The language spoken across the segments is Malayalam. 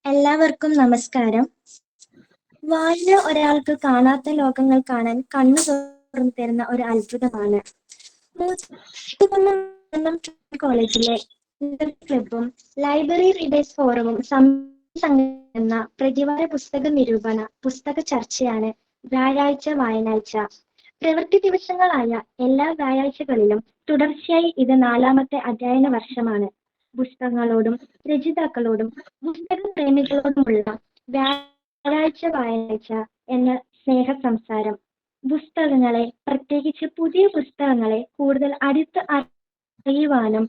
എല്ലാവർക്കും നമസ്കാരം. വായന ഒരാൾക്ക് കാണാത്ത ലോകങ്ങൾ കാണാൻ കണ്ണു തുറന്നു തരുന്ന ഒരു അത്ഭുതമാണ്. കോളേജിലെ ക്ലബും ലൈബ്രറി റീഡേഴ്സ് ഫോറവും എന്ന പ്രതിവാര പുസ്തക ചർച്ചയാണ് വ്യാഴാഴ്ച വായനാഴ്ച. പ്രവൃത്തി ദിവസങ്ങളായ എല്ലാ വ്യാഴാഴ്ചകളിലും തുടർച്ചയായി ഇത് 4ാമത്തെ അധ്യയന വർഷമാണ്. പുസ്തകങ്ങളോടും രചയിതാക്കളോടും പുസ്തക പ്രേമികളോടുമുള്ള വ്യാഴാഴ്ച വായനാഴ്ച എന്ന സ്നേഹ സംസാരം പുസ്തകങ്ങളെ, പ്രത്യേകിച്ച് പുതിയ പുസ്തകങ്ങളെ കൂടുതൽ അടുത്ത് അറിയുവാനും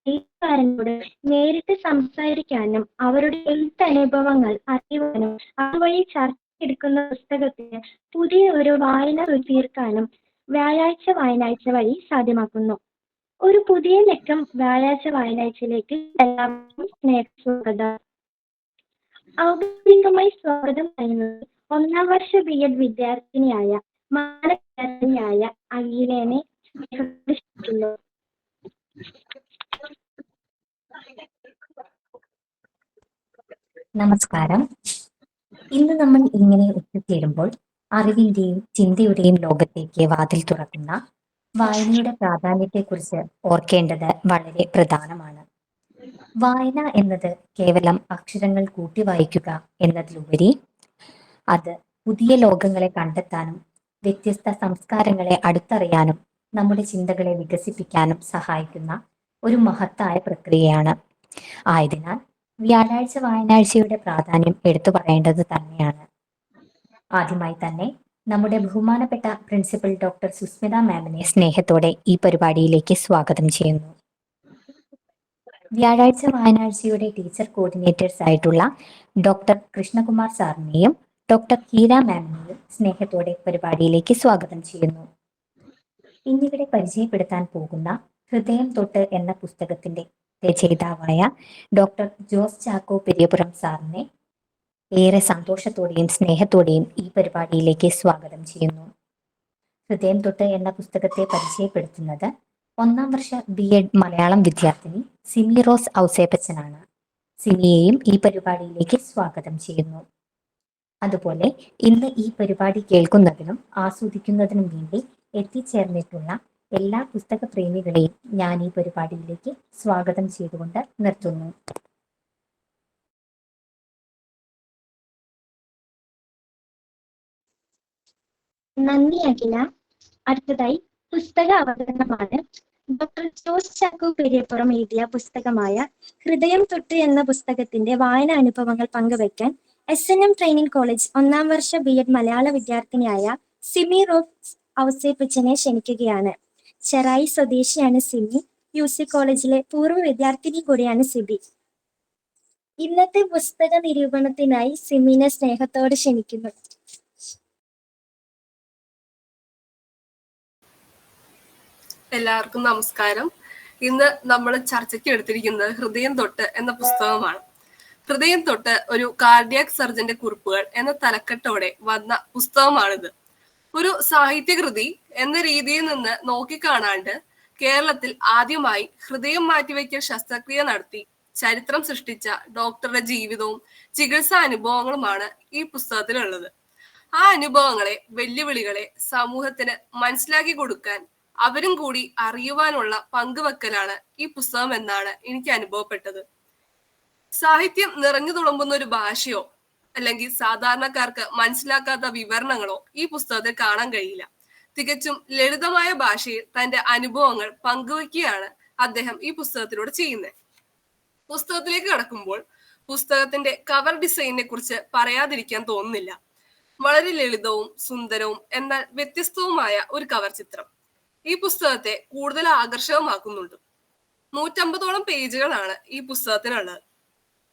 എഴുത്തുകാരനോട് നേരിട്ട് സംസാരിക്കാനും അവരുടെ എഴുത്തനുഭവങ്ങൾ അറിയുവാനും അതുവഴി ചർച്ചയെടുക്കുന്ന പുസ്തകത്തിന് പുതിയ ഒരു വായന തീർക്കാനും വ്യാഴാഴ്ച വായനാഴ്ച വഴി സാധ്യമാക്കുന്നു. ഒരു പുതിയ ലക്കം വ്യാഴാഴ്ച വായനാഴ്ചയിലേക്ക് എല്ലാവർക്കും സ്വാഗതം. ഔപചാരികമായി സ്വാഗതം പറയുന്നത് 1ാം വർഷ BEd വിദ്യാർത്ഥിനിയായ അഖിലേനെ. നമസ്കാരം. ഇന്ന് നമ്മൾ ഇങ്ങനെ ഒത്തുചേരുമ്പോൾ അറിവിന്റെയും ചിന്തയുടെയും ലോകത്തേക്ക് വാതിൽ തുറക്കുന്ന വായനയുടെ പ്രാധാന്യത്തെക്കുറിച്ച് ഓർക്കേണ്ടത് വളരെ പ്രധാനമാണ്. വായന എന്നത് കേവലം അക്ഷരങ്ങൾ കൂട്ടി വായിക്കുക എന്നതിലുപരി അത് പുതിയ ലോകങ്ങളെ കണ്ടെത്താനും വ്യത്യസ്ത സംസ്കാരങ്ങളെ അടുത്തറിയാനും നമ്മുടെ ചിന്തകളെ വികസിപ്പിക്കാനും സഹായിക്കുന്ന ഒരു മഹത്തായ പ്രക്രിയയാണ്. ആയതിനാൽ വ്യാഴാഴ്ച വായനാഴ്ചയുടെ പ്രാധാന്യം എടുത്തു പറയേണ്ടത് തന്നെയാണ്. ആദ്യമായി തന്നെ നമ്മുടെ ബഹുമാനപ്പെട്ട പ്രിൻസിപ്പൽ ഡോക്ടർ സുസ്മിത മാമിനെ സ്നേഹത്തോടെ ഈ പരിപാടിയിലേക്ക് സ്വാഗതം ചെയ്യുന്നു. വ്യാഴാഴ്ച വായനാഴ്ചയുടെ ടീച്ചർ കോർഡിനേറ്റേഴ്സ് ആയിട്ടുള്ള ഡോക്ടർ കൃഷ്ണകുമാർ സാറിനെയും ഡോക്ടർ ഹീര മാമിനെയും സ്നേഹത്തോടെ പരിപാടിയിലേക്ക് സ്വാഗതം ചെയ്യുന്നു. ഇന്നിവിടെ പരിചയപ്പെടുത്താൻ പോകുന്ന ഹൃദയം തൊട്ട് എന്ന പുസ്തകത്തിന്റെ രചയിതാവായ ഡോക്ടർ ജോസ് ചാക്കോ പെരിയപുരം സാറിനെ ഏറെ സന്തോഷത്തോടെയും സ്നേഹത്തോടെയും ഈ പരിപാടിയിലേക്ക് സ്വാഗതം ചെയ്യുന്നു. ഹൃദയം തൊട്ട് എന്ന പുസ്തകത്തെ പരിചയപ്പെടുത്തുന്നത് 1ാം വർഷ BEd മലയാളം വിദ്യാർത്ഥിനി സിമി റോസ് ഔസേപ്പച്ചനാണ്. സിമിയെയും ഈ പരിപാടിയിലേക്ക് സ്വാഗതം ചെയ്യുന്നു. അതുപോലെ ഇന്ന് ഈ പരിപാടി കേൾക്കുന്നതിനും ആസ്വദിക്കുന്നതിനും വേണ്ടി എത്തിച്ചേർന്നിട്ടുള്ള എല്ലാ പുസ്തക പ്രേമികളെയും ഞാൻ ഈ പരിപാടിയിലേക്ക് സ്വാഗതം ചെയ്തുകൊണ്ട് നിർത്തുന്നു. നന്ദി അഖില. അടുത്തതായി പുസ്തക അവതരണമാണ്. ഡോക്ടർ ജോസ് ചാക്കോ പെരിയപ്പുറം എഴുതിയ പുസ്തകമായ ഹൃദയം തൊട്ട് എന്ന പുസ്തകത്തിന്റെ വായന അനുഭവങ്ങൾ പങ്കുവയ്ക്കാൻ SNM ട്രെയിനിങ് കോളേജ് 1ാം വർഷ BEd മലയാള വിദ്യാർത്ഥിനിയായ സിമി റോസ് ഔസേപ്പച്ചനെ ക്ഷണിക്കുകയാണ്. ചെറായി സ്വദേശിയാണ് സിമി. UC കോളേജിലെ പൂർവ്വ വിദ്യാർത്ഥിനി കൂടിയാണ് സിബി. ഇന്നത്തെ പുസ്തക നിരൂപണത്തിനായി സിമിനെ സ്നേഹത്തോടെ ക്ഷണിക്കുന്നു. എല്ലാവർക്കും നമസ്കാരം. ഇന്ന് നമ്മൾ ചർച്ചയ്ക്ക് എടുത്തിരിക്കുന്നത് ഹൃദയം തൊട്ട് എന്ന പുസ്തകമാണ്. ഹൃദയം തൊട്ട് ഒരു കാർഡിയാക് സർജന്റെ കുറിപ്പുകൾ എന്ന തലക്കെട്ടോടെ വന്ന പുസ്തകമാണിത്. ഒരു സാഹിത്യകൃതി എന്ന രീതിയിൽ നിന്ന് നോക്കിക്കാണാണ്ട് കേരളത്തിൽ ആദ്യമായി ഹൃദയം മാറ്റിവെക്കൽ ശസ്ത്രക്രിയ നടത്തി ചരിത്രം സൃഷ്ടിച്ച ഡോക്ടറുടെ ജീവിതവും ചികിത്സാ അനുഭവങ്ങളുമാണ് ഈ പുസ്തകത്തിലുള്ളത്. ആ അനുഭവങ്ങളെ, വെല്ലുവിളികളെ സമൂഹത്തിന് മനസ്സിലാക്കി കൊടുക്കാൻ അവരും കൂടി അറിയുവാനുള്ള പങ്കുവെക്കലാണ് ഈ പുസ്തകം എന്നാണ് എനിക്ക് അനുഭവപ്പെട്ടത്. സാഹിത്യം നിറഞ്ഞു തുളുമ്പുന്ന ഒരു ഭാഷയോ അല്ലെങ്കിൽ സാധാരണക്കാർക്ക് മനസ്സിലാക്കാത്ത വിവരണങ്ങളോ ഈ പുസ്തകത്തിൽ കാണാൻ കഴിയില്ല. തികച്ചും ലളിതമായ ഭാഷയിൽ തന്റെ അനുഭവങ്ങൾ പങ്കുവെക്കുകയാണ് അദ്ദേഹം ഈ പുസ്തകത്തിലൂടെ ചെയ്യുന്നത്. പുസ്തകത്തിലേക്ക് കടക്കുമ്പോൾ പുസ്തകത്തിന്റെ കവർ ഡിസൈനിനെ കുറിച്ച് പറയാതിരിക്കാൻ തോന്നുന്നില്ല. വളരെ ലളിതവും സുന്ദരവും എന്നാൽ വ്യത്യസ്തവുമായ ഒരു കവർ ചിത്രം ഈ പുസ്തകത്തെ കൂടുതൽ ആകർഷകമാക്കുന്നുണ്ട്. 150ഓളം പേജുകളാണ് ഈ പുസ്തകത്തിനുള്ളത്.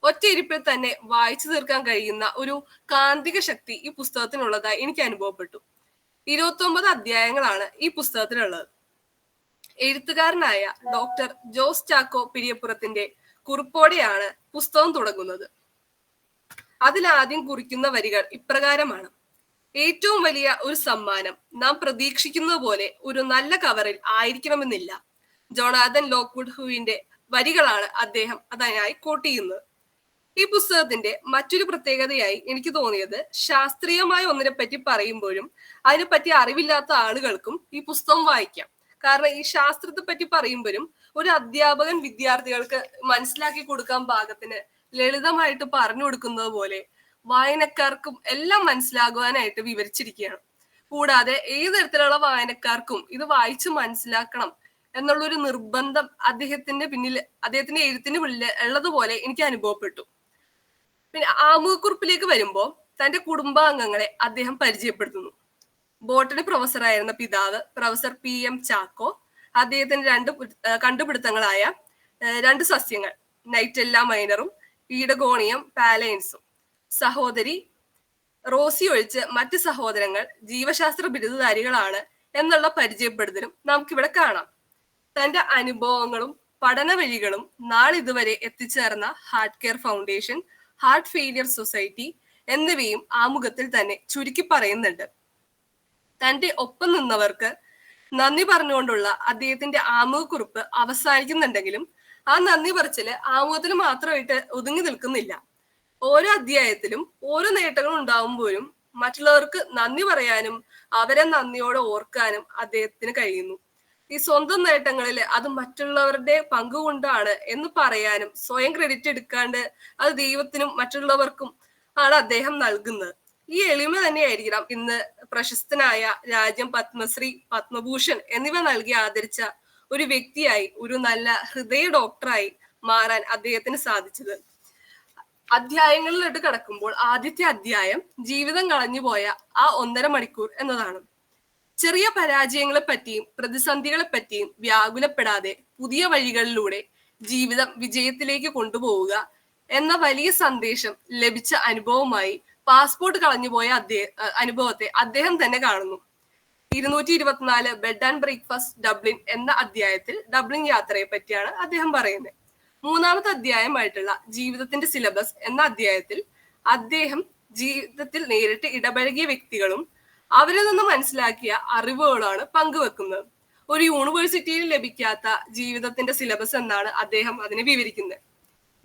ഒറ്റയിരിപ്പിൽ തന്നെ വായിച്ചു തീർക്കാൻ കഴിയുന്ന ഒരു കാന്തിക ശക്തി ഈ പുസ്തകത്തിനുള്ളതായി എനിക്ക് അനുഭവപ്പെട്ടു. 29 അധ്യായങ്ങളാണ് ഈ പുസ്തകത്തിലുള്ളത്. എഴുത്തുകാരനായ ഡോക്ടർ ജോസ് ചാക്കോ പെരിയപ്പുറത്തിന്റെ കുറിപ്പോടെയാണ് പുസ്തകം തുടങ്ങുന്നത്. അതിലാദ്യം കുറിക്കുന്ന വരികൾ ഇപ്രകാരമാണ്: ഏറ്റവും വലിയ ഒരു സമ്മാനം നാം പ്രതീക്ഷിക്കുന്നത് പോലെ ഒരു നല്ല കവറിൽ ആയിരിക്കണമെന്നില്ല. ജോണാഥൻ ലോക്വുഡ് ഹുവിന്റെ വരികളാണ് അദ്ദേഹം അതിനായി കോട്ട് ചെയ്യുന്നത്. ഈ പുസ്തകത്തിന്റെ മറ്റൊരു പ്രത്യേകതയായി എനിക്ക് തോന്നിയത് ശാസ്ത്രീയമായ ഒന്നിനെ പറ്റി പറയുമ്പോഴും അതിനെപ്പറ്റി അറിവില്ലാത്ത ആളുകൾക്കും ഈ പുസ്തകം വായിക്കാം. കാരണം ഈ ശാസ്ത്രത്തെ പറ്റി പറയുമ്പോഴും ഒരു അധ്യാപകൻ വിദ്യാർത്ഥികൾക്ക് മനസ്സിലാക്കി കൊടുക്കാൻ പാകത്തിന് ലളിതമായിട്ട് പറഞ്ഞു കൊടുക്കുന്നത് പോലെ വായനക്കാർക്കും എല്ലാം മനസ്സിലാകുവാനായിട്ട് വിവരിച്ചിരിക്കുകയാണ്. കൂടാതെ ഏത് തരത്തിലുള്ള വായനക്കാർക്കും ഇത് വായിച്ച് മനസ്സിലാക്കണം എന്നുള്ളൊരു നിർബന്ധം അദ്ദേഹത്തിന്റെ എഴുത്തിന് പിന്നിൽ ഉള്ളതുപോലെ എനിക്ക് അനുഭവപ്പെട്ടു. പിന്നെ ആമുഖക്കുറിപ്പിലേക്ക് വരുമ്പോൾ തന്റെ കുടുംബാംഗങ്ങളെ അദ്ദേഹം പരിചയപ്പെടുത്തുന്നു. ബോട്ടണി പ്രൊഫസറായിരുന്ന പിതാവ് പ്രൊഫസർ PM ചാക്കോ, അദ്ദേഹത്തിന്റെ കണ്ടുപിടുത്തങ്ങളായ 2 സസ്യങ്ങൾ നൈറ്റെല്ല മൈനറും ഈഡഗോണിയം പാലൈൻസും, സഹോദരി റോസി ഒഴിച്ച് മറ്റ് സഹോദരങ്ങൾ ജീവശാസ്ത്ര ബിരുദധാരികളാണ് എന്നുള്ള പരിചയപ്പെടുത്തലും നമുക്കിവിടെ കാണാം. തന്റെ അനുഭവങ്ങളും പഠന വഴികളും നാളിതുവരെ എത്തിച്ചേർന്ന heart care foundation, heart failure society എന്നിവയും ആമുഖത്തിൽ തന്നെ ചുരുക്കി പറയുന്നുണ്ട്. തന്റെ ഒപ്പം നിന്നവർക്ക് നന്ദി പറഞ്ഞുകൊണ്ടുള്ള അദ്ദേഹത്തിന്റെ ആമുഖക്കുറിപ്പ് അവസാനിക്കുന്നുണ്ടെങ്കിലും ആ നന്ദി പറച്ചില് ആമുഖത്തിൽ മാത്രമായിട്ട് ഒതുങ്ങി നിൽക്കുന്നില്ല. ഓരോ അധ്യായത്തിലും ഓരോ നേട്ടങ്ങൾ ഉണ്ടാവുമ്പോഴും മറ്റുള്ളവർക്ക് നന്ദി പറയാനും അവരെ നന്ദിയോടെ ഓർക്കാനും അദ്ദേഹത്തിന് കഴിയുന്നു. ഈ സ്വന്തം നേട്ടങ്ങളിൽ അത് മറ്റുള്ളവരുടെ പങ്കുകൊണ്ടാണ് എന്ന് പറയാനും സ്വയം ക്രെഡിറ്റ് എടുക്കാണ്ട് അത് ദൈവത്തിനും മറ്റുള്ളവർക്കും ആണ് അദ്ദേഹം നൽകുന്നത്. ഈ എളിമ തന്നെയായിരിക്കണം ഇന്ന് പ്രശസ്തനായ രാജ്യം പത്മശ്രീ, പത്മഭൂഷൺ എന്നിവ നൽകി ആദരിച്ച ഒരു വ്യക്തിയായി, ഒരു നല്ല ഹൃദയ ഡോക്ടറായി മാറാൻ അദ്ദേഹത്തിന് സാധിച്ചത്. അധ്യായങ്ങളിലോട്ട് കടക്കുമ്പോൾ ആദ്യത്തെ അധ്യായം ജീവിതം കളഞ്ഞുപോയ ആ 1.5 മണിക്കൂർ എന്നതാണ്. ചെറിയ പരാജയങ്ങളെ പറ്റിയും പ്രതിസന്ധികളെ പറ്റിയും വ്യാകുലപ്പെടാതെ പുതിയ വഴികളിലൂടെ ജീവിതം വിജയത്തിലേക്ക് കൊണ്ടുപോവുക എന്ന വലിയ സന്ദേശം ലഭിച്ച അനുഭവമായി പാസ്പോർട്ട് കളഞ്ഞുപോയ അനുഭവത്തെ അദ്ദേഹം തന്നെ കാണുന്നു. 224 ബെഡ് ആൻഡ് ബ്രേക്ക്ഫാസ്റ്റ് ഡബ്ലിൻ എന്ന അധ്യായത്തിൽ ഡബ്ലിൻ യാത്രയെ പറ്റിയാണ് അദ്ദേഹം പറയുന്നത്. 3-ാമത്തെ അധ്യായമായിട്ടുള്ള ജീവിതത്തിന്റെ സിലബസ് എന്ന അധ്യായത്തിൽ അദ്ദേഹം ജീവിതത്തിൽ നേരിട്ട് ഇടപഴകിയ വ്യക്തികളും അവരിൽ നിന്ന് മനസ്സിലാക്കിയ അറിവുകളാണ് പങ്കുവെക്കുന്നത്. ഒരു യൂണിവേഴ്സിറ്റിയിൽ ലഭിക്കാത്ത ജീവിതത്തിന്റെ സിലബസ് എന്നാണ് അദ്ദേഹം അതിനെ വിവരിക്കുന്നത്.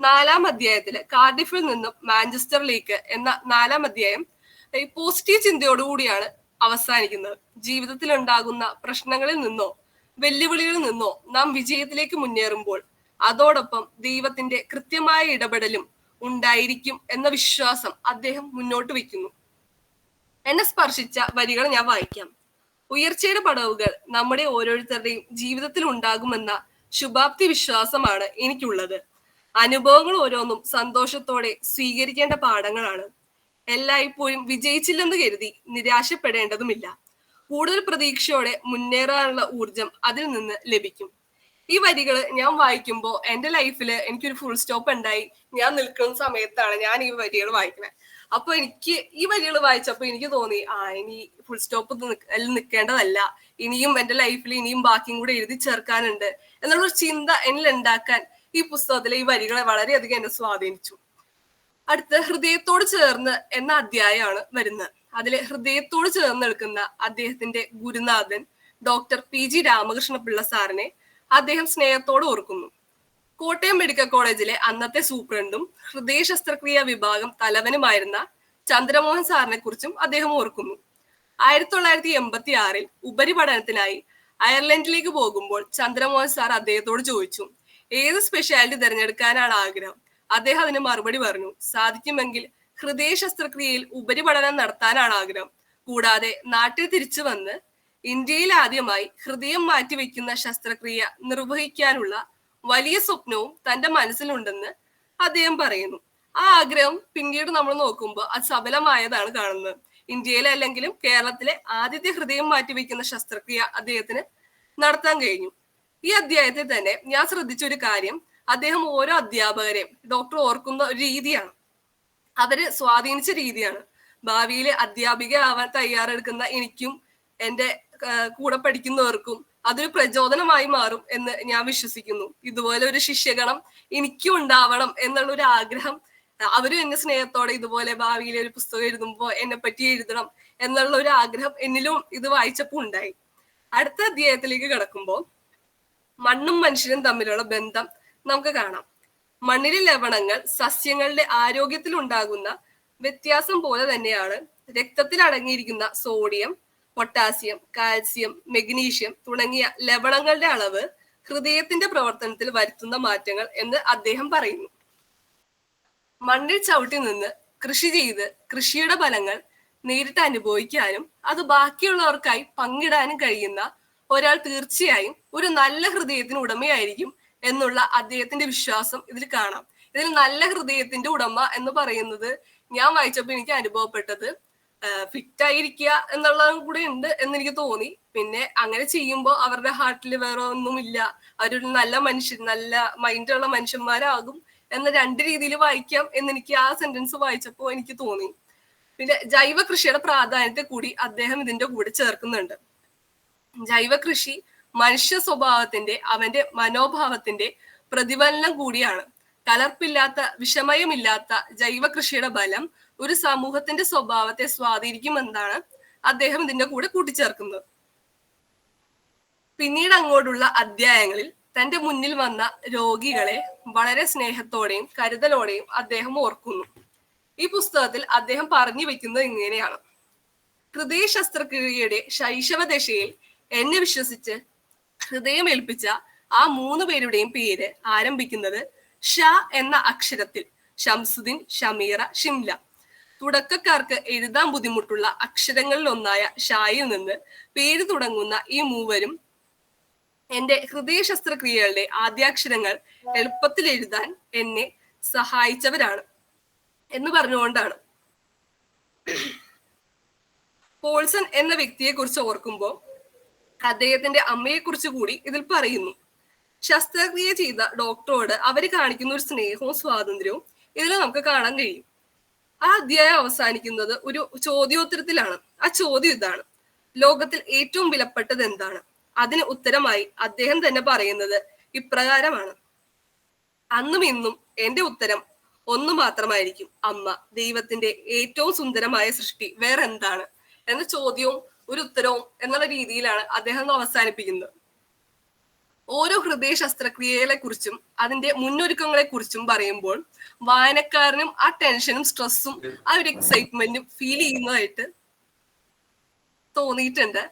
4-ാം അധ്യായത്തില് കാർഡിഫിൽ നിന്നും മാഞ്ചസ്റ്ററിലേക്ക് എന്ന 4-ാം അധ്യായം പോസിറ്റീവ് ചിന്തയോടുകൂടിയാണ് അവസാനിക്കുന്നത്. ജീവിതത്തിൽ ഉണ്ടാകുന്ന പ്രശ്നങ്ങളിൽ നിന്നോ വെല്ലുവിളികളിൽ നിന്നോ നാം വിജയത്തിലേക്ക് മുന്നേറുമ്പോൾ അതോടൊപ്പം ദൈവത്തിന്റെ കൃത്യമായ ഇടപെടലും ഉണ്ടായിരിക്കും എന്ന വിശ്വാസം അദ്ദേഹം മുന്നോട്ട് വയ്ക്കുന്നു. എന്നെ സ്പർശിച്ച വരികൾ ഞാൻ വായിക്കാം. ഉയർച്ചയുടെ പടവുകൾ നമ്മുടെ ഓരോരുത്തരുടെയും ജീവിതത്തിൽ ഉണ്ടാകുമെന്ന ശുഭാപ്തി വിശ്വാസമാണ് എനിക്കുള്ളത്. അനുഭവങ്ങൾ ഓരോന്നും സന്തോഷത്തോടെ സ്വീകരിക്കേണ്ട പാഠങ്ങളാണ്. എല്ലായ്പ്പോഴും വിജയിച്ചില്ലെന്ന് കരുതി നിരാശപ്പെടേണ്ടതുമില്ല. കൂടുതൽ പ്രതീക്ഷയോടെ മുന്നേറാനുള്ള ഊർജം അതിൽ നിന്ന് ലഭിക്കും. ഈ വരികൾ ഞാൻ വായിക്കുമ്പോൾ എൻ്റെ ലൈഫിൽ എനിക്കൊരു ഫുൾ സ്റ്റോപ്പ് ഉണ്ടായി. ഞാൻ നിൽക്കുന്ന സമയത്താണ് ഞാൻ ഈ വരികൾ വായിക്കുന്നത്. അപ്പൊ എനിക്ക് ഈ വരികൾ വായിച്ചപ്പോൾ എനിക്ക് തോന്നി, ഇനി ഫുൾ സ്റ്റോപ്പ് നിൽക്കേണ്ടതല്ല, ഇനിയും എൻ്റെ ലൈഫിൽ ഇനിയും ബാക്കിയും കൂടെ എഴുതി ചേർക്കാനുണ്ട് എന്നുള്ളൊരു ചിന്ത എന്നിൽ ഉണ്ടാക്കാൻ ഈ പുസ്തകത്തിലെ ഈ വരികളെ വളരെയധികം എന്നെ സ്വാധീനിച്ചു. അടുത്ത ഹൃദയത്തോട് ചേർന്ന് എന്ന അധ്യായമാണ് വരുന്നത്. അതിൽ ഹൃദയത്തോട് ചേർന്ന് നിൽക്കുന്ന അദ്ദേഹത്തിന്റെ ഗുരുനാഥൻ ഡോക്ടർ PG രാമകൃഷ്ണപിള്ള സാറിനെ അദ്ദേഹം സ്നേഹത്തോട് ഓർക്കുന്നു. കോട്ടയം മെഡിക്കൽ കോളേജിലെ അന്നത്തെ സൂപ്രണ്ടും ഹൃദയ ശസ്ത്രക്രിയ വിഭാഗം തലവനുമായിരുന്ന ചന്ദ്രമോഹൻ സാറിനെ കുറിച്ചും അദ്ദേഹം ഓർക്കുന്നു. 1986 ഉപരിപഠനത്തിനായി അയർലൻഡിലേക്ക് പോകുമ്പോൾ ചന്ദ്രമോഹൻ സാർ അദ്ദേഹത്തോട് ചോദിച്ചു, ഏത് സ്പെഷ്യാലിറ്റി തിരഞ്ഞെടുക്കാനാണ് ആഗ്രഹം? അദ്ദേഹം അതിന് മറുപടി പറഞ്ഞു, സാധിക്കുമെങ്കിൽ ഹൃദയ ശസ്ത്രക്രിയയിൽ ഉപരിപഠനം നടത്താനാണ് ആഗ്രഹം. കൂടാതെ നാട്ടിൽ തിരിച്ചു വന്ന് ഇന്ത്യയിൽ ആദ്യമായി ഹൃദയം മാറ്റിവെക്കുന്ന ശസ്ത്രക്രിയ നിർവഹിക്കാനുള്ള വലിയ സ്വപ്നവും തന്റെ മനസ്സിലുണ്ടെന്ന് അദ്ദേഹം പറയുന്നു. ആ ആഗ്രഹം പിന്നീട് നമ്മൾ നോക്കുമ്പോൾ അത് സഫലമായതാണ് കാണുന്നത്. ഇന്ത്യയിലെ അല്ലെങ്കിലും കേരളത്തിലെ ആദ്യത്തെ ഹൃദയം മാറ്റിവെക്കുന്ന ശസ്ത്രക്രിയ അദ്ദേഹത്തിന് നടത്താൻ കഴിഞ്ഞു. ഈ അധ്യായത്തിൽ തന്നെ ഞാൻ ശ്രദ്ധിച്ച ഒരു കാര്യം, അദ്ദേഹം ഓരോ അധ്യാപകരെയും ഡോക്ടർ ഓർക്കുന്ന ഒരു രീതിയാണ്, അവര് സ്വാധീനിച്ച രീതിയാണ്. ഭാവിയിൽ അധ്യാപിക ആവാൻ തയ്യാറെടുക്കുന്ന എനിക്കും എൻ്റെ കൂടെ പഠിക്കുന്നവർക്കും അതൊരു പ്രചോദനമായി മാറും എന്ന് ഞാൻ വിശ്വസിക്കുന്നു. ഇതുപോലെ ഒരു ശിഷ്യഗണം എനിക്കും ഉണ്ടാവണം എന്നുള്ള ഒരു ആഗ്രഹം, അവരും എന്നെ സ്നേഹത്തോടെ ഇതുപോലെ ഭാവിയിൽ ഒരു പുസ്തകം എഴുതുമ്പോൾ എന്നെ പറ്റി എഴുതണം എന്നുള്ള ഒരു ആഗ്രഹം എന്നിലും ഇത് വായിച്ചപ്പോൾ ഉണ്ടായി. അടുത്ത അധ്യായത്തിലേക്ക് കിടക്കുമ്പോൾ മണ്ണും മനുഷ്യനും തമ്മിലുള്ള ബന്ധം നമുക്ക് കാണാം. മണ്ണിലെ ലവണങ്ങൾ സസ്യങ്ങളുടെ ആരോഗ്യത്തിൽ ഉണ്ടാകുന്ന വ്യത്യാസം പോലെ തന്നെയാണ് രക്തത്തിൽ അടങ്ങിയിരിക്കുന്ന സോഡിയം, പൊട്ടാസ്യം, കാൽസ്യം, മെഗ്നീഷ്യം തുടങ്ങിയ ലവണങ്ങളുടെ അളവ് ഹൃദയത്തിന്റെ പ്രവർത്തനത്തിൽ വരുത്തുന്ന മാറ്റങ്ങൾ എന്ന് അദ്ദേഹം പറയുന്നു. മണ്ണിൽ ചവിട്ടി നിന്ന് കൃഷി ചെയ്ത് കൃഷിയുടെ ഫലങ്ങൾ നേരിട്ട് അനുഭവിക്കാനും അത് ബാക്കിയുള്ളവർക്കായി പങ്കിടാനും കഴിയുന്ന ഒരാൾ തീർച്ചയായും ഒരു നല്ല ഹൃദയത്തിന് ഉടമയായിരിക്കും എന്നുള്ള അദ്ദേഹത്തിന്റെ വിശ്വാസം ഇതിൽ കാണാം. ഇതിൽ നല്ല ഹൃദയത്തിന്റെ ഉടമ എന്ന് പറയുന്നത് ഞാൻ വായിച്ചപ്പോൾ എനിക്ക് അനുഭവപ്പെട്ടത് ഫിറ്റ് ആയിരിക്കുക എന്നുള്ളതും കൂടെ ഉണ്ട് എന്ന് എനിക്ക് തോന്നി. പിന്നെ അങ്ങനെ ചെയ്യുമ്പോൾ അവരുടെ ഹാർട്ടിൽ വേറെ ഒന്നുമില്ല, അവരൊരു നല്ല മനുഷ്യൻ, നല്ല മൈൻഡുള്ള മനുഷ്യന്മാരാകും എന്ന രണ്ട് രീതിയിൽ വായിക്കാം എന്ന് എനിക്ക് ആ സെന്റൻസ് വായിച്ചപ്പോൾ എനിക്ക് തോന്നി. പിന്നെ ജൈവ കൃഷിയുടെ പ്രാധാന്യത്തെ കൂടി അദ്ദേഹം ഇതിന്റെ കൂടെ ചേർക്കുന്നുണ്ട്. ജൈവ കൃഷി മനുഷ്യ സ്വഭാവത്തിന്റെ, അവന്റെ മനോഭാവത്തിന്റെ പ്രതിഫലനം കൂടിയാണ്. കലർപ്പില്ലാത്ത, വിഷമയമില്ലാത്ത ജൈവ കൃഷിയുടെ ബലം ഒരു സമൂഹത്തിന്റെ സ്വഭാവത്തെ സ്വാധീനിക്കുമെന്നാണ് അദ്ദേഹം ഇതിന്റെ കൂടെ കൂട്ടിച്ചേർക്കുന്നത്. പിന്നീട് അങ്ങോട്ടുള്ള അധ്യായങ്ങളിൽ തന്റെ മുന്നിൽ വന്ന രോഗികളെ വളരെ സ്നേഹത്തോടെയും കരുതലോടെയും അദ്ദേഹം ഓർക്കുന്നു. ഈ പുസ്തകത്തിൽ അദ്ദേഹം പറഞ്ഞു വെക്കുന്നത് ഇങ്ങനെയാണ്: ഹൃദയ ശസ്ത്രക്രിയയുടെ ശൈശവദശയിൽ എന്നെ വിശ്വസിച്ച് ഹൃദയം ഏൽപ്പിച്ച ആ 3 പേരുടെയും പേര് ആരംഭിക്കുന്നത് ഷ എന്ന അക്ഷരത്തിൽ. ഷംസുദ്ദീൻ, ഷമീറ, ഷിംല. തുടക്കക്കാർക്ക് എഴുതാൻ ബുദ്ധിമുട്ടുള്ള അക്ഷരങ്ങളിൽ ഒന്നായ ഷായിൽ നിന്ന് പേര് തുടങ്ങുന്ന ഈ മൂവരും എന്റെ ഹൃദയ ശസ്ത്രക്രിയകളുടെ ആദ്യാക്ഷരങ്ങൾ എളുപ്പത്തിൽ എഴുതാൻ എന്നെ സഹായിച്ചവരാണ് എന്ന് പറഞ്ഞുകൊണ്ടാണ്. പോൾസൺ എന്ന വ്യക്തിയെ കുറിച്ച് ഓർക്കുമ്പോൾ അദ്ദേഹത്തിന്റെ അമ്മയെ കുറിച്ച് കൂടി ഇതിൽ പറയുന്നു. ശസ്ത്രക്രിയ ചെയ്ത ഡോക്ടറോട് അവര് കാണിക്കുന്ന ഒരു സ്നേഹവും സ്വാതന്ത്ര്യവും ഇതിൽ നമുക്ക് കാണാൻ കഴിയും. ആ അധ്യായം അവസാനിക്കുന്നത് ഒരു ചോദ്യോത്തരത്തിലാണ്. ആ ചോദ്യം ഇതാണ്: ലോകത്തിൽ ഏറ്റവും വിലപ്പെട്ടത് എന്താണ്? അതിന് ഉത്തരമായി അദ്ദേഹം തന്നെ പറയുന്നത് ഇപ്രകാരമാണ്: അന്നും ഇന്നും എന്റെ ഉത്തരം ഒന്നു മാത്രമായിരിക്കും, അമ്മ. ദൈവത്തിന്റെ ഏറ്റവും സുന്ദരമായ സൃഷ്ടി വേറെ എന്താണ് എന്ന ചോദ്യവും ഒരു ഉത്തരവും എന്നുള്ള രീതിയിലാണ് അദ്ദേഹം അവസാനിപ്പിക്കുന്നത്. ഓരോ ഹൃദയ ശസ്ത്രക്രിയകളെ കുറിച്ചും അതിന്റെ മുന്നൊരുക്കങ്ങളെ കുറിച്ചും പറയുമ്പോൾ വായനക്കാരനും ആ ടെൻഷനും സ്ട്രെസ്സും ആ ഒരു എക്സൈറ്റ്മെന്റും ഫീൽ ചെയ്യുന്നതായിട്ട് തോന്നിയിട്ടുണ്ട്.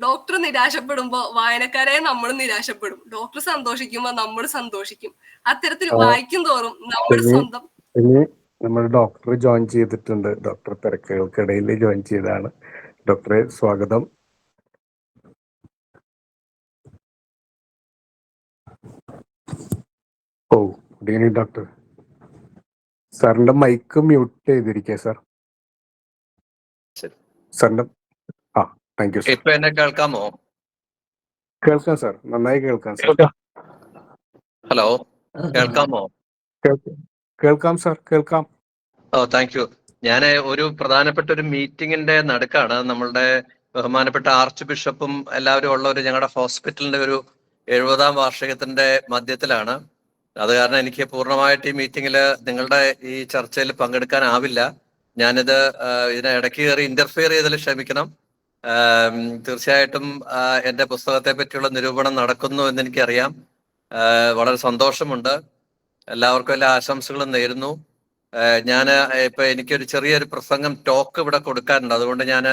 ഡോക്ടർ നിരാശപ്പെടുമ്പോൾ വായനക്കാരെ നമ്മൾ നിരാശപ്പെടും, ഡോക്ടർ സന്തോഷിക്കുമ്പോൾ നമ്മൾ സന്തോഷിക്കും. അത്തരത്തിൽ വായിക്കും തോറും നമ്മുടെ സ്വന്തം നമ്മൾ ഡോക്ടർ ജോയിൻ ചെയ്തിട്ടുണ്ട്. ഡോക്ടർ തിരക്കുകൾക്കിടയിൽ ജോയിൻ ചെയ്തതാണ്. ഡോക്ടറെ സ്വാഗതം. ഓ, ഗുഡ് ഈവനിങ് ഡോക്ടർ. സാറിന്റെ മൈക്ക് മ്യൂട്ട് ചെയ്തിരിക്കുക സാർ. സാറിന്റെ താങ്ക് യു. ഇപ്പൊ എന്നെ കേൾക്കാമോ? കേൾക്കാം സാർ, നന്നായി കേൾക്കാം സാർ. ഹലോ, കേൾക്കാമോ? കേൾക്കാം സാർ, കേൾക്കാം. ഓ, താങ്ക് യു. ഞാൻ ഒരു പ്രധാനപ്പെട്ട ഒരു മീറ്റിംഗിന്റെ നടുക്കാണ്. നമ്മളുടെ ബഹുമാനപ്പെട്ട ആർച്ച് ബിഷപ്പും എല്ലാവരും ഉള്ള ഒരു ഞങ്ങളുടെ ഹോസ്പിറ്റലിന്റെ ഒരു 70ാം വാർഷികത്തിന്റെ മധ്യത്തിലാണ്. അത് കാരണം എനിക്ക് പൂർണ്ണമായിട്ട് ഈ മീറ്റിംഗിൽ നിങ്ങളുടെ ഈ ചർച്ചയിൽ പങ്കെടുക്കാനാവില്ല. ഞാനിത് ഇതിനെ ഇടയ്ക്ക് കയറി ഇന്റർഫിയർ ചെയ്തതിൽ ക്ഷമിക്കണം. തീർച്ചയായിട്ടും എൻ്റെ പുസ്തകത്തെ പറ്റിയുള്ള നിരൂപണം നടക്കുന്നു എന്ന് എനിക്കറിയാം. വളരെ സന്തോഷമുണ്ട്. എല്ലാവർക്കും എല്ലാ ആശംസകളും നേരുന്നു. ഞാൻ ഇപ്പൊ എനിക്കൊരു ചെറിയൊരു പ്രസംഗം ടോക്ക് ഇവിടെ കൊടുക്കാനുണ്ട്. അതുകൊണ്ട് ഞാൻ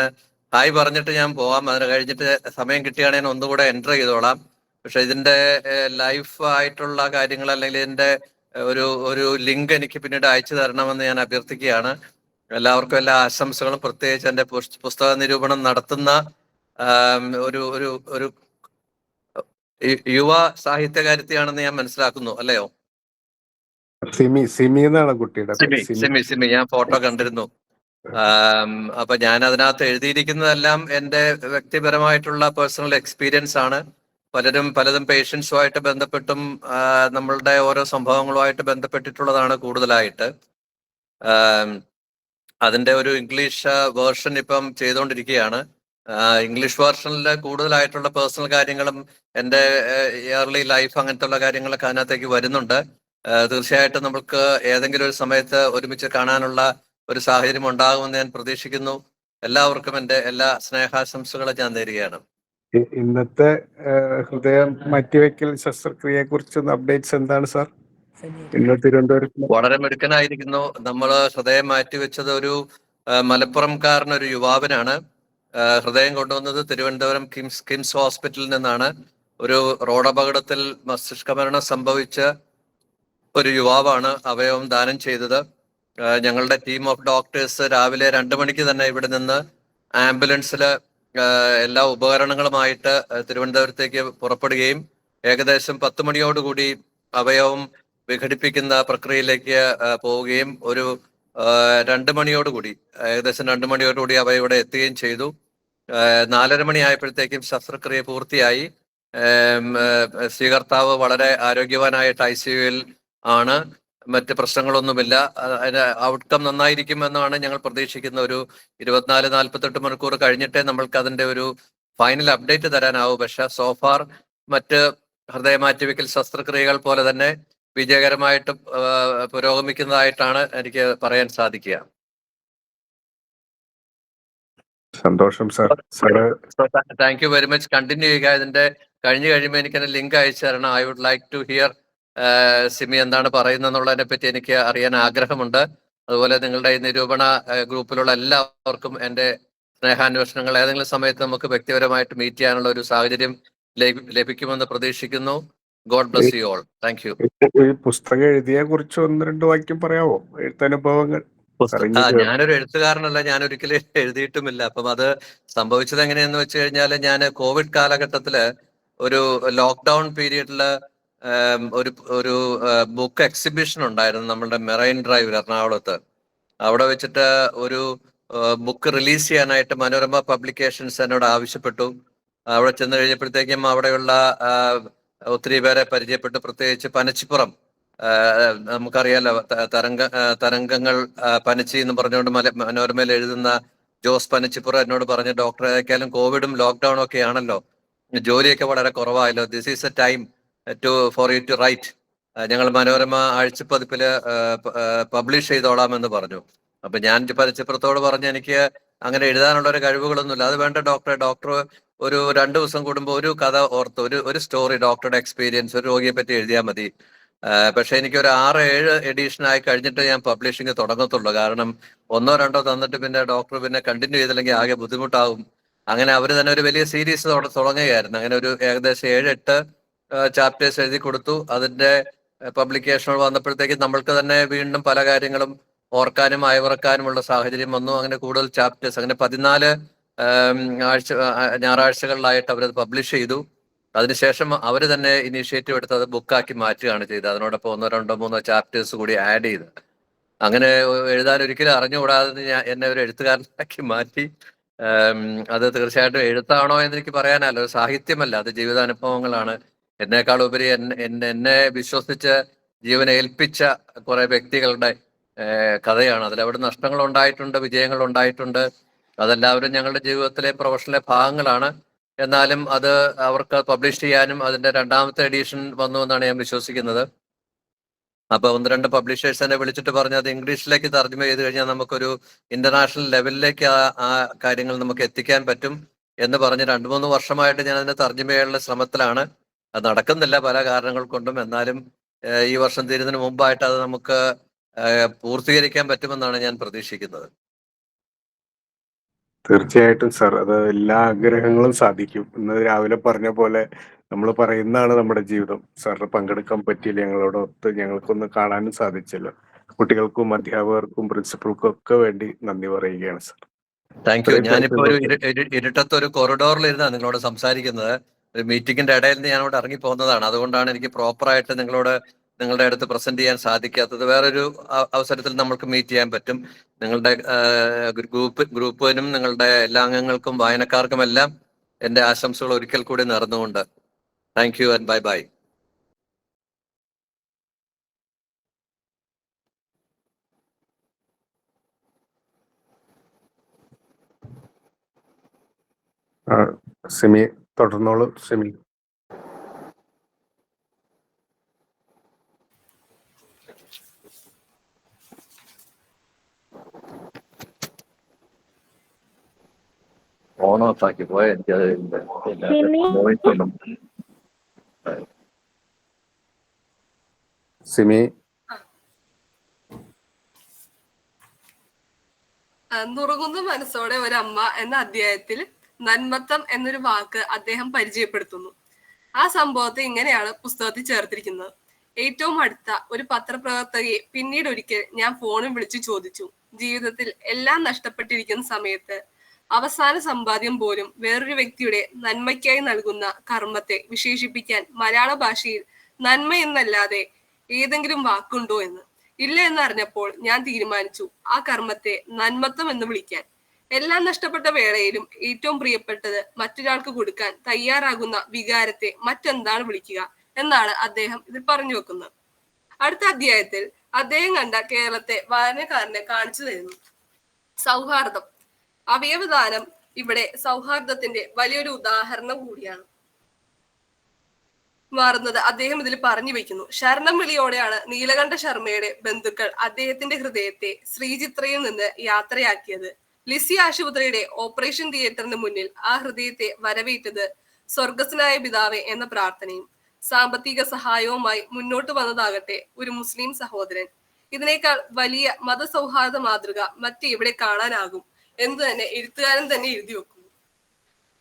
ഹായ് പറഞ്ഞിട്ട് ഞാൻ പോവാം. അതിന് കഴിഞ്ഞിട്ട് സമയം കിട്ടുകയാണെങ്കിൽ ഒന്നുകൂടെ എൻ്റർ ചെയ്തോളാം. പക്ഷെ ഇതിന്റെ ലൈഫ് ആയിട്ടുള്ള കാര്യങ്ങൾ അല്ലെങ്കിൽ ഇതിന്റെ ഒരു ലിങ്ക് എനിക്ക് പിന്നീട് അയച്ചു തരണമെന്ന് ഞാൻ അഭ്യർത്ഥിക്കുകയാണ്. എല്ലാവർക്കും എല്ലാ ആശംസകളും. പ്രത്യേകിച്ച് എൻ്റെ പുസ്തക നിരൂപണം നടത്തുന്ന ഒരു ഒരു ഒരു യുവ സാഹിത്യകാരിത്തെയാണെന്ന് ഞാൻ മനസ്സിലാക്കുന്നു, അല്ലയോ? സിമി എന്നാണ് കുട്ടിയുടെ. സിമി ഞാൻ ഫോട്ടോ കണ്ടിരുന്നു. അപ്പൊ ഞാൻ അതിനകത്ത് എഴുതിയിരിക്കുന്നതെല്ലാം എൻ്റെ വ്യക്തിപരമായിട്ടുള്ള പേഴ്സണൽ എക്സ്പീരിയൻസ് ആണ്. പലതും പേഷ്യൻസുമായിട്ട് ബന്ധപ്പെട്ടും നമ്മളുടെ ഓരോ സംഭവങ്ങളുമായിട്ട് ബന്ധപ്പെട്ടിട്ടുള്ളതാണ് കൂടുതലായിട്ട്. അതിന്റെ ഒരു ഇംഗ്ലീഷ് വേർഷൻ ഇപ്പം ചെയ്തുകൊണ്ടിരിക്കുകയാണ്. ഇംഗ്ലീഷ് വേർഷനിൽ കൂടുതലായിട്ടുള്ള പേഴ്സണൽ കാര്യങ്ങളും എൻ്റെ ഇയർലി ലൈഫ് അങ്ങനത്തെ ഉള്ള കാര്യങ്ങളൊക്കെ അതിനകത്തേക്ക് വരുന്നുണ്ട്. തീർച്ചയായിട്ടും നമുക്ക് ഏതെങ്കിലും ഒരു സമയത്ത് ഒരുമിച്ച് കാണാനുള്ള ഒരു സാഹചര്യം ഉണ്ടാകുമെന്ന് ഞാൻ പ്രതീക്ഷിക്കുന്നു. എല്ലാവർക്കും എൻ്റെ എല്ലാ സ്നേഹാശംസകളും ഞാൻ നേരുകയാണ്. ഇന്നത്തെ ഹൃദയം മാറ്റിവെക്കൽ ശസ്ത്രക്രിയയെ കുറിച്ചുള്ള അപ്ഡേറ്റ്സ് എന്താണ് സാർ? ഇന്ന് തിരുവനന്തപുരത്ത് വളരെ മിടുക്കനായിരിക്കുന്നു. നമ്മൾ ഹൃദയം മാറ്റിവെച്ചത് ഒരു മലപ്പുറംകാരനൊരു യുവാവിനാണ്. ഹൃദയം കൊണ്ടുവന്നത് തിരുവനന്തപുരം കിംസ് ഹോസ്പിറ്റലിൽ നിന്നാണ്. ഒരു റോഡപകടത്തിൽ മസ്തിഷ്കമരണം സംഭവിച്ച ഒരു യുവാവാണ് അവയവം ദാനം ചെയ്തത്. ഞങ്ങളുടെ ടീം ഓഫ് ഡോക്ടേഴ്സ് രാവിലെ 2 മണിക്ക് തന്നെ ഇവിടെ നിന്ന് ആംബുലൻസില് എല്ലാ ഉപകരണങ്ങളുമായിട്ട് തിരുവനന്തപുരത്തേക്ക് പുറപ്പെടുകയും ഏകദേശം 10 മണിയോടുകൂടി അവയവം വിഘടിപ്പിക്കുന്ന പ്രക്രിയയിലേക്ക് പോവുകയും ഒരു 2 മണിയോടുകൂടി ഏകദേശം 2 മണിയോടുകൂടി അവ ഇവിടെ എത്തുകയും ചെയ്തു. 4:30 മണി ആയപ്പോഴത്തേക്കും ശസ്ത്രക്രിയ പൂർത്തിയായി. സ്വീകർത്താവ് വളരെ ആരോഗ്യവാനായിട്ട് ICUവിൽ ആണ്. മറ്റ് പ്രശ്നങ്ങളൊന്നുമില്ല. അതിന്റെ ഔട്ട്കം നന്നായിരിക്കും എന്നാണ് ഞങ്ങൾ പ്രതീക്ഷിക്കുന്ന. ഒരു 24-48 മണിക്കൂർ കഴിഞ്ഞിട്ടേ നമ്മൾക്ക് അതിന്റെ ഒരു ഫൈനൽ അപ്ഡേറ്റ് തരാനാവും. പക്ഷെ സോഫാർ മറ്റ് ഹൃദയമാറ്റിവെക്കൽ ശസ്ത്രക്രിയകൾ പോലെ തന്നെ വിജയകരമായിട്ട് പുരോഗമിക്കുന്നതായിട്ടാണ് എനിക്ക് പറയാൻ സാധിക്കുക. സന്തോഷം sir. Thank you very much. Continue ചെയ്യുക. ഇതിന്റെ കഴിഞ്ഞു കഴിയുമ്പോൾ എനിക്ക് ലിങ്ക് അയച്ചു തരണം. I would like to hear Simi എന്താണ് പറയുന്നതെന്നുള്ളതിനെ പറ്റി എനിക്ക് അറിയാൻ ആഗ്രഹമുണ്ട്. അതുപോലെ നിങ്ങളുടെ ഈ നിരൂപണ ഗ്രൂപ്പിലുള്ള എല്ലാവർക്കും എൻ്റെ സ്നേഹാന്വേഷണങ്ങൾ ഏതെങ്കിലും സമയത്ത് നമുക്ക് വ്യക്തിപരമായിട്ട് മീറ്റ് ചെയ്യാനുള്ള ഒരു സാഹചര്യം ലഭിക്കുമെന്ന് പ്രതീക്ഷിക്കുന്നു. God bless you all. Thank you. ഈ പുസ്തകം എഴുതിയെ കുറിച്ച് 1-2 വാക്യം പറയാമോ? എഴുത്തനുഭവങ്ങൾ. ഞാനൊരു എഴുത്തുകാരനല്ല, ഞാൻ ഒരിക്കലും എഴുതിയിട്ടുമില്ല. അപ്പം അത് സംഭവിച്ചത് എങ്ങനെയെന്ന് വെച്ച് കഴിഞ്ഞാൽ, ഞാൻ കോവിഡ് കാലഘട്ടത്തില് ഒരു ലോക്ക്ഡൌൺ പീരീഡില് ഒരു ബുക്ക് എക്സിബിഷൻ ഉണ്ടായിരുന്നു നമ്മളുടെ മെറൈൻ ഡ്രൈവിൽ എറണാകുളത്ത്. അവിടെ വെച്ചിട്ട് ഒരു ബുക്ക് റിലീസ് ചെയ്യാനായിട്ട് മനോരമ പബ്ലിക്കേഷൻസ് എന്നോട് ആവശ്യപ്പെട്ടു. അവിടെ ചെന്ന് കഴിഞ്ഞപ്പോഴത്തേക്കും അവിടെയുള്ള ഒത്തിരി പേരെ പരിചയപ്പെട്ടു. പ്രത്യേകിച്ച് പനച്ചിപ്പുറം, നമുക്കറിയാലോ തരംഗങ്ങൾ പനച്ചി എന്ന് പറഞ്ഞുകൊണ്ട് മനോരമയിൽ എഴുതുന്ന ജോസ് പനച്ചിപ്പുറം എന്നോട് പറഞ്ഞു, ഡോക്ടറേക്കാളും കോവിഡും ലോക്ക്ഡൌണും ഒക്കെ ആണല്ലോ, ജോലിയൊക്കെ വളരെ കുറവായല്ലോ, this is a time for you to write. ഞങ്ങൾ മനോരമ ആഴ്ചപ്പതിപ്പില് പബ്ലിഷ് ചെയ്തോളാമെന്ന് പറഞ്ഞു. അപ്പൊ ഞാൻ പനച്ചിപ്പുറത്തോട് പറഞ്ഞു, എനിക്ക് അങ്ങനെ എഴുതാനുള്ള ഒരു കഴിവുകളൊന്നുമില്ല. അത് വേണ്ട ഡോക്ടർ ഒരു 2 ദിവസം കൂടുമ്പോൾ ഒരു കഥ ഓർത്ത് ഒരു സ്റ്റോറി, ഡോക്ടറുടെ എക്സ്പീരിയൻസ്, ഒരു രോഗിയെ പറ്റി എഴുതിയാൽ മതി. പക്ഷെ എനിക്ക് ഒരു 6-7 എഡിഷൻ ആയി കഴിഞ്ഞിട്ട് ഞാൻ പബ്ലിഷിങ് തുടങ്ങത്തുള്ളൂ. കാരണം 1-2 തന്നിട്ട് പിന്നെ ഡോക്ടർ പിന്നെ കണ്ടിന്യൂ ചെയ്തില്ലെങ്കിൽ ആകെ ബുദ്ധിമുട്ടാവും. അങ്ങനെ അവർ തന്നെ ഒരു വലിയ സീരീസ് തുടങ്ങുകയായിരുന്നു. അങ്ങനെ ഒരു ഏകദേശം 7-8 ചാപ്റ്റേഴ്സ് എഴുതി കൊടുത്തു. അതിന്റെ പബ്ലിക്കേഷനുകൾ വന്നപ്പോഴത്തേക്ക് നമ്മൾക്ക് തന്നെ വീണ്ടും പല കാര്യങ്ങളും ഓർക്കാനും അയവിറക്കാനുമുള്ള സാഹചര്യം വന്നു. അങ്ങനെ കൂടുതൽ ചാപ്റ്റേഴ്സ്, അങ്ങനെ 14 ഞായറാഴ്ചകളിലായിട്ട് അവരത് പബ്ലിഷ് ചെയ്തു. അതിനുശേഷം അവർ തന്നെ ഇനീഷ്യേറ്റീവ് എടുത്ത് അത് ബുക്കാക്കി മാറ്റുകയാണ് ചെയ്തത്. അതിനോടൊപ്പം 1-2-3 ചാപ്റ്റേഴ്സ് കൂടി ആഡ് ചെയ്ത് അങ്ങനെ എഴുതാൻ ഒരിക്കലും അറിഞ്ഞുകൂടാതെ എന്നെ ഒരു എഴുത്തുകാരനാക്കി മാറ്റി. അത് തീർച്ചയായിട്ടും എഴുത്താണോ എന്ന് എനിക്ക് പറയാനല്ല, ഒരു സാഹിത്യമല്ല, അത് ജീവിതാനുഭവങ്ങളാണ്. എന്നേക്കാൾ ഉപരി എന്നെ വിശ്വസിച്ച് ജീവനെ ഏൽപ്പിച്ച കുറെ വ്യക്തികളുടെ കഥയാണ്. അതിലവിടെ നഷ്ടങ്ങൾ ഉണ്ടായിട്ടുണ്ട്, വിജയങ്ങൾ ഉണ്ടായിട്ടുണ്ട്. അതെല്ലാവരും ഞങ്ങളുടെ ജീവിതത്തിലെ പ്രൊഫഷണലെ ഭാഗങ്ങളാണ്. എന്നാലും അത് അവർക്ക് പബ്ലിഷ് ചെയ്യാനും അതിന്റെ 2ാമത്തെ എഡിഷൻ വന്നു എന്നാണ് ഞാൻ വിശ്വസിക്കുന്നത്. അപ്പൊ 1-2 പബ്ലിഷേഴ്സ് എന്നെ വിളിച്ചിട്ട് പറഞ്ഞു, അത് ഇംഗ്ലീഷിലേക്ക് തർജ്ജമ ചെയ്ത് കഴിഞ്ഞാൽ നമുക്കൊരു ഇന്റർനാഷണൽ ലെവലിലേക്ക് ആ കാര്യങ്ങൾ നമുക്ക് എത്തിക്കാൻ പറ്റും എന്ന് പറഞ്ഞ് 2-3 വർഷമായിട്ട് ഞാൻ അതിനെ തർജ്ജമ ചെയ്യാനുള്ള ശ്രമത്തിലാണ്. അത് നടക്കുന്നില്ല പല കാരണങ്ങൾ കൊണ്ടും. എന്നാലും ഈ വർഷം തീരുന്നതിന് മുമ്പായിട്ട് അത് നമുക്ക് പൂർത്തീകരിക്കാൻ പറ്റുമെന്നാണ് ഞാൻ പ്രതീക്ഷിക്കുന്നത്. തീർച്ചയായിട്ടും സാർ, അത് എല്ലാ ആഗ്രഹങ്ങളും സാധിക്കും. ഇന്ന് രാവിലെ പറഞ്ഞ പോലെ നമ്മൾ പറയുന്നതാണ് നമ്മുടെ ജീവിതം. സാറിന് പങ്കെടുക്കാൻ പറ്റിയില്ല, ഞങ്ങളോടൊത്ത് ഞങ്ങൾക്കൊന്ന് കാണാനും സാധിച്ചല്ലോ. കുട്ടികൾക്കും അധ്യാപകർക്കും പ്രിൻസിപ്പൾക്കും ഒക്കെ വേണ്ടി നന്ദി പറയുകയാണ് സാർ. Thank U. ഞാനിപ്പോ ഒരു ഇരുട്ടത്ത് ഒരു കൊറിഡോറിൽ ഇരുന്നാണ് നിങ്ങളോട് സംസാരിക്കുന്നത്. ഒരു മീറ്റിംഗിന്റെ ഇടയിൽ നിന്ന് ഞാനോട് ഇറങ്ങി പോകുന്നതാണ്. അതുകൊണ്ടാണ് എനിക്ക് പ്രോപ്പറായിട്ട് നിങ്ങളുടെ അടുത്ത് പ്രസന്റ് ചെയ്യാൻ സാധിക്കാത്തത്. വേറൊരു അവസരത്തിൽ നമുക്ക് മീറ്റ് ചെയ്യാൻ പറ്റും. നിങ്ങളുടെ ഗ്രൂപ്പിനും നിങ്ങളുടെ എല്ലാ അംഗങ്ങൾക്കും വായനക്കാർക്കും എല്ലാം എന്റെ ആശംസകൾ ഒരിക്കൽ കൂടി നേർന്നുകൊണ്ട് thank you and bye bye. Simi തുടർന്നോളൂ. സിമി. ഫോൺ ഓഫ് ആക്കി പോയ എനിക്കത് വോയിസ് ഒന്നും. സിമി നുറുങ്ങുന്ന മനസ്സോടെ ഒരമ്മ എന്ന അധ്യായത്തിൽ നന്മത്തം എന്നൊരു വാക്ക് അദ്ദേഹം പരിചയപ്പെടുത്തുന്നു. ആ സംഭവത്തെ ഇങ്ങനെയാണ് പുസ്തകത്തിൽ ചേർത്തിരിക്കുന്നത്. ഏറ്റവും അടുത്ത ഒരു പത്രപ്രവർത്തകയെ പിന്നീട് ഒരിക്കൽ ഞാൻ ഫോണിൽ വിളിച്ചു ചോദിച്ചു, ജീവിതത്തിൽ എല്ലാം നഷ്ടപ്പെട്ടിരിക്കുന്ന സമയത്ത് അവസാന സമ്പാദ്യം പോലും വേറൊരു വ്യക്തിയുടെ നന്മയ്ക്കായി നൽകുന്ന കർമ്മത്തെ വിശേഷിപ്പിക്കാൻ മലയാള ഭാഷയിൽ നന്മ എന്നല്ലാതെ ഏതെങ്കിലും വാക്കുണ്ടോ എന്ന്. ഇല്ല എന്നറിഞ്ഞപ്പോൾ ഞാൻ തീരുമാനിച്ചു ആ കർമ്മത്തെ നന്മത്വം എന്ന് വിളിക്കാൻ. എല്ലാം നഷ്ടപ്പെട്ട വേളയിലും ഏറ്റവും പ്രിയപ്പെട്ടത് മറ്റൊരാൾക്ക് കൊടുക്കാൻ തയ്യാറാകുന്ന വികാരത്തെ മറ്റെന്താണ് വിളിക്കുക എന്നാണ് അദ്ദേഹം ഇതിൽ പറഞ്ഞു വെക്കുന്നത്. അടുത്ത അധ്യായത്തിൽ അദ്ദേഹം കണ്ട കേരളത്തെ വായനക്കാരനെ കാണിച്ചു തരുന്നു. സൗഹാർദ്ദം, അവയവദാനം ഇവിടെ സൗഹാർദ്ദത്തിന്റെ വലിയൊരു ഉദാഹരണം കൂടിയാണ് മാറുന്നത്. അദ്ദേഹം ഇതിൽ പറഞ്ഞു വെക്കുന്നു. ശരണം വിളിയോടെയാണ് നീലകണ്ഠ ശർമ്മയുടെ ബന്ധുക്കൾ അദ്ദേഹത്തിന്റെ ഹൃദയത്തെ ശ്രീചിത്രയിൽ നിന്ന് യാത്രയാക്കിയത്. ലിസി ആശുപത്രിയുടെ ഓപ്പറേഷൻ തിയേറ്ററിന് മുന്നിൽ ആ ഹൃദയത്തെ വരവേറ്റത് സ്വർഗസ്നായ പിതാവേ എന്ന പ്രാർത്ഥനയും. സാമ്പത്തിക സഹായവുമായി മുന്നോട്ട് വന്നതാകട്ടെ ഒരു മുസ്ലിം സഹോദരൻ. ഇതിനേക്കാൾ വലിയ മതസൗഹാർദ്ദ മാതൃക മറ്റെവിടെ കാണാനാകും എന്ന് തന്നെ എഴുത്തുകാരൻ തന്നെ എഴുതി വെക്കുന്നു.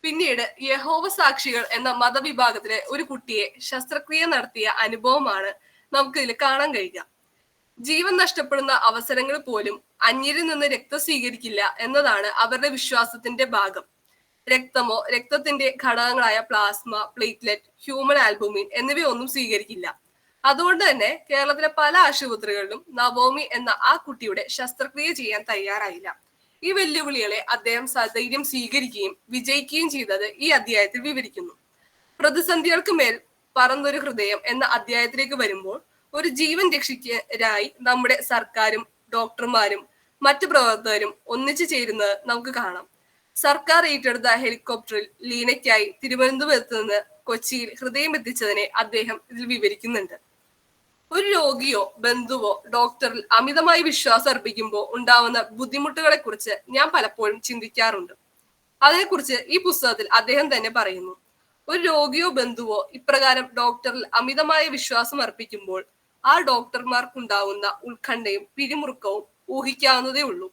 പിന്നീട് യഹോവ സാക്ഷികൾ എന്ന മതവിഭാഗത്തിലെ ഒരു കുട്ടിയെ ശസ്ത്രക്രിയ നടത്തിയ അനുഭവമാണ് നമുക്ക് ഇതിൽ കാണാൻ കഴിയുക. ജീവൻ നഷ്ടപ്പെടുന്ന അവസരങ്ങൾ പോലും അന്യരിൽ നിന്ന് രക്തം സ്വീകരിക്കില്ല എന്നതാണ് അവരുടെ വിശ്വാസത്തിന്റെ ഭാഗം. രക്തമോ രക്തത്തിന്റെ ഘടകങ്ങളായ പ്ലാസ്മ, പ്ലേറ്റ്ലെറ്റ്, ഹ്യൂമൻ ആൽബുമിൻ എന്നിവയൊന്നും സ്വീകരിക്കില്ല. അതുകൊണ്ട് തന്നെ കേരളത്തിലെ പല ആശുപത്രികളിലും നവോമി എന്ന ആ കുട്ടിയുടെ ശസ്ത്രക്രിയ ചെയ്യാൻ തയ്യാറായില്ല. ഈ വെല്ലുവിളികളെ അദ്ദേഹം സധൈര്യം സ്വീകരിക്കുകയും വിജയിക്കുകയും ചെയ്തത് ഈ അധ്യായത്തിൽ വിവരിക്കുന്നു. പ്രതിസന്ധികൾക്ക് മേൽ പറന്നൊരു ഹൃദയം എന്ന അധ്യായത്തിലേക്ക് വരുമ്പോൾ ഒരു ജീവൻ രക്ഷിക്കാനായി നമ്മുടെ സർക്കാരും ഡോക്ടർമാരും മറ്റു പ്രവർത്തകരും ഒന്നിച്ചു ചേരുന്നത് നമുക്ക് കാണാം. സർക്കാർ ഏറ്റെടുത്ത ഹെലികോപ്റ്ററിൽ ലീനയ്ക്കായി തിരുവനന്തപുരത്ത് നിന്ന് കൊച്ചിയിൽ ഹൃദയം എത്തിച്ചതിനെ അദ്ദേഹം ഇതിൽ വിവരിക്കുന്നുണ്ട്. ഒരു രോഗിയോ ബന്ധുവോ ഡോക്ടറിൽ അമിതമായി വിശ്വാസം അർപ്പിക്കുമ്പോൾ ഉണ്ടാവുന്ന ബുദ്ധിമുട്ടുകളെ കുറിച്ച് ഞാൻ പലപ്പോഴും ചിന്തിക്കാറുണ്ട്. അതേക്കുറിച്ച് ഈ പുസ്തകത്തിൽ അദ്ദേഹം തന്നെ പറയുന്നു. ഒരു രോഗിയോ ബന്ധുവോ ഇപ്രകാരം ഡോക്ടറിൽ അമിതമായ വിശ്വാസം അർപ്പിക്കുമ്പോൾ ആ ഡോക്ടർമാർക്കുണ്ടാവുന്ന ഉത്കണ്ഠയും പിരിമുറുക്കവും ഊഹിക്കാവുന്നതേ ഉള്ളൂ.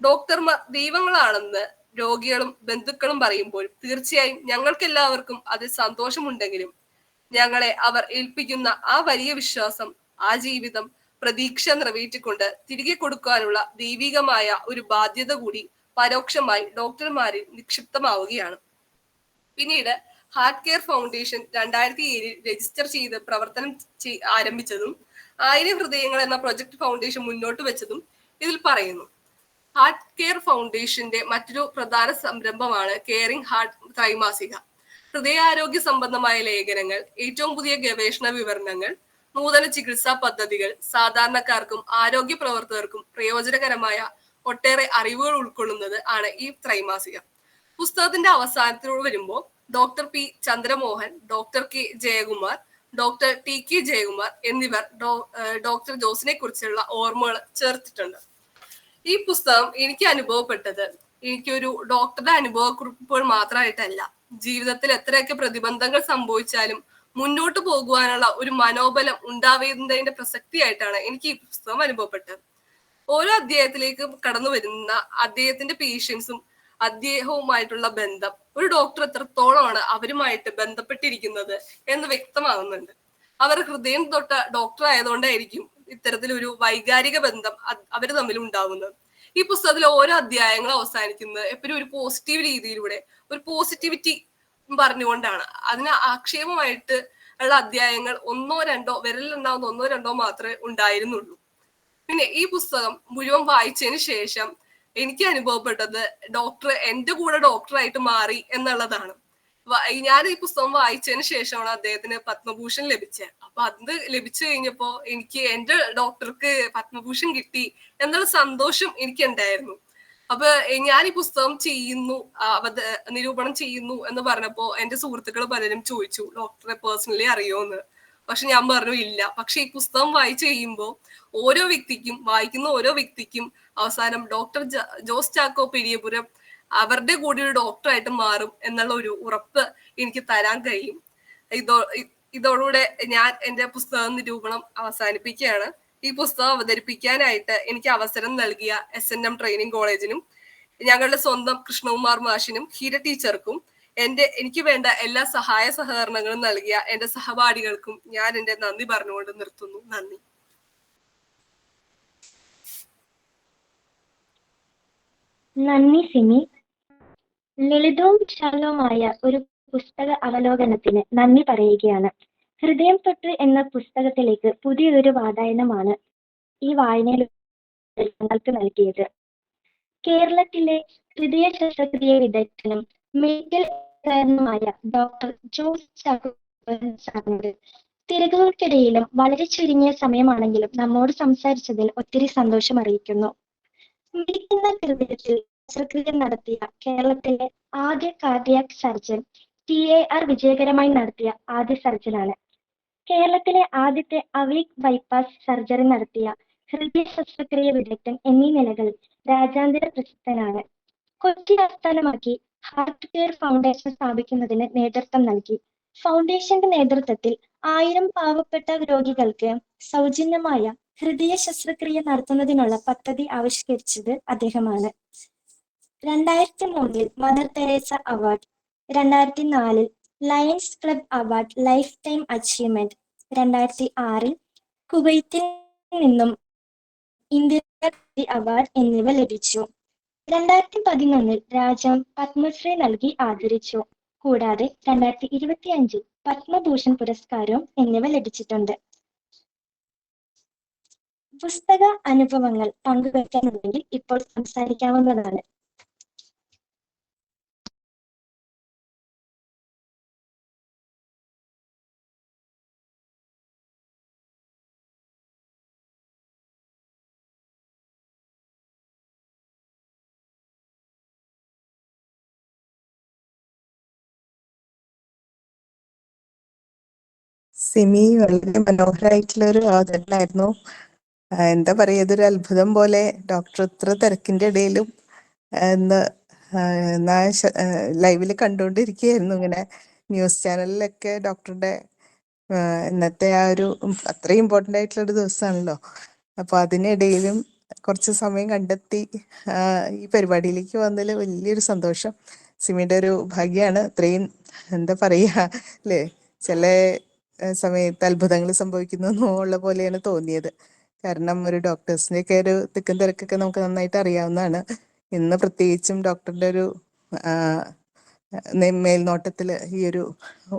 ഡോക്ടർമാർ ദൈവങ്ങളാണെന്ന് രോഗികളും ബന്ധുക്കളും പറയുമ്പോൾ തീർച്ചയായും ഞങ്ങൾക്കെല്ലാവർക്കും അതിൽ സന്തോഷമുണ്ടെങ്കിലും ഞങ്ങളെ അവർ ഏൽപ്പിക്കുന്ന ആ വലിയ വിശ്വാസം, ആ ജീവിതം, പ്രതീക്ഷ നിറവേറ്റിക്കൊണ്ട് തിരികെ കൊടുക്കാനുള്ള ദൈവികമായ ഒരു ബാധ്യത കൂടി പരോക്ഷമായി ഡോക്ടർമാരിൽ നിക്ഷിപ്തമാവുകയാണ്. പിന്നീട് ഹാർട്ട് കെയർ ഫൗണ്ടേഷൻ 2007 രജിസ്റ്റർ ചെയ്ത് പ്രവർത്തനം ആരംഭിച്ചതും 1000 ഹൃദയങ്ങൾ എന്ന പ്രൊജക്ട് ഫൗണ്ടേഷൻ മുന്നോട്ട് വെച്ചതും ഇതിൽ പറയുന്നു. ഹാർട്ട് കെയർ ഫൗണ്ടേഷന്റെ മറ്റൊരു പ്രധാന സംരംഭമാണ് കെയറിംഗ് ഹാർട്ട് ത്രൈമാസിക. ഹൃദയാരോഗ്യ സംബന്ധമായ ലേഖനങ്ങൾ, ഏറ്റവും പുതിയ ഗവേഷണ വിവരണങ്ങൾ, നൂതന ചികിത്സാ പദ്ധതികൾ, സാധാരണക്കാർക്കും ആരോഗ്യ പ്രവർത്തകർക്കും പ്രയോജനകരമായ ഒട്ടേറെ അറിവുകൾ ഉൾക്കൊള്ളുന്നത് ആണ് ഈ ത്രൈമാസിക. പുസ്തകത്തിന്റെ അവസാനത്തിലൂടെ വരുമ്പോൾ doctor P Chandramohan, doctor K Jayakumar, doctor T K Jayakumar എന്നിവർ ഡോക്ടർ ജോസിനെ കുറിച്ചുള്ള ഓർമ്മകൾ ചേർത്തിട്ടുണ്ട്. ഈ പുസ്തകം എനിക്ക് അനുഭവപ്പെട്ടത് എനിക്കൊരു ഡോക്ടറുടെ അനുഭവക്കുറിപ്പുകൾ മാത്രമായിട്ടല്ല, ജീവിതത്തിൽ എത്രയൊക്കെ പ്രതിബന്ധങ്ങൾ സംഭവിച്ചാലും മുന്നോട്ട് പോകുവാനുള്ള ഒരു മനോബലം ഉണ്ടാവുന്നതിന്റെ പ്രസക്തിയായിട്ടാണ് എനിക്ക് ഈ പുസ്തകം അനുഭവപ്പെട്ടത്. ഓരോ അധ്യായത്തിലേക്ക് കടന്നു വരുന്ന അദ്ദേഹത്തിന്റെ പേഷ്യൻസും അദ്ദേഹവുമായിട്ടുള്ള ബന്ധം, ഒരു ഡോക്ടർ എത്രത്തോളമാണ് അവരുമായിട്ട് ബന്ധപ്പെട്ടിരിക്കുന്നത് എന്ന് വ്യക്തമാകുന്നുണ്ട്. അവർ ഹൃദയം തൊട്ട ഡോക്ടർ ആയതുകൊണ്ടായിരിക്കും ഇത്തരത്തിലൊരു വൈകാരിക ബന്ധം അവർ തമ്മിൽ ഉണ്ടാവുന്നത്. ഈ പുസ്തകത്തിൽ ഓരോ അധ്യായങ്ങളും അവസാനിക്കുന്നത് എപ്പോഴും ഒരു പോസിറ്റീവ് രീതിയിലൂടെ, ഒരു പോസിറ്റിവിറ്റി പറഞ്ഞുകൊണ്ടാണ്. അതിന് ആക്ഷേപമായിട്ട് ഉള്ള അധ്യായങ്ങൾ വിരലിലുണ്ടാവുന്ന ഒന്നോ രണ്ടോ മാത്രമേ ഉണ്ടായിരുന്നുള്ളൂ. പിന്നെ ഈ പുസ്തകം മുഴുവൻ വായിച്ചതിന് ശേഷം എനിക്ക് അനുഭവപ്പെട്ടത് ഡോക്ടർ എന്റെ കൂടെ ഡോക്ടറായിട്ട് മാറി എന്നുള്ളതാണ്. ഞാൻ ഈ പുസ്തകം വായിച്ചതിന് ശേഷമാണ് അദ്ദേഹത്തിന് പത്മഭൂഷൺ ലഭിച്ചത്. അപ്പൊ അത് ലഭിച്ചു കഴിഞ്ഞപ്പോ എനിക്ക് എന്റെ ഡോക്ടർക്ക് പത്മഭൂഷൺ കിട്ടി എന്നുള്ള സന്തോഷം എനിക്ക് ഉണ്ടായിരുന്നു. അപ്പൊ ഞാൻ ഈ പുസ്തകം നിരൂപണം ചെയ്യുന്നു എന്ന് പറഞ്ഞപ്പോ എന്റെ സുഹൃത്തുക്കൾ പലരും ചോദിച്ചു ഡോക്ടറെ പേഴ്സണലി അറിയോന്ന്. പക്ഷെ ഞാൻ പറഞ്ഞു ഇല്ല. പക്ഷെ ഈ പുസ്തകം വായിച്ചു കഴിയുമ്പോൾ വായിക്കുന്ന ഓരോ വ്യക്തിക്കും അവസാനം ഡോക്ടർ ജോസ് ചാക്കോ പെരിയപുരം അവരുടെ കൂടി ഒരു ഡോക്ടറായിട്ട് മാറും എന്നുള്ള ഒരു ഉറപ്പ് എനിക്ക് തരാൻ കഴിയും. ഇതോടുകൂടെ ഞാൻ എന്റെ പുസ്തക നിരൂപണം അവസാനിപ്പിക്കുകയാണ്. ഈ പുസ്തകം അവതരിപ്പിക്കാനായിട്ട് എനിക്ക് അവസരം നൽകിയ SNM ട്രെയിനിങ് കോളേജിനും ഞങ്ങളുടെ സ്വന്തം കൃഷ്ണകുമാർ മാഷിനും ഹീര ടീച്ചർക്കും എനിക്ക് വേണ്ട എല്ലാ സഹായ സഹകരണങ്ങളും നൽകിയ എന്റെ സഹപാഠികൾക്കും ഞാൻ എന്റെ നന്ദി പറഞ്ഞുകൊണ്ട് നിർത്തുന്നു. നന്ദി. നന്ദി സിമി. ലളിതവും വിശാലവുമായ ഒരു പുസ്തക അവലോകനത്തിന് നന്ദി പറയുകയാണ്. ഹൃദയം തൊട്ട് എന്ന പുസ്തകത്തിലേക്ക് പുതിയൊരു വാതായനമാണ് ഈ വായനയിലൂടെ ഞങ്ങൾക്ക് നൽകിയത്. കേരളത്തിലെ ഹൃദയ ശസ്ത്രക്രിയ വിദഗ്ധനും മെഡിക്കൽ കാരനുമായ ഡോക്ടർ ജോസ് ചാക്കോ സാറിനോട് തിരക്കുകൾക്കിടയിലും വളരെ ചുരുങ്ങിയ സമയമാണെങ്കിലും നമ്മോട് സംസാരിച്ചതിൽ ഒത്തിരി സന്തോഷം അറിയിക്കുന്നു. മിടിക്കുന്ന ഹൃദയത്തിൽ ശസ്ത്രക്രിയ നടത്തിയ കേരളത്തിലെ ആദ്യ കാർഡിയാക് സർജൻ, TAR വിജയകരമായി നടത്തിയ ആദ്യ സർജനാണ്. കേരളത്തിലെ ആദ്യത്തെ അവീക് ബൈപ്പാസ് സർജറി നടത്തിയ ഹൃദയ ശസ്ത്രക്രിയ വിദഗ്ധൻ എന്നീ നിലകളിൽ രാജ്യാന്തര പ്രസിദ്ധനാണ്. കൊച്ചി ആസ്ഥാനമാക്കി ഹാർട്ട് കെയർ ഫൗണ്ടേഷൻ സ്ഥാപിക്കുന്നതിന് നേതൃത്വം നൽകി. ഫൗണ്ടേഷന്റെ നേതൃത്വത്തിൽ 1000 പാവപ്പെട്ട രോഗികൾക്ക് സൗജന്യമായ ഹൃദയ ശസ്ത്രക്രിയ നടത്തുന്നതിനുള്ള പദ്ധതി ആവിഷ്കരിച്ചത് അദ്ദേഹമാണ്. 2003 Mother Teresa award, 2004 Lions Club award lifetime achievement, 2006 കുവൈത്തിൽ നിന്നും ഇന്ത്യ അവാർഡ് എന്നിവ ലഭിച്ചു. 2011 രാജ്യം പത്മശ്രീ നൽകി ആദരിച്ചു. കൂടാതെ 2025 പത്മഭൂഷൺ പുരസ്കാരവും എന്നിവ ലഭിച്ചിട്ടുണ്ട്. പുസ്തക അനുഭവങ്ങൾ പങ്കുവയ്ക്കാനുണ്ടെങ്കിൽ ഇപ്പോൾ സംസാരിക്കാവുന്നതാണ്. സിമി വളരെ മനോഹരമായിട്ടുള്ളൊരു അവതരണമായിരുന്നു. എന്താ പറയുക, ഇതൊരു അത്ഭുതം പോലെ ഡോക്ടർ ഇത്ര തിരക്കിന്റെ ഇടയിലും ഇന്ന് ലൈവിൽ കണ്ടുകൊണ്ടിരിക്കുകയായിരുന്നു. ഇങ്ങനെ ന്യൂസ് ചാനലിലൊക്കെ ഡോക്ടറുടെ ഇന്നത്തെ ആ ഒരു അത്രയും ഇമ്പോർട്ടൻ്റ് ആയിട്ടുള്ളൊരു ദിവസമാണല്ലോ. അപ്പോൾ അതിനിടയിലും കുറച്ച് സമയം കണ്ടെത്തി ഈ പരിപാടിയിലേക്ക് വന്നതിൽ വലിയൊരു സന്തോഷം. സിമിയുടെ ഒരു ഭാഗ്യമാണ്. ഇത്രയും എന്താ പറയുക അല്ലേ, ചില സമയത്ത് അത്ഭുതങ്ങൾ സംഭവിക്കുന്നു എന്നുള്ള പോലെയാണ് തോന്നിയത്. കാരണം ഒരു ഡോക്ടേഴ്സിൻ്റെയൊക്കെ ഒരു തിക്കും തിരക്കൊക്കെ നമുക്ക് നന്നായിട്ട് അറിയാവുന്നതാണ്. ഇന്ന് പ്രത്യേകിച്ചും ഡോക്ടറുടെ ഒരു മേൽനോട്ടത്തിൽ ഈ ഒരു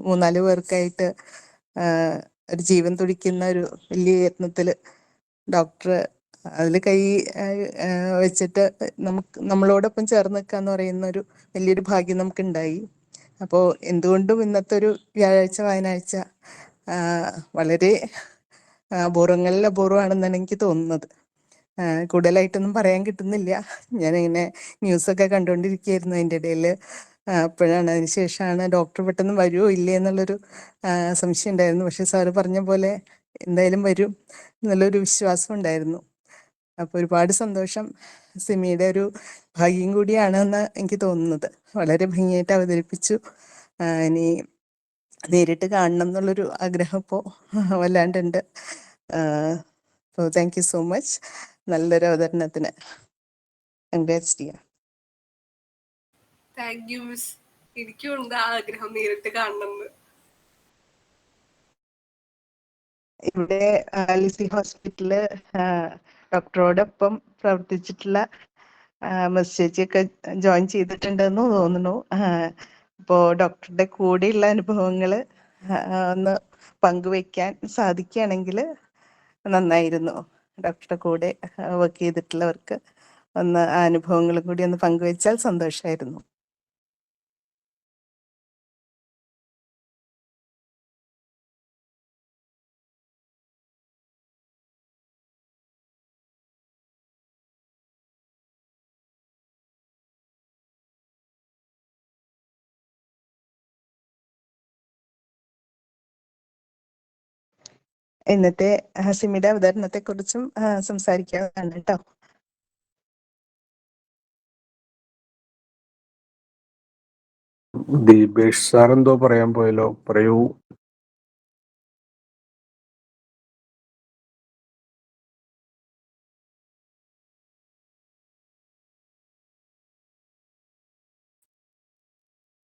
3-4 പേർക്കായിട്ട് ഒരു ജീവൻ തുടിക്കുന്ന ഒരു വലിയ യത്നത്തിൽ ഡോക്ടർ അതിൽ കൈ വെച്ചിട്ട് നമ്മളോടൊപ്പം ചേർന്ന് നിൽക്കുക എന്ന് പറയുന്ന ഒരു വലിയൊരു ഭാഗ്യം നമുക്കുണ്ടായി. അപ്പോൾ എന്തുകൊണ്ടും ഇന്നത്തെ ഒരു വ്യാഴാഴ്ച വായനാഴ്ച വളരെ അപൂർവങ്ങളിൽ അപൂർവമാണെന്നാണ് എനിക്ക് തോന്നുന്നത്. കൂടുതലായിട്ടൊന്നും പറയാൻ കിട്ടുന്നില്ല. ഞാനിങ്ങനെ ന്യൂസൊക്കെ കണ്ടുകൊണ്ടിരിക്കുകയായിരുന്നു അതിൻ്റെ ഇടയിൽ. അപ്പോഴാണ് അതിന് ശേഷമാണ് ഡോക്ടർ പെട്ടെന്ന് വരുമോ ഇല്ലേ എന്നുള്ളൊരു സംശയം ഉണ്ടായിരുന്നു. പക്ഷെ സാറ് പറഞ്ഞ പോലെ എന്തായാലും വരും എന്നുള്ളൊരു വിശ്വാസം ഉണ്ടായിരുന്നു. അപ്പോൾ ഒരുപാട് സന്തോഷം. സിമിയുടെ ഒരു ഭാഗ്യം കൂടിയാണെന്ന് എനിക്ക് തോന്നുന്നത്. വളരെ ഭംഗിയായിട്ട് അവതരിപ്പിച്ചു. ഇനി നേരിട്ട് കാണണം എന്നുള്ളൊരു ആഗ്രഹം ഇപ്പോൾ വല്ലാണ്ടുണ്ട്. അപ്പോൾ താങ്ക് യു സോ മച്ച്. നല്ലൊരു അവതരണത്തിന് congrats dear. Thank you miss. എനിക്കും ഉണ്ട് ആഗ്രഹം നേരിട്ട് കാണണമെന്ന്. ഇവിടെ ലിസി ഹോസ്പിറ്റലില് ഡോക്ടറോടൊപ്പം പ്രവർത്തിച്ചിട്ടുള്ള മിസ് ചേച്ചിയൊക്കെ ജോയിൻ ചെയ്തിട്ടുണ്ടെന്ന് തോന്നുന്നു. അപ്പോൾ ഡോക്ടറുടെ കൂടെയുള്ള അനുഭവങ്ങൾ ഒന്ന് പങ്കുവയ്ക്കാൻ സാധിക്കുകയാണെങ്കിൽ നന്നായിരുന്നു. ഡോക്ടറുടെ കൂടെ വർക്ക് ചെയ്തിട്ടുള്ളവർക്ക് ഒന്ന് ആ അനുഭവങ്ങളും കൂടി ഒന്ന് പങ്കുവച്ചാൽ സന്തോഷമായിരുന്നു. ഇന്നത്തെ സിമിയുടെ അവതരണത്തെ കുറിച്ചും സംസാരിക്കാവുന്നതാണ് കേട്ടോ. ദീപേഷ് സാർ എന്തോ പറയാൻ പോയല്ലോ, പറയൂ.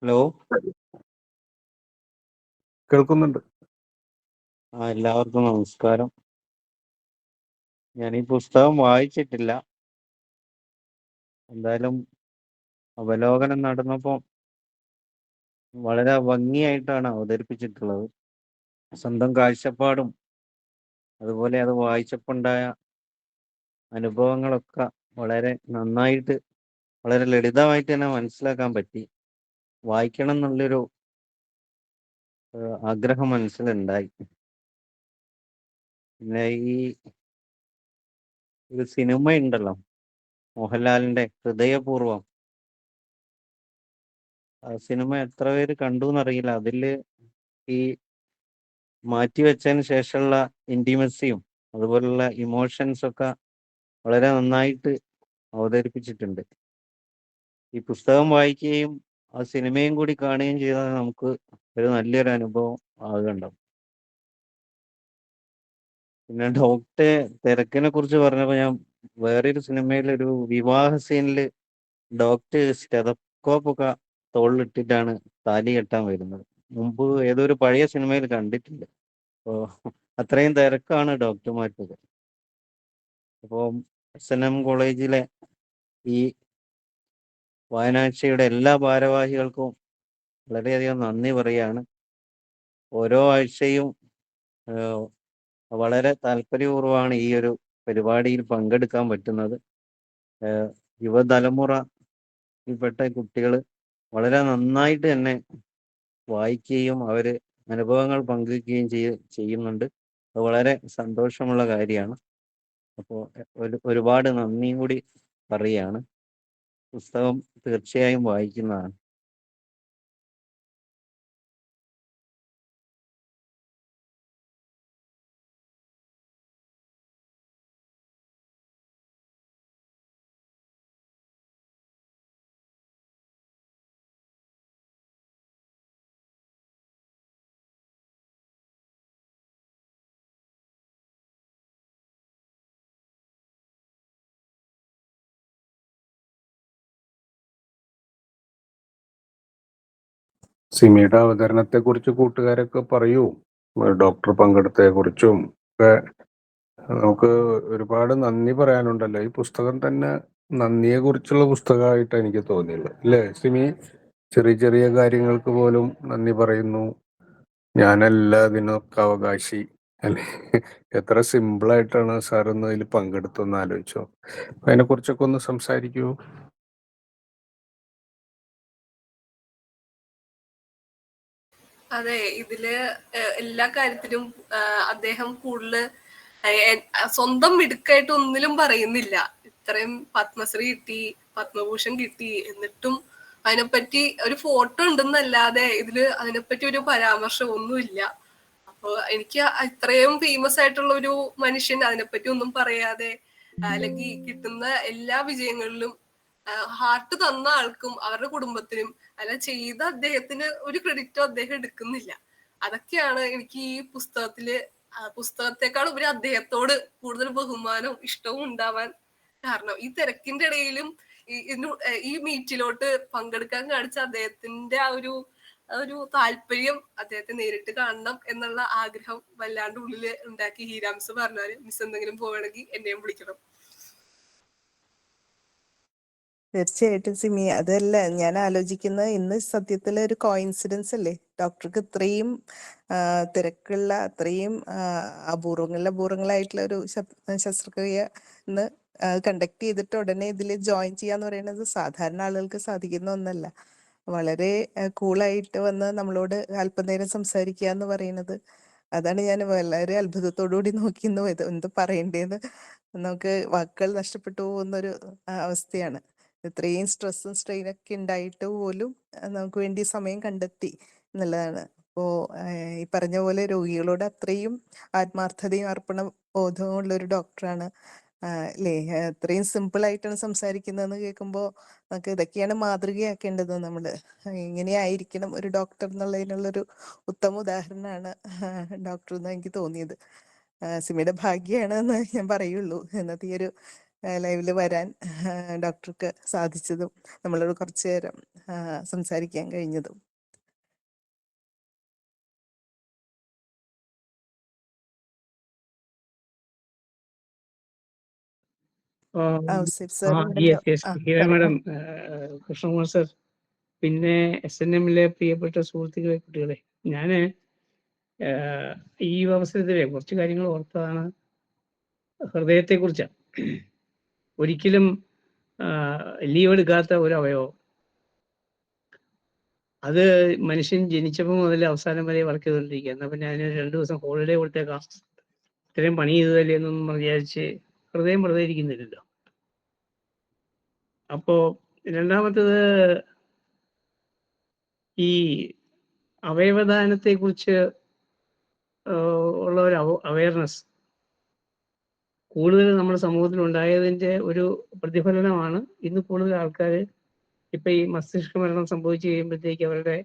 ഹലോ. കേൾക്കുന്നുണ്ട്. എല്ലാവർക്കും നമസ്കാരം. ഞാൻ ഈ പുസ്തകം വായിച്ചിട്ടില്ല. എന്തായാലും അവലോകനം നടന്നപ്പോൾ വളരെ ഭംഗിയായിട്ടാണ് അവതരിപ്പിച്ചിട്ടുള്ളത്. സ്വന്തം കാഴ്ചപ്പാടും അതുപോലെ അത് വായിച്ചപ്പോണ്ടായ അനുഭവങ്ങളൊക്കെ വളരെ നന്നായിട്ട്, വളരെ ലളിതമായിട്ട് തന്നെ മനസ്സിലാക്കാൻ പറ്റി. വായിക്കണം എന്നുള്ളൊരു ആഗ്രഹം മനസ്സിലുണ്ടായി. പിന്നെ ഈ ഒരു സിനിമ ഉണ്ടല്ലോ, മോഹൻലാലിന്റെ ഹൃദയപൂർവ്വം. ആ സിനിമ എത്ര പേര് കണ്ടു എന്നറിയില്ല. അതില് ഈ മാറ്റിവെച്ചതിന് ശേഷമുള്ള ഇന്റിമസിയും അതുപോലുള്ള ഇമോഷൻസ് ഒക്കെ വളരെ നന്നായിട്ട് അവതരിപ്പിച്ചിട്ടുണ്ട്. ഈ പുസ്തകം വായിക്കുകയും ആ സിനിമയും കൂടി കാണുകയും ചെയ്താൽ നമുക്ക് ഒരു നല്ലൊരു അനുഭവം ആകുന്നുണ്ടാവും. പിന്നെ ഡോക്ടറെ തിരക്കിനെ കുറിച്ച് പറഞ്ഞപ്പോൾ ഞാൻ വേറൊരു സിനിമയിൽ ഒരു വിവാഹ സീനിൽ ഡോക്ടർ സ്റ്റെതസ്കോപ്പൊക്കെ തോളിലിട്ടിട്ടാണ് താലി കെട്ടാൻ വരുന്നത്. മുമ്പ് ഏതൊരു പഴയ സിനിമയിൽ കണ്ടിട്ടുണ്ട്. അപ്പോൾ അത്രയും തിരക്കാണ് ഡോക്ടർമാർക്കൊക്കെ. അപ്പോൾ SNM കോളേജിലെ ഈ വായനാഴ്ചയുടെ എല്ലാ ഭാരവാഹികൾക്കും വളരെയധികം നന്ദി പറയുകയാണ്. ഓരോ ആഴ്ചയും വളരെ താല്പര്യപൂർവ്വമാണ് ഈ ഒരു പരിപാടിയിൽ പങ്കെടുക്കാൻ പറ്റുന്നത്. യുവതലമുറയിൽപ്പെട്ട കുട്ടികൾ വളരെ നന്നായിട്ട് തന്നെ വായിക്കുകയും അവർ അനുഭവങ്ങൾ പങ്കുവയ്ക്കുകയും ചെയ്യുന്നുണ്ട്. അത് വളരെ സന്തോഷമുള്ള കാര്യമാണ്. അപ്പോൾ ഒരുപാട് നന്ദിയും കൂടി പറയുകയാണ്. പുസ്തകം തീർച്ചയായും വായിക്കുന്നതാണ്. സിമിയുടെ അവതരണത്തെ കുറിച്ച് കൂട്ടുകാരൊക്കെ പറയൂ. ഡോക്ടർ പങ്കെടുത്തതിനെ കുറിച്ചും ഒക്കെ നമുക്ക് ഒരുപാട് നന്ദി പറയാനുണ്ടല്ലോ. ഈ പുസ്തകം തന്നെ നന്ദിയെ കുറിച്ചുള്ള പുസ്തകമായിട്ട് എനിക്ക് തോന്നിയുള്ളു, അല്ലേ സിമി? ചെറിയ ചെറിയ കാര്യങ്ങൾക്ക് പോലും നന്ദി പറയുന്നു. ഞാനല്ല ഇതിനൊക്കെ അവകാശി, അല്ലെ? എത്ര സിമ്പിളായിട്ടാണ് സാർ ഒന്ന് ഇതിൽ പങ്കെടുത്തെന്ന് ആലോചിച്ചോ. അതിനെ കുറിച്ചൊക്കെ ഒന്ന് സംസാരിക്കൂ. അതെ, ഇതില് എല്ലാ കാര്യത്തിലും അദ്ദേഹം കൂടുതൽ സ്വന്തം മിടുക്കായിട്ട് ഒന്നിലും പറയുന്നില്ല. ഇത്രയും പത്മശ്രീ കിട്ടി, പത്മഭൂഷൺ കിട്ടി, എന്നിട്ടും അതിനെപ്പറ്റി ഒരു ഫോട്ടോ ഉണ്ടെന്നല്ലാതെ ഇതില് അതിനെപ്പറ്റി ഒരു പരാമർശം ഒന്നുമില്ല. അപ്പൊ എനിക്ക് ഇത്രയും ഫേമസ് ആയിട്ടുള്ള ഒരു മനുഷ്യൻ അതിനെപ്പറ്റി ഒന്നും പറയാതെ, അല്ലെങ്കിൽ കിട്ടുന്ന എല്ലാ വിജയങ്ങളിലും ഹാർട്ട് തന്ന ആൾക്കും അവരുടെ കുടുംബത്തിനും അല്ല ചെയ്ത അദ്ദേഹത്തിന് ഒരു ക്രെഡിറ്റോ അദ്ദേഹം എടുക്കുന്നില്ല. അതൊക്കെയാണ് എനിക്ക് ഈ പുസ്തകത്തെക്കാൾ ഉപരി അദ്ദേഹത്തോട് കൂടുതൽ ബഹുമാനവും ഇഷ്ടവും ഉണ്ടാവാൻ കാരണം. ഈ തിരക്കിന്റെ ഇടയിലും ഈ മീറ്റിലോട്ട് പങ്കെടുക്കാൻ കാണിച്ച അദ്ദേഹത്തിന്റെ ആ ഒരു താല്പര്യം, അദ്ദേഹത്തെ നേരിട്ട് കാണണം എന്നുള്ള ആഗ്രഹം വല്ലാണ്ട് ഉള്ളില് ഉണ്ടാക്കി. ഹീരാംസ് പറഞ്ഞാല് മിസ് എന്തെങ്കിലും പോവുകയാണെങ്കിൽ എന്നെയും വിളിക്കണം. തീർച്ചയായിട്ടും സിമി, അതല്ല ഞാൻ ആലോചിക്കുന്നത്, ഇന്ന് സത്യത്തിൽ ഒരു കോയിൻസിഡൻസ് അല്ലേ ഡോക്ടർക്ക് ഇത്രയും തിരക്കുള്ള, അത്രയും അപൂർവങ്ങളായിട്ടുള്ള ഒരു ശസ്ത്രക്രിയ ഇന്ന് കണ്ടക്ട് ചെയ്തിട്ട് ഉടനെ ഇതിൽ ജോയിൻ ചെയ്യാന്ന് പറയുന്നത് സാധാരണ ആളുകൾക്ക് സാധിക്കുന്ന ഒന്നല്ല. വളരെ കൂളായിട്ട് വന്ന് നമ്മളോട് അല്പനേരം സംസാരിക്കുക എന്ന് പറയുന്നത്, അതാണ് ഞാൻ വളരെ അത്ഭുതത്തോടുകൂടി നോക്കിയിരുന്നു. എന്ത് പറയണ്ടേന്ന് നമുക്ക് വാക്കുകൾ നഷ്ടപ്പെട്ടു പോകുന്നൊരു അവസ്ഥയാണ്. ഇത്രയും സ്ട്രെസ്സും സ്ട്രെയിനൊക്കെ ഉണ്ടായിട്ട് പോലും നമുക്ക് വേണ്ടി സമയം കണ്ടെത്തി എന്നുള്ളതാണ്. അപ്പോൾ ഈ പറഞ്ഞ പോലെ രോഗികളോട് അത്രയും ആത്മാർത്ഥതയും അർപ്പണ ബോധവും ഉള്ള ഒരു ഡോക്ടറാണ് അല്ലേ? അത്രയും സിമ്പിൾ ആയിട്ടാണ് സംസാരിക്കുന്നതെന്ന് കേൾക്കുമ്പോൾ നമുക്ക് ഇതൊക്കെയാണ് മാതൃകയാക്കേണ്ടത്. നമ്മൾ ഇങ്ങനെയായിരിക്കണം ഒരു ഡോക്ടർ എന്നുള്ളതിനുള്ളൊരു ഉത്തമ ഉദാഹരണമാണ് ഡോക്ടർ എന്ന് എനിക്ക് തോന്നിയത്. സിമിയുടെ ഭാഗ്യമാണ് എന്ന് ഞാൻ പറയുള്ളൂ. ഇന്നത്തെ ഈ ഒരു ലൈവിൽ വരാൻ ഡോക്ടർക്ക് സാധിച്ചതും നമ്മളോട് കുറച്ചു നേരം സംസാരിക്കാൻ കഴിഞ്ഞതും. ഔസേപ്പ് സാർ ഉണ്ടല്ലോ. ഹീര പറയൂ. മാഡം, കൃഷ്ണകുമാർ സർ, പിന്നെ SNMലെ പ്രിയപ്പെട്ട സുഹൃത്തുക്കളെ, കുട്ടികളെ, ഞാന് ഈ അവസരത്തിലെ കുറച്ച് കാര്യങ്ങൾ ഓർത്തതാണ് ഹൃദയത്തെ കുറിച്ചാണ്. ഒരിക്കലും ലീവ് എടുക്കാത്ത ഒരു അവയവം, അത് മനുഷ്യൻ ജനിച്ചപ്പോൾ മുതൽ അവസാനം വരെ വർക്ക് ചെയ്തുകൊണ്ടിരിക്കുക. എന്നാൽ പിന്നെ അതിന് 2 ദിവസം ഹോളിഡേ കൊടുത്തേക്കാം, ഇത്രയും പണി ചെയ്തതല്ലേ എന്നൊന്നും വിചാരിച്ച് ഹൃദയം വെറുതെ ഇരിക്കുന്നില്ലല്ലോ. അപ്പോ രണ്ടാമത്തത്, ഈ അവയവദാനത്തെ കുറിച്ച് ഉള്ള ഒരു അവയർനെസ് കൂടുതൽ നമ്മുടെ സമൂഹത്തിൽ ഉണ്ടായതിന്റെ ഒരു പ്രതിഫലനമാണ് ഇന്ന് കൂടുതൽ ആൾക്കാർ ഇപ്പൊ ഈ മസ്തിഷ്ക മരണം സംഭവിച്ചു കഴിയുമ്പോഴത്തേക്ക് അവരുടെ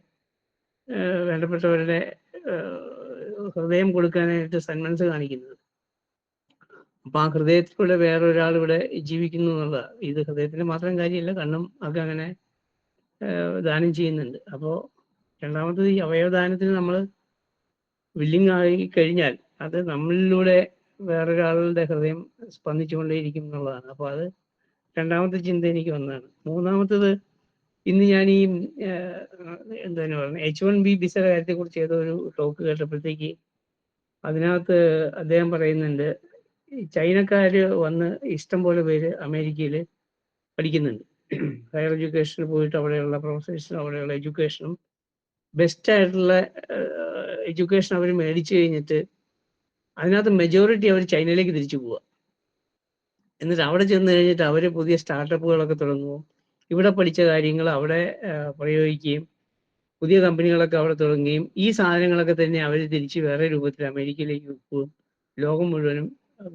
വേണ്ടപ്പെട്ടവരുടെ ഹൃദയം കൊടുക്കാനായിട്ട് സന്മനസ് കാണിക്കുന്നത്. അപ്പൊ ആ ഹൃദയത്തിലൂടെ വേറൊരാൾ ഇവിടെ ജീവിക്കുന്നു എന്നുള്ളതാണ്. ഇത് ഹൃദയത്തിന്റെ മാത്രം കാര്യമല്ല, കണ്ണും ഒക്കെ അങ്ങനെ ദാനം ചെയ്യുന്നുണ്ട്. അപ്പോൾ രണ്ടാമത്തത്, ഈ അവയവദാനത്തിന് നമ്മൾ വില്ലിങ് ആയി കഴിഞ്ഞാൽ അത് നമ്മളിലൂടെ വേറൊരാളുടെ ഹൃദയം സ്പന്ദിച്ചുകൊണ്ടേയിരിക്കും എന്നുള്ളതാണ്. അപ്പോൾ അത് രണ്ടാമത്തെ ചിന്ത എനിക്ക് വന്നതാണ്. മൂന്നാമത്തത്, ഇന്ന് ഞാൻ ഈ എന്താണ് പറയുന്നത്, H1B വിസയുടെ കാര്യത്തെ കുറിച്ച് ഏതോ ഒരു ടോക്ക് കേട്ടപ്പോഴത്തേക്ക് അതിനകത്ത് അദ്ദേഹം പറയുന്നുണ്ട്, ചൈനക്കാര് വന്ന് ഇഷ്ടം പോലെ പേര് അമേരിക്കയിൽ പഠിക്കുന്നുണ്ട്. ഹയർ എഡ്യൂക്കേഷന് പോയിട്ട് അവിടെയുള്ള പ്രൊഫസേഴ്സിനും അവിടെയുള്ള എഡ്യൂക്കേഷനും ബെസ്റ്റ് ആയിട്ടുള്ള എഡ്യൂക്കേഷൻ അവർ മേടിച്ചു കഴിഞ്ഞിട്ട് അതിനകത്ത് മെജോറിറ്റി അവർ ചൈനയിലേക്ക് തിരിച്ചു പോവുക. എന്നിട്ട് അവിടെ ചെന്ന് കഴിഞ്ഞിട്ട് അവർ പുതിയ സ്റ്റാർട്ടപ്പുകളൊക്കെ തുടങ്ങുകയും ഇവിടെ പഠിച്ച കാര്യങ്ങൾ അവിടെ പ്രയോഗിക്കുകയും പുതിയ കമ്പനികളൊക്കെ അവിടെ തുടങ്ങുകയും ഈ സാധനങ്ങളൊക്കെ തന്നെ അവർ തിരിച്ച് വേറെ രൂപത്തിൽ അമേരിക്കയിലേക്ക് വിൽക്കുകയും ലോകം മുഴുവനും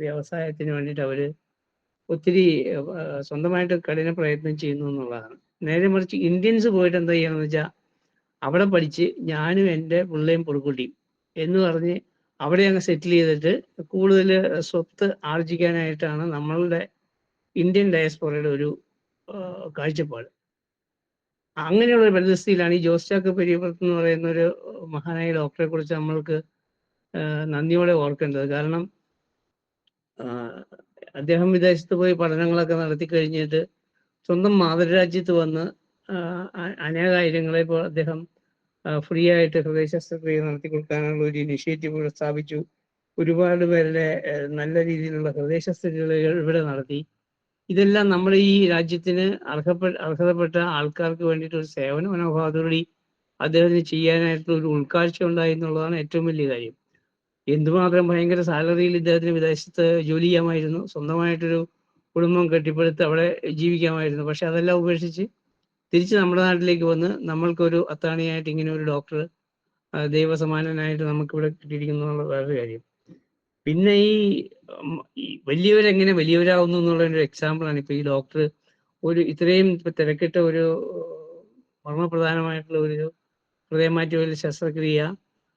വ്യവസായത്തിന് വേണ്ടിയിട്ട് അവർ ഒത്തിരി സ്വന്തമായിട്ട് കഠിന പ്രയത്നം ചെയ്യുന്നു എന്നുള്ളതാണ്. നേരെ മറിച്ച് ഇന്ത്യൻസ് പോയിട്ട് എന്താ ചെയ്യണമെന്ന് വെച്ചാൽ അവിടെ പഠിച്ച് ഞാനും എൻ്റെ പിള്ളയും പൊറുക്കുട്ടിയും എന്ന് പറഞ്ഞ് അവിടെ അങ്ങ് സെറ്റിൽ ചെയ്തിട്ട് കൂടുതൽ സ്വത്ത് ആർജിക്കാനായിട്ടാണ് നമ്മളുടെ ഇന്ത്യൻ ഡയസ്പോറയുടെ ഒരു കാഴ്ചപ്പാട്. അങ്ങനെയുള്ള ഒരു പരിസ്ഥിതിയിലാണ് ഈ ജോസ് ചാക്കോ പെരിയപുരത്ത് എന്ന് പറയുന്ന ഒരു മഹാനായ ഡോക്ടറെ കുറിച്ച് നമ്മൾക്ക് നന്ദിയോടെ ഓർക്കേണ്ടത്. കാരണം അദ്ദേഹം വിദേശത്ത് പോയി പഠനങ്ങളൊക്കെ നടത്തി കഴിഞ്ഞിട്ട് സ്വന്തം മാതൃരാജ്യത്ത് വന്ന് അനേകായിരങ്ങളെ ഇപ്പോൾ അദ്ദേഹം ഫ്രീ ആയിട്ട് ഹൃദയ ശസ്ത്രക്രിയ നടത്തി കൊടുക്കാനുള്ള ഒരു ഇനിഷ്യേറ്റീവ് സ്ഥാപിച്ചു. ഒരുപാട് പേരുടെ നല്ല രീതിയിലുള്ള ഹൃദയ ശസ്ത്രക്രിയകൾ ഇവിടെ നടത്തി. ഇതെല്ലാം നമ്മുടെ ഈ രാജ്യത്തിന് അർഹതപ്പെട്ട ആൾക്കാർക്ക് വേണ്ടിയിട്ട് ഒരു സേവന മനോഭാവത്തോടുകൂടി അദ്ദേഹത്തിന് ചെയ്യാനായിട്ടുള്ള ഒരു ഉൾക്കാഴ്ച ഉണ്ടായി എന്നുള്ളതാണ് ഏറ്റവും വലിയ കാര്യം. എന്തുമാത്രം ഭയങ്കര സാലറിയിൽ ഇദ്ദേഹത്തിന് വിദേശത്ത് ജോലി ചെയ്യാമായിരുന്നു, സ്വന്തമായിട്ടൊരു കുടുംബം കെട്ടിപ്പടുത്ത് അവിടെ ജീവിക്കാമായിരുന്നു. പക്ഷെ അതെല്ലാം ഉപേക്ഷിച്ച് തിരിച്ച് നമ്മുടെ നാട്ടിലേക്ക് വന്ന് നമ്മൾക്കൊരു അത്താണിയായിട്ട് ഇങ്ങനെ ഒരു ഡോക്ടർ ദൈവസമാനനായിട്ട് നമുക്കിവിടെ കിട്ടിയിരിക്കുന്നു എന്നുള്ള വേറൊരു കാര്യം. പിന്നെ ഈ വലിയവരെങ്ങനെ വലിയവരാകുന്നു എന്നുള്ളതിൻ്റെ ഒരു എക്സാമ്പിളാണ് ഇപ്പോൾ ഈ ഡോക്ടർ ഒരു ഇത്രയും തിരക്കിട്ട ഒരു മർമ്മപ്രധാനമായിട്ടുള്ള ഒരു ഹൃദയമാറ്റ ശസ്ത്രക്രിയ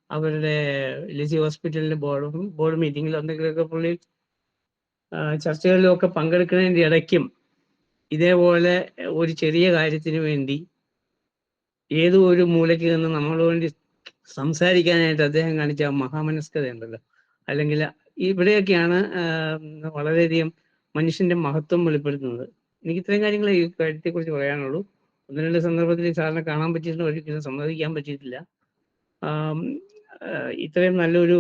അവരുടെ ലിസി ഹോസ്പിറ്റലിന്റെ ബോർഡ് മീറ്റിങ്ങിൽ എന്തെങ്കിലുമൊക്കെ പുള്ളി ചർച്ചകളിലൊക്കെ പങ്കെടുക്കുന്നതിൻ്റെ ഇടയ്ക്കും ഇതേപോലെ ഒരു ചെറിയ കാര്യത്തിന് വേണ്ടി ഏതോ ഒരു മൂലയ്ക്ക് നിന്ന് നമ്മളോട് വേണ്ടി സംസാരിക്കാനായിട്ട് അദ്ദേഹം കാണിച്ച മഹാമനസ്കതയുണ്ടല്ലോ, അല്ലെങ്കിൽ ഇവിടെയൊക്കെയാണ് വളരെയധികം മനുഷ്യന്റെ മഹത്വം വെളിപ്പെടുത്തുന്നത്. എനിക്ക് ഇത്രയും കാര്യങ്ങൾ ഈ കാര്യത്തെക്കുറിച്ച് പറയാനുള്ളൂ. 1-2 സന്ദർഭത്തിൽ സാറിനെ കാണാൻ പറ്റിയിട്ടുണ്ട്, ഒരിക്കലും സമ്മതിക്കാൻ പറ്റിയിട്ടില്ല. ഇത്രയും നല്ലൊരു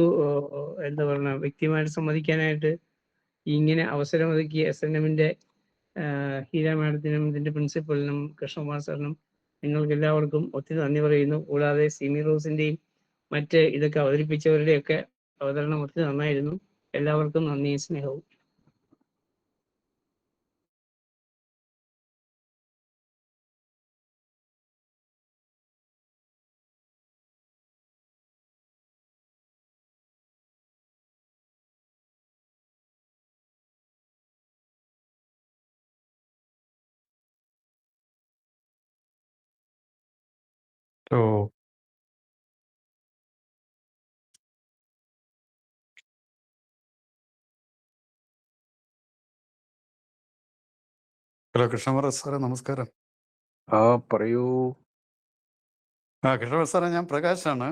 എന്താ പറയുക വ്യക്തിയുമായിട്ട് സംവദിക്കാനായിട്ട് ഇങ്ങനെ അവസരമൊരുക്കിയ SNMന്റെ ഹീര മാഡത്തിനും ഇതിന്റെ പ്രിൻസിപ്പലിനും കൃഷ്ണകുമാർ സാറിനും നിങ്ങൾക്ക് എല്ലാവർക്കും ഒത്തിരി നന്ദി പറയുന്നു. കൂടാതെ സിമി റോസിന്റെയും മറ്റ് ഇതൊക്കെ അവതരിപ്പിച്ചവരുടെയൊക്കെ അവതരണം ഒത്തിരി നന്നായിരുന്നു. എല്ലാവർക്കും നന്ദിയും സ്നേഹവും. ഓ ഹലോ കൃഷ്ണകുമാർ സാറേ, നമസ്കാരം. ആ പറയൂ. കൃഷ്ണകുമാർ സാറേ, ഞാൻ പ്രകാശാണ്,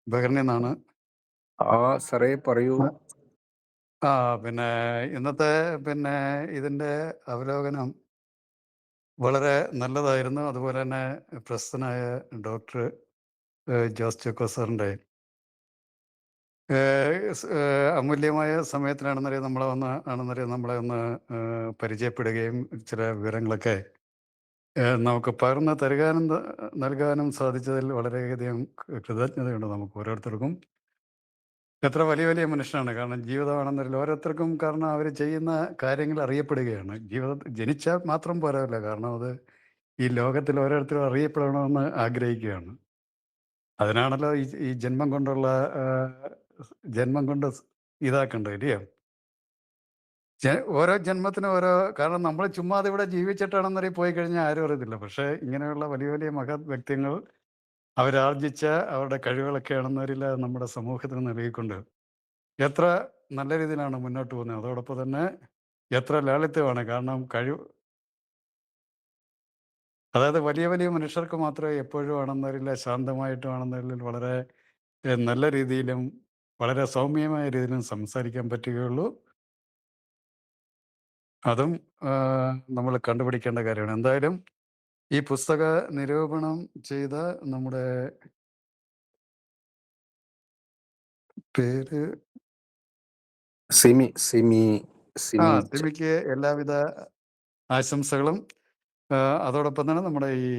ബഹറിനിൽ നിന്നാണ്. സാറേ പറയൂ. പിന്നെ ഇന്നത്തെ ഇതിൻ്റെ അവലോകനം വളരെ നല്ലതായിരുന്നു. അതുപോലെ തന്നെ പ്രശസ്തനായ ഡോക്ടർ ജോസ് ചക്കോ സാറിൻ്റെ അമൂല്യമായ സമയത്തിനാണെന്നറിയാം നമ്മളെ ഒന്ന് പരിചയപ്പെടുകയും ചില വിവരങ്ങളൊക്കെ നമുക്ക് പകർന്ന് നൽകാനും സാധിച്ചതിൽ വളരെയധികം കൃതജ്ഞതയുണ്ട് നമുക്ക് ഓരോരുത്തർക്കും. എത്ര വലിയ വലിയ മനുഷ്യനാണ്, കാരണം ജീവിതമാണെന്നറിയില്ല ഓരോരുത്തർക്കും, കാരണം അവർ ചെയ്യുന്ന കാര്യങ്ങൾ അറിയപ്പെടുകയാണ്. ജനിച്ചാൽ മാത്രം പോരാല്ല, കാരണം അത് ഈ ലോകത്തിൽ ഓരോരുത്തരും അറിയപ്പെടണമെന്ന് ആഗ്രഹിക്കുകയാണ്. അതിനാണല്ലോ ഈ ജന്മം കൊണ്ട് ഇതാക്കണ്ടത്, ഇല്ലയോ? ഓരോ ജന്മത്തിനും ഓരോ, കാരണം നമ്മൾ ചുമ്മാതെ ഇവിടെ ജീവിച്ചിട്ടാണെന്നറിയ പോയി കഴിഞ്ഞാൽ ആരും അറിയത്തില്ല. പക്ഷേ ഇങ്ങനെയുള്ള വലിയ വലിയ മഹത് വ്യക്തികൾ അവരാർജിച്ച അവരുടെ കഴിവുകളൊക്കെ ആണെന്നറിയില്ല നമ്മുടെ സമൂഹത്തിന് നൽകിക്കൊണ്ട് എത്ര നല്ല രീതിയിലാണ് മുന്നോട്ട് പോകുന്നത്. അതോടൊപ്പം തന്നെ എത്ര ലാളിത്യമാണ്, കാരണം അതായത് വലിയ വലിയ മനുഷ്യർക്ക് മാത്രമേ എപ്പോഴും ആണെന്നറിയില്ല ശാന്തമായിട്ടും ആണെന്നറിയില്ല വളരെ നല്ല രീതിയിലും വളരെ സൗമ്യമായ രീതിയിലും സംസാരിക്കാൻ പറ്റുകയുള്ളൂ. അതും നമ്മൾ കണ്ടുപിടിക്കേണ്ട കാര്യമാണ്. എന്തായാലും ഈ പുസ്തക നിരൂപണം ചെയ്ത നമ്മുടെ പേര് സിമിക്ക് എല്ലാവിധ ആശംസകളും. അതോടൊപ്പം തന്നെ നമ്മുടെ ഈ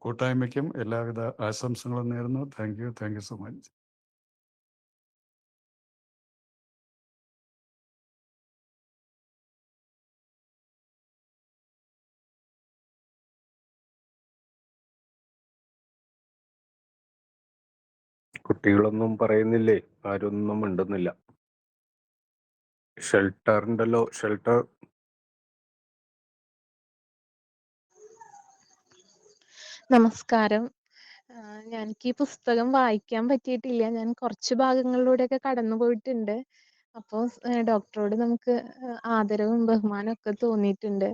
കൂട്ടായ്മയ്ക്കും എല്ലാവിധ ആശംസകളും നേരുന്നു. Thank you so much. കുട്ടികളൊന്നും പറയുന്നില്ലേ? ആരൊന്നും മിണ്ടുന്നില്ല. ഷെൽട്ടർ ഉണ്ടല്ലോ, ഷെൽട്ടർ. നമസ്കാരം. എനിക്ക് ഈ പുസ്തകം വായിക്കാൻ പറ്റിയിട്ടില്ല. ഞാൻ കുറച്ച് ഭാഗങ്ങളിലൂടെയൊക്കെ കടന്നു പോയിട്ടുണ്ട്. അപ്പോൾ ഡോക്ടറോട് നമുക്ക് ആദരവും ബഹുമാനവും ഒക്കെ തോന്നിയിട്ടുണ്ട്.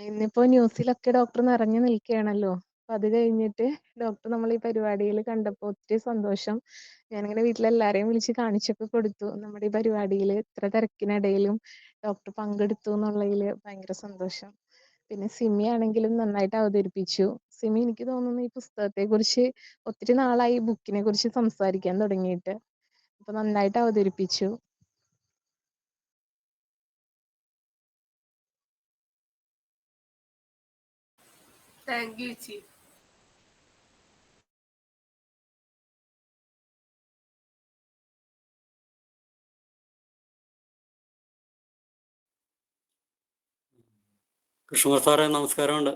ഇന്നിപ്പോ ന്യൂസിലൊക്കെ ഡോക്ടർ നിറഞ്ഞു നിൽക്കുകയാണല്ലോ. അപ്പൊ അത് കഴിഞ്ഞിട്ട് ഡോക്ടർ നമ്മൾ ഈ പരിപാടിയിൽ കണ്ടപ്പോൾ ഒത്തിരി സന്തോഷം. ഞാനിങ്ങനെ വീട്ടിലെല്ലാരെയും വിളിച്ച് കാണിച്ചൊക്കെ കൊടുത്തു. നമ്മുടെ ഈ പരിപാടിയിൽ ഇത്ര തിരക്കിനിടയിലും ഡോക്ടർ പങ്കെടുത്തു എന്നുള്ളതിൽ ഭയങ്കര സന്തോഷം. പിന്നെ സിമി ആണെങ്കിലും നന്നായിട്ട് അവതരിപ്പിച്ചു. സിമി, എനിക്ക് തോന്നുന്നു ഈ പുസ്തകത്തെ കുറിച്ച് ഒത്തിരി നാളായി ഈ ബുക്കിനെ കുറിച്ച് സംസാരിക്കാൻ തുടങ്ങിയിട്ട്. അപ്പൊ നന്നായിട്ട് അവതരിപ്പിച്ചു. താങ്ക് യു ചേച്ചി. കൃഷ്ണകുമാർ സാറേ, നമസ്കാരമുണ്ട്.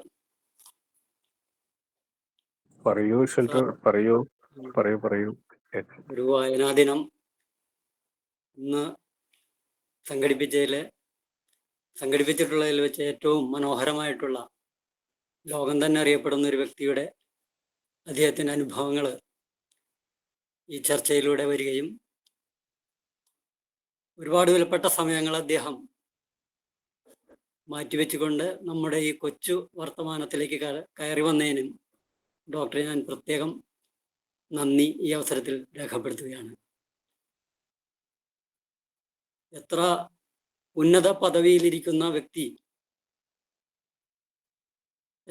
പറയൂ ഷെൽട്ടർ, പറയൂ. ഒരു വായനാ ദിനം ഇന്ന് സംഘടിപ്പിച്ചിട്ടുള്ളതിൽ വെച്ച് ഏറ്റവും മനോഹരമായിട്ടുള്ള, ലോകം തന്നെ അറിയപ്പെടുന്ന ഒരു വ്യക്തിയുടെ അദ്ദേഹത്തിൻ്റെ അനുഭവങ്ങൾ ഈ ചർച്ചയിലൂടെ വരികയും ഒരുപാട് വിലപ്പെട്ട സമയങ്ങൾ അദ്ദേഹം മാറ്റിവെച്ചുകൊണ്ട് നമ്മുടെ ഈ കൊച്ചു വർത്തമാനത്തിലേക്ക് കയറി വന്നതിനും ഡോക്ടറെ ഞാൻ പ്രത്യേകം നന്ദി ഈ അവസരത്തിൽ രേഖപ്പെടുത്തുകയാണ്. എത്ര ഉന്നത പദവിയിലിരിക്കുന്ന വ്യക്തി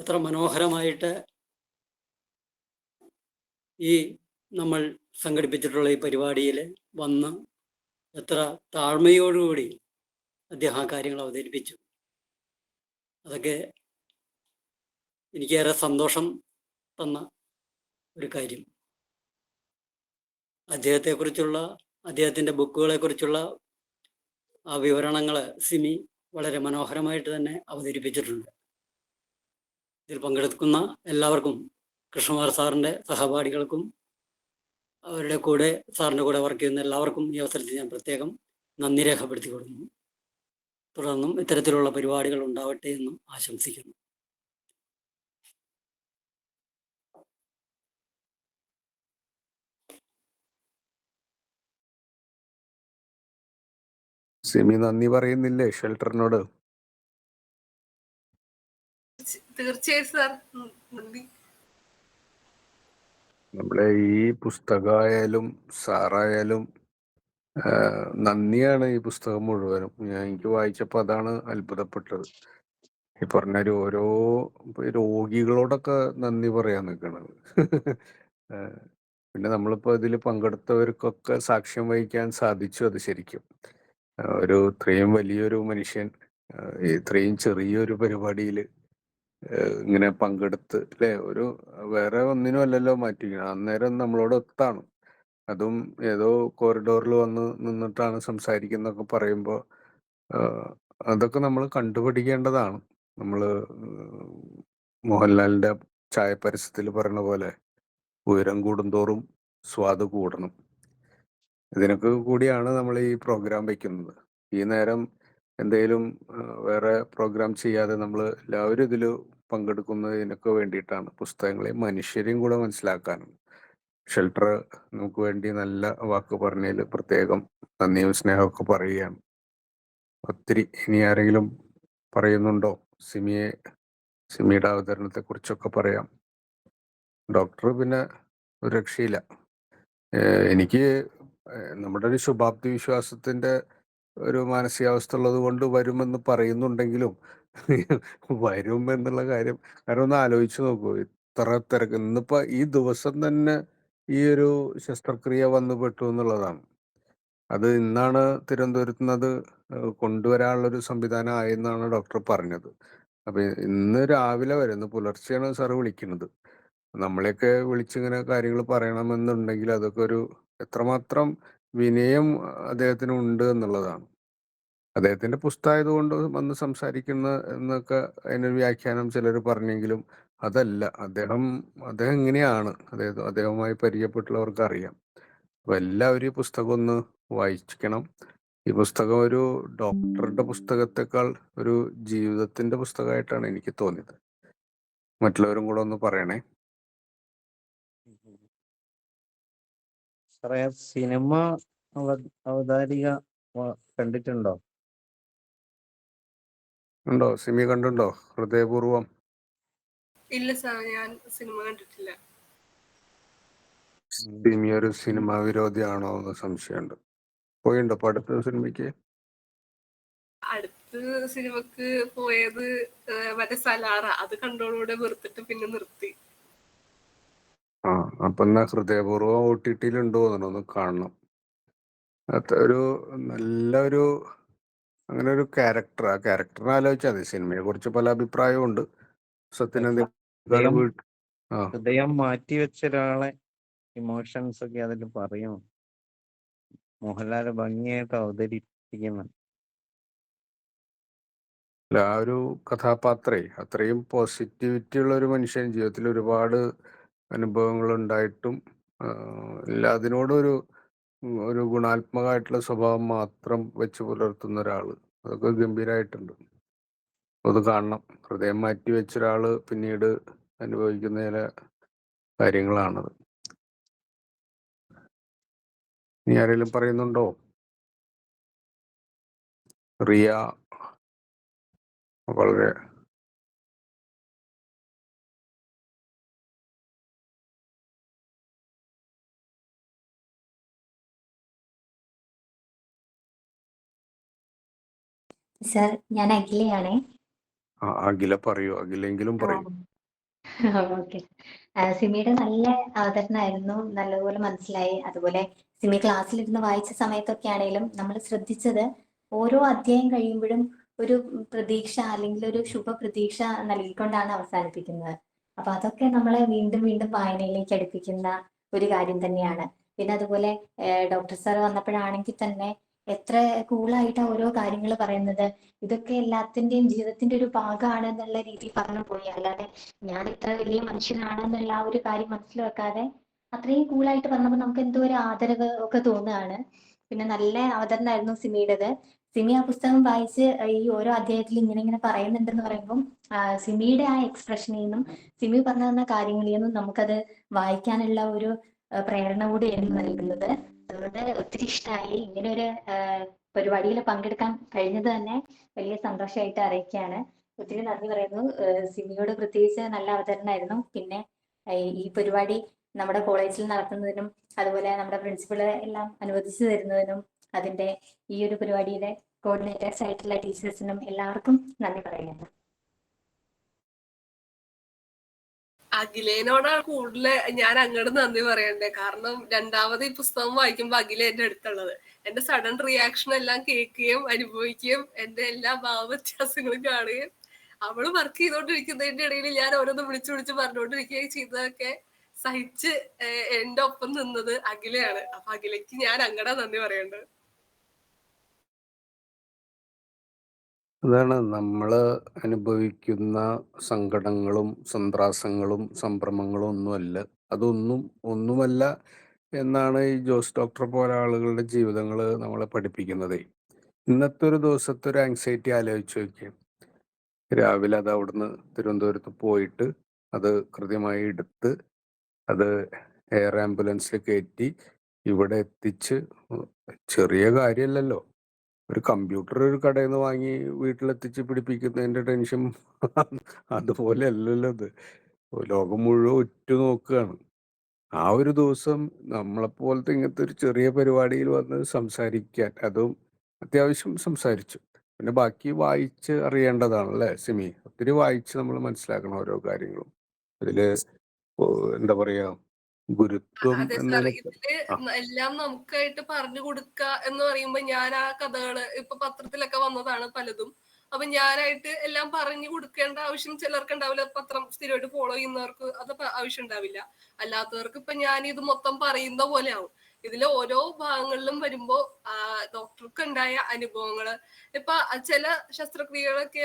എത്ര മനോഹരമായിട്ട് ഈ നമ്മൾ സംഘടിപ്പിച്ചിട്ടുള്ള ഈ പരിപാടിയിൽ വന്ന് എത്ര താഴ്മയോടുകൂടി അദ്ദേഹം ആ കാര്യങ്ങൾ അവതരിപ്പിച്ചു. അതൊക്കെ എനിക്കേറെ സന്തോഷം തന്ന ഒരു കാര്യം. അദ്ദേഹത്തിൻ്റെ ബുക്കുകളെക്കുറിച്ചുള്ള ആ വിവരണങ്ങൾ സിമി വളരെ മനോഹരമായിട്ട് തന്നെ അവതരിപ്പിച്ചിട്ടുണ്ട്. ഇതിൽ പങ്കെടുക്കുന്ന എല്ലാവർക്കും, കൃഷ്ണകുമാർ സാറിൻ്റെ സഹപാഠികൾക്കും സാറിൻ്റെ കൂടെ വർക്ക് ചെയ്യുന്ന എല്ലാവർക്കും ഈ അവസരത്തിൽ ഞാൻ പ്രത്യേകം നന്ദി രേഖപ്പെടുത്തി കൊടുക്കുന്നു. തുടർന്നും ഇത്തരത്തിലുള്ള പരിപാടികൾ ഉണ്ടാവട്ടെ എന്നും ആശംസിക്കുന്നു. സിമി നന്ദി പറയുന്നില്ലേ ഷെൽട്ടറിനോട്? തീർച്ചയായും സാർ. നന്ദി. നമ്മളെ ഈ പുസ്തകമായാലും സാറായാലും നന്ദിയാണ് ഈ പുസ്തകം മുഴുവനും. എനിക്ക് വായിച്ചപ്പോൾ അതാണ് അത്ഭുതപ്പെട്ടത്. ഈ പറഞ്ഞ ഓരോ രോഗികളോടൊക്കെ നന്ദി പറയാൻ നിൽക്കണത്. പിന്നെ നമ്മളിപ്പോ ഇതിൽ പങ്കെടുത്തവർക്കൊക്കെ സാക്ഷ്യം വഹിക്കാൻ സാധിച്ചു. അത് ശരിക്കും ഇത്രയും വലിയൊരു മനുഷ്യൻ ഇത്രയും ചെറിയൊരു പരിപാടിയിൽ ഇങ്ങനെ പങ്കെടുത്ത് അല്ലെ, വേറെ ഒന്നിനും അല്ലല്ലോ മാറ്റിക്കണം, അന്നേരം നമ്മളോട് ഒത്താണ്. അതും ഏതോ കോറിഡോറിൽ വന്ന് നിന്നിട്ടാണ് സംസാരിക്കുന്നൊക്കെ പറയുമ്പോൾ അതൊക്കെ നമ്മൾ കണ്ടുപിടിക്കേണ്ടതാണ്. നമ്മൾ മോഹൻലാലിന്റെ ചായപ്പരസ്യത്തിൽ പറയുന്ന പോലെ ഉയരം കൂടുന്തോറും സ്വാദ് കൂടണം. ഇതിനൊക്കെ കൂടിയാണ് നമ്മൾ ഈ പ്രോഗ്രാം വയ്ക്കുന്നത്. ഈ നേരം എന്തെങ്കിലും വേറെ പ്രോഗ്രാം ചെയ്യാതെ നമ്മൾ എല്ലാവരും ഇതിൽ പങ്കെടുക്കുന്നതിനൊക്കെ വേണ്ടിയിട്ടാണ്. പുസ്തകങ്ങളെയും മനുഷ്യരെയും കൂടെ മനസ്സിലാക്കാനും. ഷെൽട്ടർ നമുക്ക് വേണ്ടി നല്ല വാക്ക് പറഞ്ഞതിൽ പ്രത്യേകം നന്ദിയും സ്നേഹമൊക്കെ പറയുകയാണ്. ഒത്തിരി. ഇനി ആരെങ്കിലും പറയുന്നുണ്ടോ? സിമിയുടെ അവതരണത്തെ കുറിച്ചൊക്കെ പറയാം. ഡോക്ടർ പിന്നെ ഒരു രക്ഷയില്ല. എനിക്ക് നമ്മുടെ ഒരു ശുഭാപ്തി വിശ്വാസത്തിന്റെ ഒരു മാനസികാവസ്ഥ ഉള്ളത് കൊണ്ട് വരുമെന്ന് പറയുന്നുണ്ടെങ്കിലും വരും എന്നുള്ള കാര്യം, കാരണം ഒന്ന് ആലോചിച്ച് നോക്കൂ. ഇത്ര തിരക്ക് ഇന്നിപ്പോ ഈ ദിവസം തന്നെ ഈ ഒരു ശസ്ത്രക്രിയ വന്നു പെട്ടു എന്നുള്ളതാണ്. അത് ഇന്നാണ് തിരുവനന്തപുരത്ത് നിന്ന് അത് കൊണ്ടുവരാനുള്ളൊരു സംവിധാനം ആയെന്നാണ് ഡോക്ടർ പറഞ്ഞത്. അപ്പൊ ഇന്ന് രാവിലെ വരെ, ഇന്ന് പുലർച്ചെയാണ് സാറ് വിളിക്കുന്നത്. നമ്മളെയൊക്കെ വിളിച്ചിങ്ങനെ കാര്യങ്ങൾ പറയണമെന്നുണ്ടെങ്കിൽ അതൊക്കെ എത്രമാത്രം വിനയം അദ്ദേഹത്തിന് ഉണ്ട് എന്നുള്ളതാണ്. അദ്ദേഹത്തിന്റെ പുസ്തകമായതുകൊണ്ട് വന്ന് സംസാരിക്കുന്ന എന്നൊക്കെ അതിനൊരു വ്യാഖ്യാനം ചിലർ പറഞ്ഞെങ്കിലും അതല്ല. അദ്ദേഹം ഇങ്ങനെയാണ്. അദ്ദേഹവുമായി പരിചയപ്പെട്ടുള്ളവർക്ക് അറിയാം. അപ്പൊ എല്ലാവരും ഈ പുസ്തകം ഒന്ന് വായിക്കണം. ഈ പുസ്തകം ഒരു ഡോക്ടറുടെ പുസ്തകത്തെക്കാൾ ഒരു ജീവിതത്തിന്റെ പുസ്തകമായിട്ടാണ് എനിക്ക് തോന്നിയത്. മറ്റുള്ളവരും കൂടെ ഒന്ന് പറയണേ. സാറേ, സിനിമ അവതാരിക കണ്ടിട്ടുണ്ടോ? ഉണ്ടോ? സിമി കണ്ടുണ്ടോ? ഹൃദയപൂർവം. ഇല്ല സാർ, ഞാൻ സിനിമ കണ്ടിട്ടില്ല. സിമി ഒരു സിനിമാ വിരോധിയാണോ എന്ന് സംശയമുണ്ട്. പോയിണ്ടോ ഇപ്പൊ അടുത്ത സിനിമയ്ക്ക്? അടുത്ത സിനിമക്ക് പോയത് മറ്റേ സലാറ, അത് കണ്ടോടുകൂടെ വെറുത്തിട്ട് പിന്നെ നിർത്തി. അപ്പൊ എന്നാ ഹൃദയപൂർവ്വം OTT ഉണ്ടോ ഒന്ന് കാണണം. ഒരു നല്ലൊരു അങ്ങനെ ഒരു ക്യാരക്ടർ, ആ ക്യാരക്ടറിനെ ആലോചിച്ചാൽ മതി. സിനിമയെ കുറിച്ച് പല അഭിപ്രായവും ഉണ്ട്. ഹൃദയം മാറ്റിവെച്ച ഒരാളെ ഇമോഷൻസ് ഒക്കെ അതിൽ പറയും. മോഹൻലാൽ ഭംഗിയായിട്ട് അവതരിപ്പിക്കുന്നു. ആ ഒരു കഥാപാത്രേ അത്രയും പോസിറ്റിവിറ്റി ഉള്ള ഒരു മനുഷ്യൻ, ജീവിതത്തിൽ ഒരുപാട് അനുഭവങ്ങൾ ഉണ്ടായിട്ടും എല്ലാത്തിനോടും ഒരു ഗുണാത്മകമായിട്ടുള്ള സ്വഭാവം മാത്രം വെച്ച് പുലർത്തുന്ന ഒരാള്, അതൊക്കെ ഗംഭീരമായിട്ടുണ്ട്. അത് കാണണം. ഹൃദയം മാറ്റി വെച്ച ഒരാള് പിന്നീട് അനുഭവിക്കുന്ന ചില കാര്യങ്ങളാണത്. ഇനി ആരെങ്കിലും പറയുന്നുണ്ടോ? റിയ വളരെ സർ, ഞാൻ അഖിലയാണേ. അഖില പറയൂ. അഖിലെങ്കിലും പറയൂ. ഓക്കെ. സിമിയുടെ നല്ല അവതരണമായിരുന്നു, നല്ലതുപോലെ മനസ്സിലായി. അതുപോലെ സിമി ക്ലാസ്സിലിരുന്ന് വായിച്ച സമയത്തൊക്കെ ആണെങ്കിലും നമ്മൾ ശ്രദ്ധിച്ചത് ഓരോ അധ്യായം കഴിയുമ്പോഴും ഒരു പ്രതീക്ഷ അല്ലെങ്കിൽ ഒരു ശുഭപ്രതീക്ഷ നൽകിക്കൊണ്ടാണ് അവസാനിപ്പിക്കുന്നത്. അപ്പൊ അതൊക്കെ നമ്മളെ വീണ്ടും വീണ്ടും വായനയിലേക്ക് അടുപ്പിക്കുന്ന ഒരു കാര്യം തന്നെയാണ്. പിന്നെ അതുപോലെ ഡോക്ടർ സാർ വന്നപ്പോഴാണെങ്കിൽ തന്നെ എത്ര കൂളായിട്ടാണ് ഓരോ കാര്യങ്ങൾ പറയുന്നത്. ഇതൊക്കെ എല്ലാത്തിന്റെയും ജീവിതത്തിന്റെ ഒരു ഭാഗമാണ് എന്നുള്ള രീതിയിൽ പറഞ്ഞു പോയി. അല്ലാതെ ഞാൻ ഇത്ര വലിയ മനുഷ്യനാണെന്നുള്ള ആ ഒരു കാര്യം മനസ്സിലാക്കാതെ അത്രയും കൂളായിട്ട് പറഞ്ഞപ്പോൾ നമുക്ക് എന്തോ ഒരു ആദരവ് ഒക്കെ തോന്നുകയാണ്. പിന്നെ നല്ല അവതരണമായിരുന്നു സിമിയുടേത്. സിമി ആ പുസ്തകം വായിച്ച് ഈ ഓരോ അധ്യായത്തിൽ ഇങ്ങനെ പറയുന്നുണ്ടെന്ന് പറയുമ്പം സിമിയുടെ ആ എക്സ്പ്രഷനിൽ നിന്നും സിമി പറഞ്ഞു തന്ന കാര്യങ്ങളിൽ നിന്നും നമുക്കത് വായിക്കാനുള്ള ഒരു പ്രേരണ കൂടിയായിരുന്നു നൽകുന്നത്. അതുകൊണ്ട് ഒത്തിരി ഇഷ്ടമായി. ഇങ്ങനെ ഒരു പരിപാടിയിൽ പങ്കെടുക്കാൻ കഴിഞ്ഞത് തന്നെ വലിയ സന്തോഷമായിട്ട് അറിയിക്കുകയാണ്. ഒത്തിരി നന്ദി പറയുന്നു. സിമിയോട് പ്രത്യേകിച്ച് നല്ല അവതരണമായിരുന്നു. പിന്നെ ഈ പരിപാടി നമ്മുടെ കോളേജിൽ നടത്തുന്നതിനും അതുപോലെ നമ്മുടെ പ്രിൻസിപ്പള് എല്ലാം അനുവദിച്ചു തരുന്നതിനും അതിന്റെ ഈ ഒരു പരിപാടിയുടെ കോർഡിനേറ്റേഴ്സ് ആയിട്ടുള്ള ടീച്ചേഴ്സിനും എല്ലാവർക്കും നന്ദി പറയുന്നു. അഖിലേനോടാണ് കൂടുതൽ ഞാൻ അങ്ങോട്ട് നന്ദി പറയണ്ടേ. കാരണം രണ്ടാമത് ഈ പുസ്തകം വായിക്കുമ്പോ അഖില എന്റെ അടുത്തുള്ളത്. എന്റെ സഡൻ റിയാക്ഷൻ എല്ലാം കേൾക്കുകയും അനുഭവിക്കുകയും എന്റെ എല്ലാ ഭാവവ്യത്യാസങ്ങളും കാണുകയും അവള് വർക്ക് ചെയ്തോണ്ടിരിക്കുന്നതിന്റെ ഇടയിൽ ഞാൻ ഓരോന്ന് വിളിച്ചു വിളിച്ച് പറഞ്ഞുകൊണ്ടിരിക്കുകയും ചെയ്തതൊക്കെ സഹിച്ച് എന്റെ ഒപ്പം നിന്നത് അഖിലയാണ്. അപ്പൊ അഖിലയ്ക്ക് ഞാൻ അങ്ങടെ നന്ദി പറയേണ്ടത്. അതാണ് നമ്മള് അനുഭവിക്കുന്ന സങ്കടങ്ങളും സന്ത്രാസങ്ങളും സംഭ്രമങ്ങളും ഒന്നുമല്ല എന്നാണ് ഈ ജോസ് ഡോക്ടർ പോലെ ആളുകളുടെ ജീവിതങ്ങൾ നമ്മളെ പഠിപ്പിക്കുന്നത്. ഇന്നത്തെ ഒരു ദിവസത്തെ ഒരു ആങ്സൈറ്റി ആലോചിച്ച് നോക്കിയ, രാവിലെ അത് അവിടുന്ന് തിരുവനന്തപുരത്ത് പോയിട്ട് അത് കൃത്യമായി എടുത്ത് അത് എയർ ആംബുലൻസിൽ കയറ്റി ഇവിടെ എത്തിച്ച്, ചെറിയ കാര്യമല്ലല്ലോ. ഒരു കമ്പ്യൂട്ടർ ഒരു കടയിൽ നിന്ന് വാങ്ങി വീട്ടിലെത്തിച്ച് പിടിപ്പിക്കുന്നതിന്റെ ടെൻഷൻ അതുപോലെ അല്ലല്ലോ ഇത്. ലോകം മുഴുവൻ ഉറ്റുനോക്കുകയാണ്. ആ ഒരു ദിവസം നമ്മളെപ്പോലത്തെ ഇങ്ങനത്തെ ഒരു ചെറിയ പരിപാടിയിൽ വന്ന് സംസാരിക്കാൻ, അതും അത്യാവശ്യം സംസാരിച്ചു. പിന്നെ ബാക്കി വായിച്ച് അറിയേണ്ടതാണ് അല്ലേ സിമി? ഒത്തിരി വായിച്ച് നമ്മൾ മനസ്സിലാക്കണം ഓരോ കാര്യങ്ങളും. അതില് എന്താ പറയാ, ഗുരുത്വം അതെ സാർ, ഇതില് എല്ലാം നമുക്കായിട്ട് പറഞ്ഞു കൊടുക്ക എന്ന് പറയുമ്പോ ഞാൻ ആ കഥകള് ഇപ്പൊ പത്രത്തിലൊക്കെ വന്നതാണ് പലതും. അപ്പൊ ഞാനായിട്ട് എല്ലാം പറഞ്ഞു കൊടുക്കേണ്ട ആവശ്യം ചിലർക്ക് ഉണ്ടാവില്ല. പത്രം സ്ഥിരമായിട്ട് ഫോളോ ചെയ്യുന്നവർക്ക് അത് ആവശ്യം ഉണ്ടാവില്ല. അല്ലാത്തവർക്ക് ഇപ്പൊ ഞാൻ ഇത് മൊത്തം പറയുന്ന പോലെ ആവും. ഇതിലെ ഓരോ ഭാഗങ്ങളിലും വരുമ്പോ ഡോക്ടർക്ക് ഉണ്ടായ അനുഭവങ്ങള്, ഇപ്പൊ ചില ശസ്ത്രക്രിയകളൊക്കെ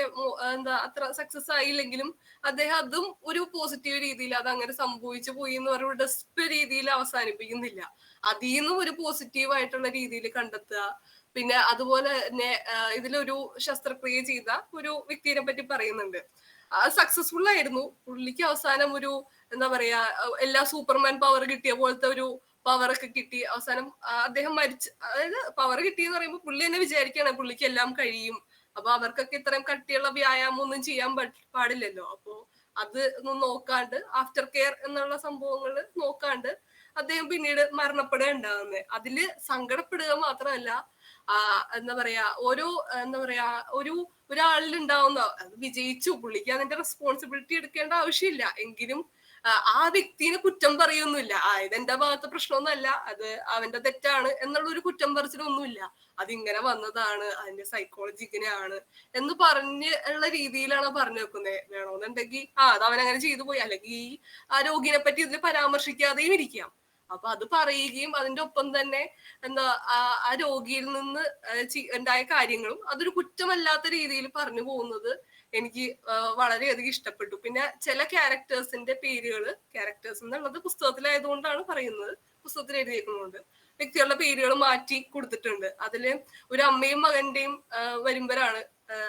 എന്താ അത്ര സക്സസ് ആയില്ലെങ്കിലും അദ്ദേഹം അതും ഒരു പോസിറ്റീവ് രീതിയിൽ അത് അങ്ങനെ സംഭവിച്ചു പോയി എന്ന് പറയുമ്പോൾ ഡെസ്പ് രീതിയിൽ അവസാനിപ്പിക്കുന്നില്ല. അതിൽ നിന്നും ഒരു പോസിറ്റീവ് ആയിട്ടുള്ള രീതിയിൽ കണ്ടെത്തുക. പിന്നെ അതുപോലെ തന്നെ ഇതിലൊരു ശസ്ത്രക്രിയ ചെയ്ത ഒരു വ്യക്തിയെ പറ്റി പറയുന്നുണ്ട്. സക്സസ്ഫുൾ ആയിരുന്നു. പുള്ളിക്ക് അവസാനം ഒരു എന്താ പറയാ, എല്ലാ സൂപ്പർമാൻ പവർ കിട്ടിയ പോലത്തെ ഒരു പവറൊക്കെ കിട്ടി. അവസാനം അദ്ദേഹം അതായത് പവർ കിട്ടിയെന്ന് പറയുമ്പോൾ പുള്ളി തന്നെ വിചാരിക്കുകയാണ് പുള്ളിക്ക് എല്ലാം കഴിയും. അപ്പൊ അവർക്കൊക്കെ ഇത്രയും കട്ടിയുള്ള വ്യായാമം ഒന്നും ചെയ്യാൻ പാടില്ലല്ലോ. അപ്പോ അത് ഒന്നും നോക്കാണ്ട്, ആഫ്റ്റർ കെയർ എന്നുള്ള സംഭവങ്ങൾ നോക്കാണ്ട് അദ്ദേഹം പിന്നീട് മരണപ്പെടുക ഉണ്ടാകുന്നത്. അതില് സങ്കടപ്പെടുക മാത്രമല്ല, എന്താ പറയാ, ഒരാളിൽ ഉണ്ടാവുന്ന അത് വിജയിച്ചു, പുള്ളിക്ക് അതിന്റെ റെസ്പോൺസിബിലിറ്റി എടുക്കേണ്ട ആവശ്യമില്ല. എങ്കിലും ആ വ്യക്തിനെ കുറ്റം പറയൊന്നുമില്ല. ഇതെന്റെ ഭാഗത്തെ പ്രശ്നമൊന്നുമല്ല, അത് അവന്റെ തെറ്റാണ് എന്നുള്ള ഒരു കുറ്റം പറച്ചിലൊന്നുമില്ല. അതിങ്ങനെ വന്നതാണ്, അതിന്റെ സൈക്കോളജി ഇങ്ങനെയാണ് എന്ന് പറഞ്ഞ് ഉള്ള രീതിയിലാണ് പറഞ്ഞു വെക്കുന്നത്. വേണമെന്നുണ്ടെങ്കിൽ അത് അവൻ അങ്ങനെ ചെയ്തു പോയി, അല്ലെങ്കിൽ ആ രോഗിനെ പറ്റി ഇതിൽ പരാമർശിക്കാതെയും ഇരിക്കാം. അപ്പൊ അത് പറയുകയും അതിന്റെ ഒപ്പം തന്നെ എന്താ ആ രോഗിയിൽ നിന്ന് ഉണ്ടായ കാര്യങ്ങളും അതൊരു കുറ്റമല്ലാത്ത രീതിയിൽ പറഞ്ഞു പോകുന്നത് എനിക്ക് വളരെയധികം ഇഷ്ടപ്പെട്ടു. പിന്നെ ചില ക്യാരക്ടേഴ്സിന്റെ പേരുകള്, ക്യാരക്ടേഴ്സ് എന്നുള്ളത് പുസ്തകത്തിലായതുകൊണ്ടാണ് പറയുന്നത്, പുസ്തകത്തിൽ എഴുതിയേക്കുന്നുണ്ട്, വ്യക്തികളുടെ പേരുകൾ മാറ്റി കൊടുത്തിട്ടുണ്ട്. അതില് ഒരു അമ്മയും മകന്റെയും വരുമ്പോഴാണ്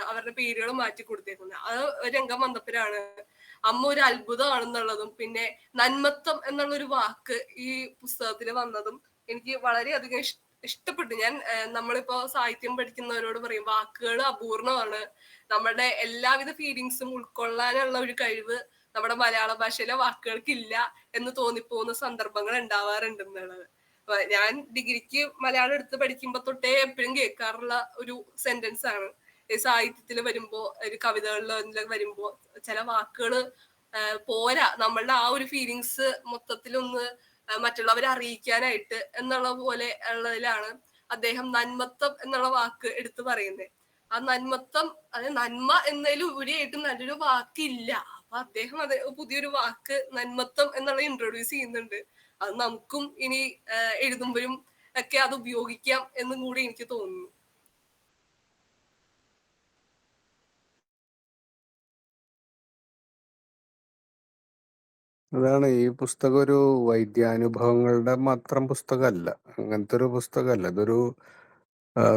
അവരുടെ പേരുകൾ മാറ്റി കൊടുത്തേക്കുന്നത്. അത് രംഗം വന്നപ്പോഴാണ് അമ്മ ഒരു അത്ഭുതമാണെന്നുള്ളതും പിന്നെ നന്മത്വം എന്നുള്ളൊരു വാക്ക് ഈ പുസ്തകത്തിൽ വന്നതും എനിക്ക് വളരെയധികം ഇഷ്ടപ്പെട്ടു. ഞാൻ നമ്മളിപ്പോ സാഹിത്യം പഠിക്കുന്നവരോട് പറയും, വാക്കുകൾ അപൂർണമാണ്, നമ്മുടെ എല്ലാവിധ ഫീലിങ്സും ഉൾക്കൊള്ളാനുള്ള ഒരു കഴിവ് നമ്മുടെ മലയാള ഭാഷയിലെ വാക്കുകൾക്കില്ല എന്ന് തോന്നിപ്പോകുന്ന സന്ദർഭങ്ങൾ ഉണ്ടാവാറുണ്ടെന്നുള്ളത്. ഞാൻ ഡിഗ്രിക്ക് മലയാളം എടുത്ത് പഠിക്കുമ്പോ തൊട്ടേ എപ്പോഴും കേൾക്കാറുള്ള ഒരു സെന്റൻസ് ആണ്. സാഹിത്യത്തിൽ വരുമ്പോ, ഒരു കവിതകളിലോ വരുമ്പോ ചില വാക്കുകൾ പോരാ നമ്മളുടെ ആ ഒരു ഫീലിങ്സ് മൊത്തത്തിലൊന്ന് മറ്റുള്ളവരെ അറിയിക്കാനായിട്ട് എന്നുള്ള പോലെ ഉള്ളതിലാണ് അദ്ദേഹം നന്മത്വം എന്നുള്ള വാക്ക് എടുത്തു പറയുന്നത്. ആ നന്മത്വം, അത് നന്മ എന്നതിൽ ഉപരിയായിട്ട് നല്ലൊരു വാക്കില്ല. അപ്പൊ അദ്ദേഹം അത് പുതിയൊരു വാക്ക് നന്മത്വം എന്നുള്ള ഇൻട്രൊഡ്യൂസ് ചെയ്യുന്നുണ്ട്. അത് നമുക്കും ഇനി എഴുതുമ്പോഴും ഒക്കെ അത് ഉപയോഗിക്കാം എന്നും കൂടി എനിക്ക് തോന്നുന്നു. അതാണ്, ഈ പുസ്തകം ഒരു വൈദ്യാനുഭവങ്ങളുടെ മാത്രം പുസ്തകമല്ല, അങ്ങനത്തെ ഒരു പുസ്തകമല്ല. ഇതൊരു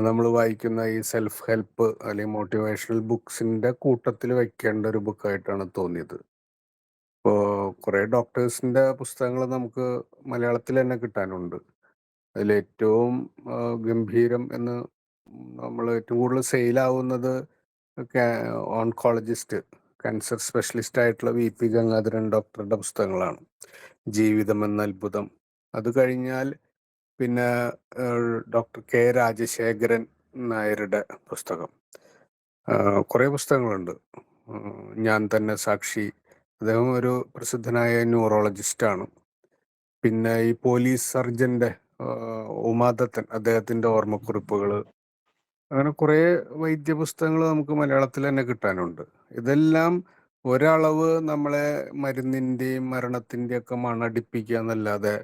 നമ്മൾ വായിക്കുന്ന ഈ സെൽഫ് ഹെൽപ്പ് അല്ലെങ്കിൽ മോട്ടിവേഷണൽ ബുക്സിന്റെ കൂട്ടത്തിൽ വെക്കേണ്ട ഒരു ബുക്കായിട്ടാണ് തോന്നിയത്. ഇപ്പോൾ കുറേ ഡോക്ടേഴ്സിന്റെ പുസ്തകങ്ങൾ നമുക്ക് മലയാളത്തിൽ തന്നെ കിട്ടാനുണ്ട്. അതിലേറ്റവും ഗംഭീരം എന്ന് നമ്മൾ ഏറ്റവും കൂടുതൽ സെയിലാവുന്നത് ഓൺകോളജിസ്റ്റ്, ക്യാൻസർ സ്പെഷ്യലിസ്റ്റ് ആയിട്ടുള്ള VP ഗംഗാധരൻ ഡോക്ടറുടെ പുസ്തകങ്ങളാണ്. ജീവിതം എന്ന അത്ഭുതം. അത് കഴിഞ്ഞാൽ പിന്നെ ഡോക്ടർ K രാജശേഖരൻ നായരുടെ പുസ്തകം. കുറേ പുസ്തകങ്ങളുണ്ട്. ഞാൻ തന്നെ സാക്ഷി, അദ്ദേഹം ഒരു പ്രസിദ്ധനായ ന്യൂറോളജിസ്റ്റാണ്. പിന്നെ ഈ പോലീസ് സർജന്റെ ഉമാദത്തൻ, അദ്ദേഹത്തിന്റെ ഓർമ്മക്കുറിപ്പുകൾ, അങ്ങനെ കുറേ വൈദ്യപുസ്തകങ്ങൾ നമുക്ക് മലയാളത്തിൽ തന്നെ കിട്ടാനുണ്ട്. ഇതെല്ലാം ഒരളവ് നമ്മളെ മരുന്നിന്റെയും മരണത്തിന്റെയും ഒക്കെ മണടിപ്പിക്കുക എന്നല്ലാതെ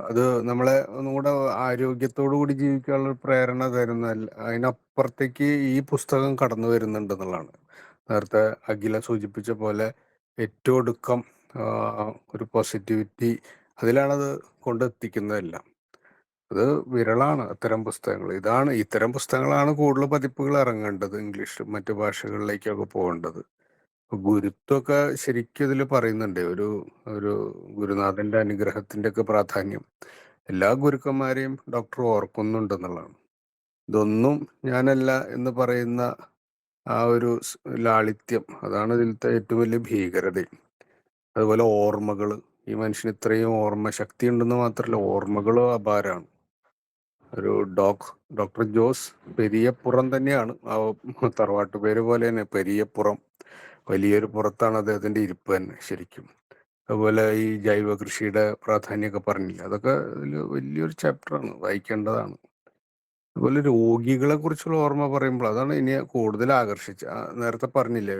അത് നമ്മളെ ഒന്നുകൂടെ ആരോഗ്യത്തോടു കൂടി ജീവിക്കാനുള്ള ഒരു പ്രേരണ തരുന്നതല്ല. അതിനപ്പുറത്തേക്ക് ഈ പുസ്തകം കടന്നു വരുന്നുണ്ട് എന്നുള്ളതാണ്. നേരത്തെ അഖില സൂചിപ്പിച്ച പോലെ ഏറ്റവും ഒടുക്കം ഒരു പോസിറ്റിവിറ്റി, അതിലാണത് കൊണ്ടെത്തിക്കുന്നതെല്ലാം. അത് വിരളാണ് അത്തരം പുസ്തകങ്ങൾ. ഇത്തരം പുസ്തകങ്ങളാണ് കൂടുതൽ പതിപ്പുകൾ ഇറങ്ങേണ്ടത്, ഇംഗ്ലീഷ് മറ്റു ഭാഷകളിലേക്കൊക്കെ പോകേണ്ടത്. ഗുരുത്വമൊക്കെ ശരിക്കും ഇതിൽ പറയുന്നുണ്ട്. ഒരു ഒരു ഗുരുനാഥന്റെ അനുഗ്രഹത്തിന്റെ ഒക്കെ പ്രാധാന്യം എല്ലാ ഗുരുക്കന്മാരെയും ഡോക്ടർ ഓർക്കുന്നുണ്ടെന്നുള്ളതാണ്. ഇതൊന്നും ഞാനല്ല എന്ന് പറയുന്ന ആ ഒരു ലാളിത്യം, അതാണ് ഇതിലത്തെ ഏറ്റവും വലിയ ഭീകരത. അതുപോലെ ഓർമ്മകൾ, ഈ മനുഷ്യന് ഇത്രയും ഓർമ്മ ശക്തി ഉണ്ടെന്ന് മാത്രമല്ല, ഓർമ്മകളും അപാരമാണ്. ഒരു ഡോക്ടർ ജോസ് പെരിയപ്പുറം തന്നെയാണ്. ആ തറവാട്ട് പേര് പോലെ തന്നെ പെരിയപ്പുറം, വലിയൊരു പുറത്താണ് അദ്ദേഹത്തിന്റെ ഇരിപ്പ് തന്നെ ശരിക്കും. അതുപോലെ ഈ ജൈവ കൃഷിയുടെ പ്രാധാന്യമൊക്കെ പറഞ്ഞില്ല, അതൊക്കെ ഇതിൽ വലിയൊരു ചാപ്റ്ററാണ്, വായിക്കേണ്ടതാണ്. അതുപോലെ രോഗികളെ കുറിച്ചുള്ള ഓർമ്മ പറയുമ്പോൾ അതാണ് ഇനി കൂടുതൽ ആകർഷിച്ച. നേരത്തെ പറഞ്ഞില്ലേ,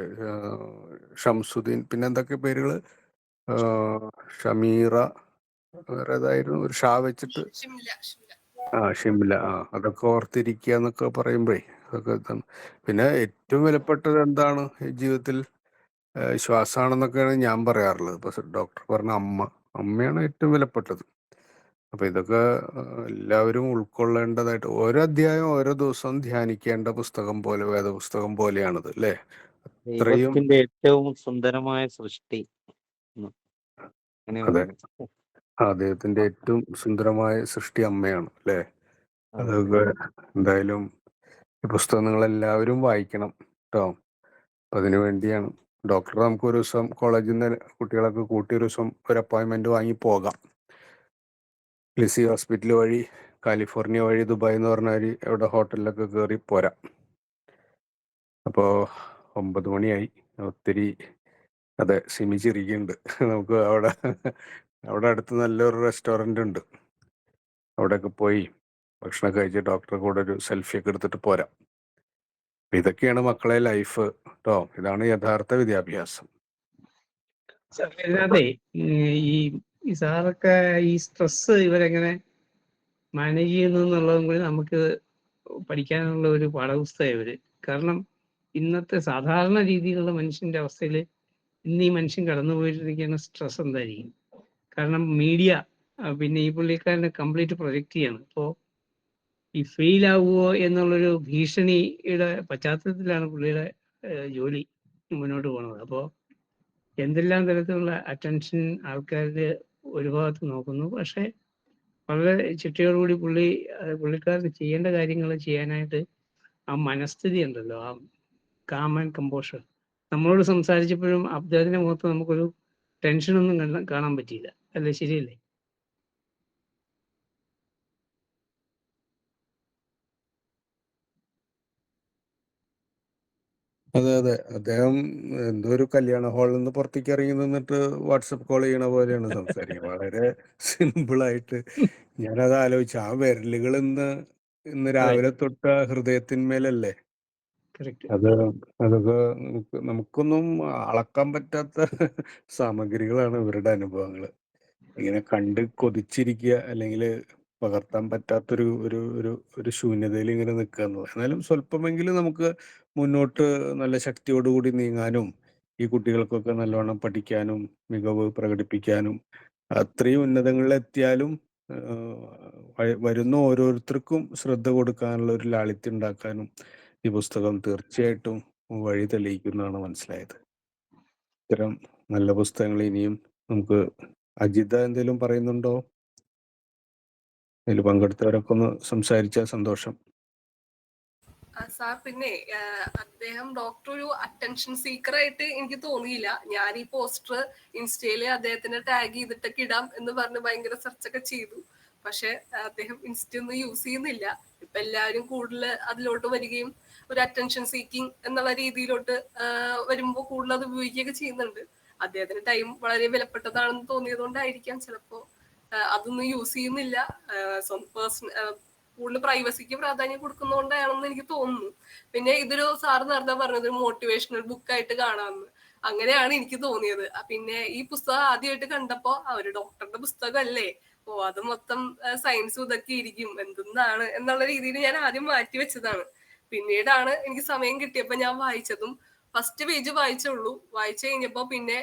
ഷംസുദ്ദീൻ, പിന്നെ എന്തൊക്കെ പേരുകള്, ഷമീറ, വേറെ ഏതായിരുന്നു ഒരു ഷാ വെച്ചിട്ട്, ഷിംല, അതൊക്കെ ഓർത്തിരിക്കുക എന്നൊക്കെ പറയുമ്പോഴേ അതൊക്കെ ഇതാണ്. പിന്നെ ഏറ്റവും വിലപ്പെട്ടത് എന്താണ് ഈ ജീവിതത്തിൽ? ശ്വാസമാണെന്നൊക്കെയാണ് ഞാൻ പറയാറുള്ളത്. ഇപ്പൊ ഡോക്ടർ പറഞ്ഞ അമ്മയാണ് ഏറ്റവും വിലപ്പെട്ടത്. അപ്പൊ ഇതൊക്കെ എല്ലാവരും ഉൾക്കൊള്ളേണ്ടതായിട്ട്, ഓരോ അധ്യായം ഓരോ ദിവസവും ധ്യാനിക്കേണ്ട പുസ്തകം പോലെ, വേദപുസ്തകം പോലെയാണത് അല്ലേ? അത്രയും ദൈവത്തിന്റെ ഏറ്റവും സുന്ദരമായ സൃഷ്ടി. അങ്ങനെ അതെ, പറയുന്നത്. അദ്ദേഹത്തിന്റെ ഏറ്റവും സുന്ദരമായ സൃഷ്ടി അമ്മയാണ് അല്ലേ? അതൊക്കെ എന്തായാലും ഈ പുസ്തകം നിങ്ങൾ എല്ലാവരും വായിക്കണം കേട്ടോ. അപ്പൊ അതിനു വേണ്ടിയാണ് ഡോക്ടർ നമുക്ക് ഒരു ദിവസം കോളേജിൽ നിന്ന് കുട്ടികളൊക്കെ കൂട്ടി ഒരു ദിവസം ഒരു അപ്പോയിന്റ്മെന്റ് വാങ്ങി പോകാം. ലിസി ഹോസ്പിറ്റൽ വഴി, കാലിഫോർണിയ വഴി, ദുബായ് എന്ന് പറഞ്ഞാൽ എവിടെ ഹോട്ടലിലൊക്കെ കയറി പോരാം. അപ്പോൾ 9 മണിയായി, ഒത്തിരി. അതെ, സിമി ചിരിക്കുന്നുണ്ട്. നമുക്ക് അവിടെ അടുത്ത് നല്ലൊരു റെസ്റ്റോറൻ്റ് ഉണ്ട്, അവിടെയൊക്കെ പോയി ഭക്ഷണം കഴിച്ച് ഡോക്ടറെ കൂടെ ഒരു സെൽഫിയൊക്കെ എടുത്തിട്ട് പോരാം. ഇതൊക്കെയാണ് മക്കളെ ലൈഫ് കേട്ടോ. ഇതാണ് യഥാർത്ഥ വിദ്യാഭ്യാസം. അതെ, ഈ സാറൊക്കെ ഈ സ്ട്രെസ് ഇവരെങ്ങനെ മാനേജ് ചെയ്യുന്നു എന്നുള്ളതും കൂടി നമുക്ക് പഠിക്കാനുള്ള ഒരു പാഠപുസ്തകം ഇവര്. കാരണം ഇന്നത്തെ സാധാരണ രീതിയിലുള്ള മനുഷ്യന്റെ അവസ്ഥയിൽ ഇന്ന് ഈ മനുഷ്യൻ കടന്നു പോയിട്ടിരിക്കുന്ന സ്ട്രെസ് എന്തായിരിക്കും? കാരണം മീഡിയ പിന്നെ ഈ പുള്ളിക്കാരനെ കംപ്ലീറ്റ് പ്രൊജക്റ്റ് ചെയ്യാണ്. അപ്പോൾ ഈ ഫെയിൽ ആവുമോ എന്നുള്ളൊരു ഭീഷണിയുടെ പശ്ചാത്തലത്തിലാണ് പുള്ളിയുടെ ജോലി മുന്നോട്ട് പോകുന്നത്. അപ്പോൾ എന്തെല്ലാം തരത്തിലുള്ള അറ്റൻഷൻ ആൾക്കാരുടെ ഒരു ഭാഗത്ത് നോക്കുന്നു. പക്ഷെ വളരെ ചിട്ടയോടുകൂടി പുള്ളിക്കാർക്ക് ചെയ്യേണ്ട കാര്യങ്ങൾ ചെയ്യാനായിട്ട് ആ മനസ്ഥിതി ഉണ്ടല്ലോ, ആ കാം ആൻഡ് കമ്പോഷർ. നമ്മളോട് സംസാരിച്ചപ്പോഴും അദ്ദേഹത്തിന്റെ മുഖത്ത് നമുക്കൊരു ടെൻഷനൊന്നും കാണാൻ പറ്റിയില്ല. അല്ലേ, ശരിയല്ലേ? അതെ, അതെ, അദ്ദേഹം എന്തോ ഒരു കല്യാണ ഹാളിൽ നിന്ന് പുറത്തേക്ക് ഇറങ്ങി നിന്നിട്ട് വാട്സപ്പ് കോൾ ചെയ്യണ പോലെയാണ് സംസാരിക്കുന്നത്. വളരെ സിമ്പിളായിട്ട്. ഞാനത് ആലോചിച്ചു, ആ വിരലുകൾ ഇന്ന് രാവിലെ തൊട്ട ഹൃദയത്തിന്മേലല്ലേ. കറക്റ്റ്. അതൊക്കെ നമുക്കൊന്നും അളക്കാൻ പറ്റാത്ത സാമഗ്രികളാണ് ഇവരുടെ അനുഭവങ്ങൾ. ഇങ്ങനെ കണ്ട് കൊതിച്ചിരിക്കുക, അല്ലെങ്കിൽ പകർത്താൻ പറ്റാത്തൊരു ഒരു ഒരു ഒരു ശൂന്യതയിൽ ഇങ്ങനെ നിൽക്കുക എന്നുള്ളത്. എന്നാലും സ്വല്പമെങ്കിലും നമുക്ക് മുന്നോട്ട് നല്ല ശക്തിയോടുകൂടി നീങ്ങാനും ഈ കുട്ടികൾക്കൊക്കെ നല്ലവണ്ണം പഠിക്കാനും മികവ് പ്രകടിപ്പിക്കാനും അത്രയും ഉന്നതങ്ങളിൽ എത്തിയാലും വരുന്ന ഓരോരുത്തർക്കും ശ്രദ്ധ കൊടുക്കാനുള്ള ഒരു ലാളിത്യം ഉണ്ടാക്കാനും ഈ പുസ്തകം തീർച്ചയായിട്ടും വഴി തെളിയിക്കുന്നതാണ് മനസ്സിലായത്. ഇത്തരം നല്ല പുസ്തകങ്ങൾ ഇനിയും നമുക്ക്. അജിത എന്തെങ്കിലും പറയുന്നുണ്ടോ? ഇതിൽ പങ്കെടുത്തവരൊക്കെ ഒന്ന് സംസാരിച്ച സന്തോഷം. സാർ പിന്നെ അദ്ദേഹം ഡോക്ടർ ഒരു അറ്റൻഷൻ സീക്കർ ആയിട്ട് എനിക്ക് തോന്നിയില്ല. ഞാൻ ഈ പോസ്റ്റർ ഇൻസ്റ്റയില് അദ്ദേഹത്തിനെ ടാഗ് ചെയ്തിട്ടൊക്കെ ഇടാം എന്ന് പറഞ്ഞ് ഭയങ്കര സെർച്ച് ഒക്കെ ചെയ്തു. പക്ഷെ അദ്ദേഹം ഇൻസ്റ്റ ഒന്നും യൂസ് ചെയ്യുന്നില്ല. ഇപ്പൊ എല്ലാവരും കൂടുതൽ അതിലോട്ട് വരികയും ഒരു അറ്റൻഷൻ സീക്കിംഗ് എന്നുള്ള രീതിയിലോട്ട് വരുമ്പോൾ കൂടുതൽ അത് ഉപയോഗിക്കുകയൊക്കെ ചെയ്യുന്നുണ്ട്. അദ്ദേഹത്തിന് ടൈം വളരെ വിലപ്പെട്ടതാണെന്ന് തോന്നിയതുകൊണ്ടായിരിക്കാം ചിലപ്പോ അതൊന്നും യൂസ് ചെയ്യുന്നില്ല. കൂടുതൽ പ്രൈവസിക്ക് പ്രാധാന്യം കൊടുക്കുന്നതുകൊണ്ടാണെന്ന് എനിക്ക് തോന്നുന്നു. പിന്നെ ഇതൊരു സാറ് നേരത്തെ പറഞ്ഞത് ഒരു മോട്ടിവേഷണൽ ബുക്കായിട്ട് കാണാമെന്ന്, അങ്ങനെയാണ് എനിക്ക് തോന്നിയത്. പിന്നെ ഈ പുസ്തകം ആദ്യമായിട്ട് കണ്ടപ്പോ ഒരു ഡോക്ടറുടെ പുസ്തകമല്ലേ, അത് മൊത്തം സയൻസും ഇതൊക്കെ ഇരിക്കും എന്തെന്നാണ് എന്നുള്ള രീതിയിൽ ഞാൻ ആദ്യം മാറ്റി വെച്ചതാണ്. പിന്നീടാണ് എനിക്ക് സമയം കിട്ടിയപ്പോ ഞാൻ വായിച്ചതും ഫസ്റ്റ് പേജ് വായിച്ചുള്ളൂ. വായിച്ചു കഴിഞ്ഞപ്പോ പിന്നെ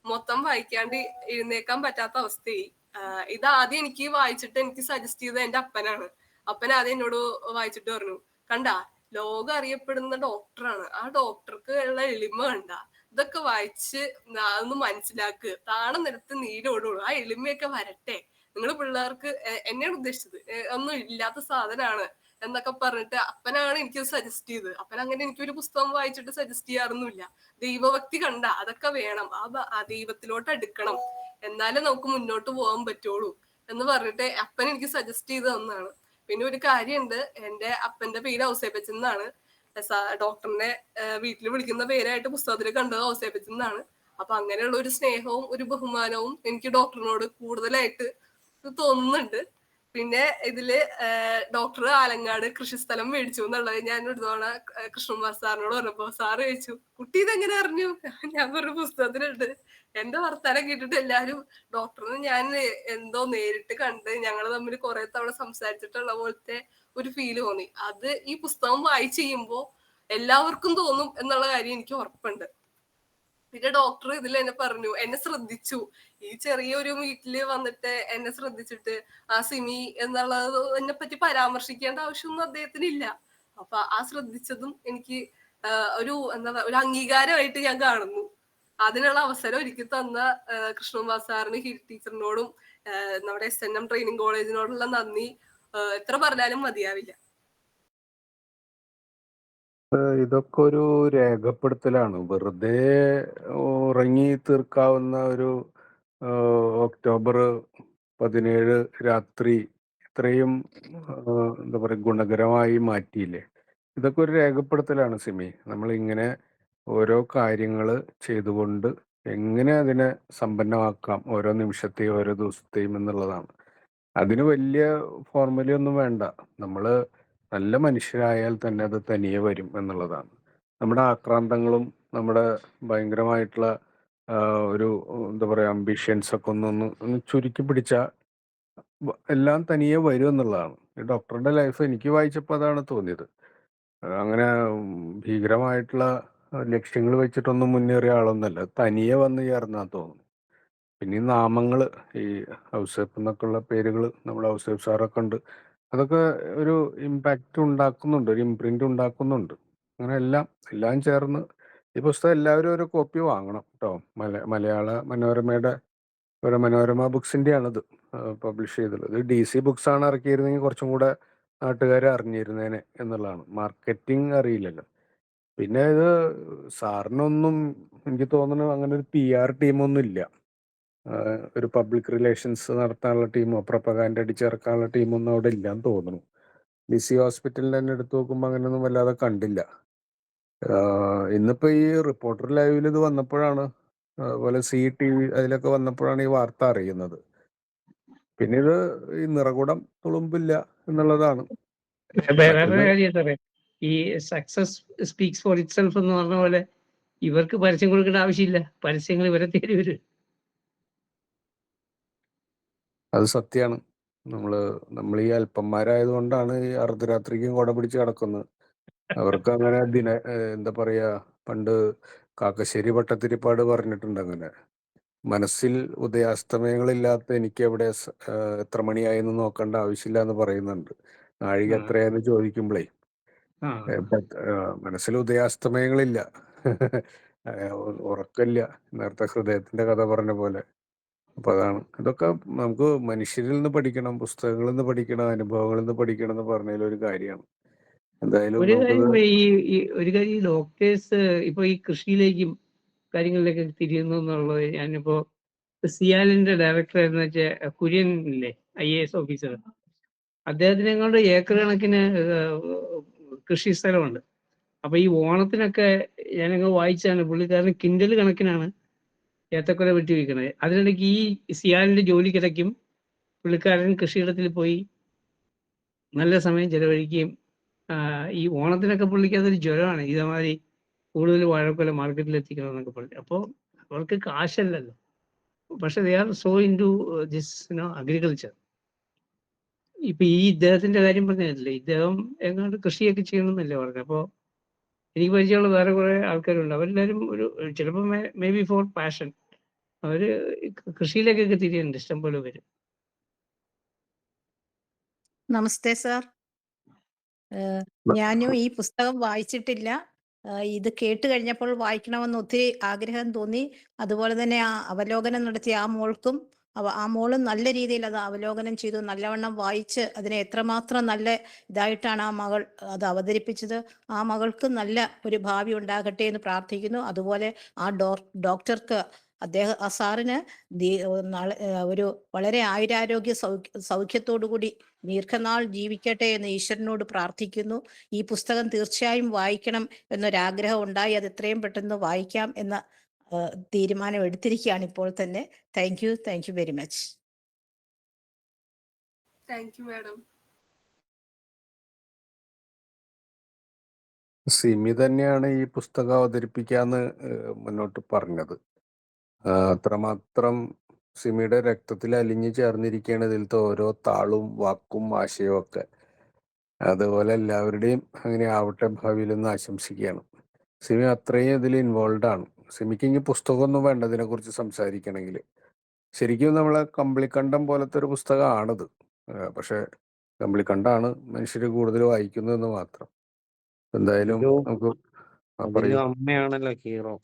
മൊത്തം വായിക്കാണ്ട് എഴുന്നേക്കാൻ പറ്റാത്ത അവസ്ഥയായി. ഇത് ആദ്യം എനിക്ക് വായിച്ചിട്ട് എനിക്ക് സജസ്റ്റ് ചെയ്തത് എന്റെ അപ്പനാണ്. അപ്പൻ ആദ്യം എന്നോട് വായിച്ചിട്ട് പറഞ്ഞു, കണ്ട ലോകം അറിയപ്പെടുന്ന ഡോക്ടറാണ്, ആ ഡോക്ടർക്ക് ഉള്ള എളിമ കണ്ട, ഇതൊക്കെ വായിച്ച് അതൊന്ന് മനസ്സിലാക്ക്, താണം നിരത്ത് നീരോടുള്ളൂ, ആ എളിമയൊക്കെ വരട്ടെ, നിങ്ങൾ പിള്ളേർക്ക് എന്നെയാണ് ഉദ്ദേശിച്ചത്, ഒന്നും ഇല്ലാത്ത സാധനമാണ് എന്നൊക്കെ പറഞ്ഞിട്ട് അപ്പനാണ് എനിക്ക് സജസ്റ്റ് ചെയ്തത്. അപ്പൻ അങ്ങനെ എനിക്കൊരു പുസ്തകം വായിച്ചിട്ട് സജസ്റ്റ് ചെയ്യാറൊന്നുമില്ല. ദൈവഭക്തി കണ്ട അതൊക്കെ വേണം, ആ ദൈവത്തിലോട്ട് അടുക്കണം, എന്നാലേ നമുക്ക് മുന്നോട്ട് പോകാൻ പറ്റുള്ളൂ എന്ന് പറഞ്ഞിട്ട് അപ്പൻ എനിക്ക് സജസ്റ്റ് ചെയ്ത് തന്നാണ്. പിന്നെ ഒരു കാര്യമുണ്ട്, എന്റെ അപ്പന്റെ പേര് ഔസേപ്പച്ചൻ എന്നാണ്. ഡോക്ടറിനെ വീട്ടിൽ വിളിക്കുന്ന പേരായിട്ട് പുസ്തകത്തിൽ കണ്ടത് ഔസേപ്പച്ചൻ എന്നാണ്. അപ്പൊ അങ്ങനെയുള്ള ഒരു സ്നേഹവും ഒരു ബഹുമാനവും എനിക്ക് ഡോക്ടറിനോട് കൂടുതലായിട്ട് തോന്നുന്നുണ്ട്. പിന്നെ ഇതില് ഡോക്ടർ ആലങ്ങാട് കൃഷിസ്ഥലം മേടിച്ചു എന്നുള്ളത് ഞാൻ ഒരു തവണ കൃഷ്ണകുമാർ സാറിനോട് പറഞ്ഞപ്പോ സാറ് ചോദിച്ചു, കുട്ടി ഇതെങ്ങനെ അറിഞ്ഞു? ഞാൻ പറഞ്ഞ പുസ്തകത്തിലുണ്ട്. എന്റെ വർത്താനം കേട്ടിട്ട് എല്ലാരും ഡോക്ടറിനെ ഞാൻ എന്തോ നേരിട്ട് കണ്ട് ഞങ്ങൾ തമ്മിൽ കുറെ തവണ സംസാരിച്ചിട്ടുള്ള പോലത്തെ ഒരു ഫീല് തോന്നി. അത് ഈ പുസ്തകം വായിച്ചു കഴിയുമ്പോ എല്ലാവർക്കും തോന്നും എന്നുള്ള കാര്യം എനിക്ക് ഉറപ്പുണ്ട്. പിന്നെ ഡോക്ടർ ഇതിൽ എന്നെ പറഞ്ഞു, എന്നെ ശ്രദ്ധിച്ചു, ഈ ചെറിയൊരു വീട്ടില് വന്നിട്ട് എന്നെ ശ്രദ്ധിച്ചിട്ട് ആ സിമി എന്നുള്ളത് എന്നെ പറ്റി പരാമർശിക്കേണ്ട ആവശ്യമൊന്നും അദ്ദേഹത്തിന് ഇല്ല. അപ്പൊ ആ ശ്രദ്ധിച്ചതും എനിക്ക് ഒരു അംഗീകാരമായിട്ട് ഞാൻ കാണുന്നു. അതിനുള്ള അവസരം ഒരുക്കി തന്ന കൃഷ്ണകുമാർ സാറിന്, ഹിൽ ടീച്ചറിനോടും നമ്മുടെ SNM ട്രെയിനിങ് കോളേജിനോടുള്ള നന്ദി എത്ര പറഞ്ഞാലും മതിയാവില്ല. ഇതൊക്കെ ഒരു രേഖപ്പെടുത്തലാണ്. വെറുതെ ഉറങ്ങി തീർക്കാവുന്ന ഒരു ഒക്ടോബർ 17 രാത്രി ഇത്രയും എന്താ പറയുക ഗുണകരമായി മാറ്റിയില്ലേ. ഇതൊക്കെ ഒരു രേഖപ്പെടുത്തലാണ് സിമി. നമ്മളിങ്ങനെ ഓരോ കാര്യങ്ങൾ ചെയ്തുകൊണ്ട് എങ്ങനെ അതിനെ സമ്പന്നമാക്കാം ഓരോ നിമിഷത്തെയും ഓരോ ദിവസത്തെയും എന്നുള്ളതാണ്. അതിന് വലിയ ഫോർമുലയൊന്നും വേണ്ട. നമ്മൾ നല്ല മനുഷ്യരായാൽ തന്നെ അത് തനിയെ വരും എന്നുള്ളതാണ്. നമ്മുടെ ആക്രാന്തങ്ങളും നമ്മുടെ ഭയങ്കരമായിട്ടുള്ള ഒരു എന്താ പറയുക അംബിഷ്യൻസ് ഒക്കെ ഒന്ന് ചുരുക്കി പിടിച്ചാൽ എല്ലാം തനിയെ വരും എന്നുള്ളതാണ്. ഈ ഡോക്ടറുടെ ലൈഫ് എനിക്ക് വായിച്ചപ്പോൾ അതാണ് തോന്നിയത്. അങ്ങനെ ഭീകരമായിട്ടുള്ള ലക്ഷ്യങ്ങൾ വെച്ചിട്ടൊന്നും മുന്നേറിയ ആളൊന്നല്ല, തനിയെ വന്ന് ചേർന്നാന്ന് തോന്നുന്നു. പിന്നെ ഈ നാമങ്ങൾ, ഈ ഔസേപ്പ് എന്നൊക്കെയുള്ള പേരുകൾ നമ്മുടെ ഔസേപ്പ് സാറൊക്കെ ഉണ്ട്, അതൊക്കെ ഒരു ഇമ്പാക്റ്റ് ഉണ്ടാക്കുന്നുണ്ട്, ഒരു ഇംപ്രിന്റ് ഉണ്ടാക്കുന്നുണ്ട്. അങ്ങനെ എല്ലാം ചേർന്ന് ഈ പുസ്തകം എല്ലാവരും ഒരു കോപ്പി വാങ്ങണം കേട്ടോ. മലയാള മനോരമയുടെ ഒരു മനോരമ ബുക്സിന്റെ ആണിത് പബ്ലിഷ് ചെയ്തിട്ടുള്ളത്. ഇത് DC ബുക്സ് ആണ് ഇറക്കിയിരുന്നെങ്കിൽ കുറച്ചും കൂടെ നാട്ടുകാരെ അറിഞ്ഞിരുന്നേനെ എന്നുള്ളതാണ്. മാർക്കറ്റിംഗ് അറിയില്ലല്ലോ. പിന്നെ ഇത് സാറിനൊന്നും എനിക്ക് തോന്നുന്നു അങ്ങനെ ഒരു PR ടീമൊന്നും ഇല്ല. ഒരു പബ്ലിക് റിലേഷൻസ് നടത്താനുള്ള ടീമോ പ്രൊപ്പഗാൻഡ അടിച്ചിറക്കാനുള്ള ടീമൊന്നും അവിടെ ഇല്ലാന്ന് തോന്നുന്നു. DC ഹോസ്പിറ്റലിൽ തന്നെ എടുത്തു നോക്കുമ്പോൾ അങ്ങനെയൊന്നും വല്ലാതെ കണ്ടില്ല. ഇന്നിപ്പോ ഈ റിപ്പോർട്ടർ ലൈവിൽ ഇത് വന്നപ്പോഴാണ്, അതുപോലെ CTV അതിലൊക്കെ വന്നപ്പോഴാണ് ഈ വാർത്ത അറിയുന്നത്. പിന്നെ ഇത് ഈ നിറകുടം തുളുമ്പില്ല എന്നുള്ളതാണ്. വേറെ മറ്റൊന്ന് കാര്യം സാറേ, ഈ success speaks for it self എന്ന് പറഞ്ഞ പോലെ ഇവർക്ക് പരസ്യം കൊടുക്കേണ്ട ആവശ്യമില്ല, പരസ്യങ്ങൾ ഇവരെ തേടി വരും. അത് സത്യമാണ്. നമ്മൾ ഈ അല്പന്മാരായതുകൊണ്ടാണ് ഈ അർദ്ധരാത്രിക്കും കുട പിടിച്ച് കിടക്കുന്നത്. അവർക്ക് അങ്ങനെ എന്താ പറയാ, പണ്ട് കാക്കശ്ശേരി ഭട്ടത്തിരിപ്പാട് പറഞ്ഞിട്ടുണ്ട്, അങ്ങനെ മനസ്സിൽ ഉദയാസ്തമയങ്ങളില്ലാത്ത എനിക്ക് എവിടെ എത്ര മണിയായെന്ന് നോക്കേണ്ട ആവശ്യമില്ല എന്ന് പറയുന്നുണ്ട്. നാഴിക എത്രയാന്ന് ചോദിക്കുമ്പോഴേ മനസ്സിൽ ഉദയാസ്തമയങ്ങളില്ല, ഉറക്കമില്ല. നേരത്തെ ഹൃദയത്തിന്റെ കഥ പറഞ്ഞ പോലെ അപ്പൊ അതാണ് ഇതൊക്കെ നമുക്ക് മനുഷ്യരിൽ നിന്ന് പഠിക്കണം, പുസ്തകങ്ങളിൽ നിന്ന് പഠിക്കണം, അനുഭവങ്ങളിൽ നിന്ന് പഠിക്കണം എന്ന് പറഞ്ഞതിൽ ഒരു കാര്യമാണ്. എന്തായാലും ഒരു നമുക്കത് കാര്യം ഒരു കാര്യം ഈ ഡോക്ടേഴ്സ് ഇപ്പൊ ഈ കൃഷിയിലേക്കും കാര്യങ്ങളിലേക്ക് തിരിയുന്നു എന്നുള്ളത്, ഞാനിപ്പോ സിയാലിന്റെ ഡയറക്ടർ എന്ന് വെച്ചാൽ കുര്യൻ ഇല്ലേ, IAS ഓഫീസർ, അദ്ദേഹത്തിന് കൊണ്ട് ഏക്കർ കണക്കിന് കൃഷി സ്ഥലമുണ്ട്. അപ്പൊ ഈ ഓണത്തിനൊക്കെ ഞാനങ്ങ് വായിച്ചാണ്, പുള്ളിക്കാരന് കിൻഡൽ കണക്കിനാണ് ഏത്തക്കൊല വെട്ടി വയ്ക്കുന്നത്. അതിനിടയ്ക്ക് ഈ സിയാലിന്റെ ജോലിക്കിടയ്ക്കും പുള്ളിക്കാരൻ കൃഷിയിടത്തിൽ പോയി നല്ല സമയം ചെലവഴിക്കുകയും ഈ ഓണത്തിനൊക്കെ പുള്ളിക്ക് അതൊരു ജ്വരമാണ്, ഇതേമാതിരി കൂടുതൽ വാഴക്കൊല മാർക്കറ്റിൽ എത്തിക്കണം എന്നൊക്കെ പറഞ്ഞു. അപ്പോൾ അവർക്ക് കാശല്ലല്ലോ, പക്ഷെ they are so into this agriculture. ഇപ്പൊ ഈ ഇദ്ദേഹത്തിന്റെ കാര്യം പറഞ്ഞില്ലേ, ഇദ്ദേഹം എങ്ങാണ്ട് കൃഷിയൊക്കെ ചെയ്യണമെന്നല്ലേ പറഞ്ഞു. അപ്പോൾ എനിക്ക് പരിചയമുള്ള വേറെ കുറെ ആൾക്കാരുണ്ട്, അവരെല്ലാവരും ഒരു ചിലപ്പോൾ മേ ബി ഫോർ പാഷൻ അവര് കൃഷിയിലേക്കൊക്കെ തിരിയുന്നുണ്ട്, ഇഷ്ടംപോലെ പേര്. നമസ്തേ സാർ. ഞാനും ഈ പുസ്തകം വായിച്ചിട്ടില്ല. ഇത് കേട്ട് കഴിഞ്ഞപ്പോൾ വായിക്കണമെന്ന് ഒത്തിരി ആഗ്രഹം തോന്നി. അതുപോലെ തന്നെ ആ അവലോകനം നടത്തിയ ആ മോൾക്കും ആ മോളും നല്ല രീതിയിൽ അത് അവലോകനം ചെയ്തു, നല്ലവണ്ണം വായിച്ച് അതിനെ എത്രമാത്രം നല്ല ഇതായിട്ടാണ് ആ മകൾ അത് അവതരിപ്പിച്ചത്. ആ മകൾക്ക് നല്ല ഒരു ഭാവി ഉണ്ടാകട്ടെ എന്ന് പ്രാർത്ഥിക്കുന്നു. അതുപോലെ ആ ഡോക്ടർക്ക് ആ സാറിന് ഒരു വളരെ ആയുരാരോഗ്യ സൗഖ്യത്തോടു കൂടി ദീർഘനാൾ ജീവിക്കട്ടെ എന്ന് ഈശ്വരനോട് പ്രാർത്ഥിക്കുന്നു. ഈ പുസ്തകം തീർച്ചയായും വായിക്കണം എന്നൊരാഗ്രഹം ഉണ്ടായി. അത് എത്രയും പെട്ടെന്ന് വായിക്കാം എന്ന തീരുമാനം എടുത്തിരിക്കുകയാണ് ഇപ്പോൾ തന്നെ. Thank you very much. Thank you madam. Simi തന്നെയാണ് ഈ പുസ്തകം അവതരിപ്പിക്കാന്ന് മുന്നോട്ട് പറഞ്ഞത്. അത്രമാത്രം സിമിയുടെ രക്തത്തിൽ അലിഞ്ഞു ചേർന്നിരിക്കുകയാണ് ഇതിലത്തെ ഓരോ താളും വാക്കും ആശയവും ഒക്കെ. അതുപോലെ എല്ലാവരുടെയും അങ്ങനെ ആവട്ടെ ഭാവിയിൽ നിന്ന് ആശംസിക്കുകയാണ്. സിമി അത്രയും ഇതിൽ ഇൻവോൾവ് ആണ്. സിമിക്ക് ഇനി പുസ്തകമൊന്നും വേണ്ട ഇതിനെക്കുറിച്ച് സംസാരിക്കണമെങ്കിൽ. ശരിക്കും നമ്മളെ കമ്പിളിക്കണ്ടം പോലത്തെ ഒരു പുസ്തകമാണിത്. പക്ഷെ കമ്പിളിക്കണ്ടാണ് മനുഷ്യർ കൂടുതൽ വായിക്കുന്നതെന്ന് മാത്രം. എന്തായാലും നമുക്ക് പറയൂ. അമ്മയാണല്ലോ ഹീറോ.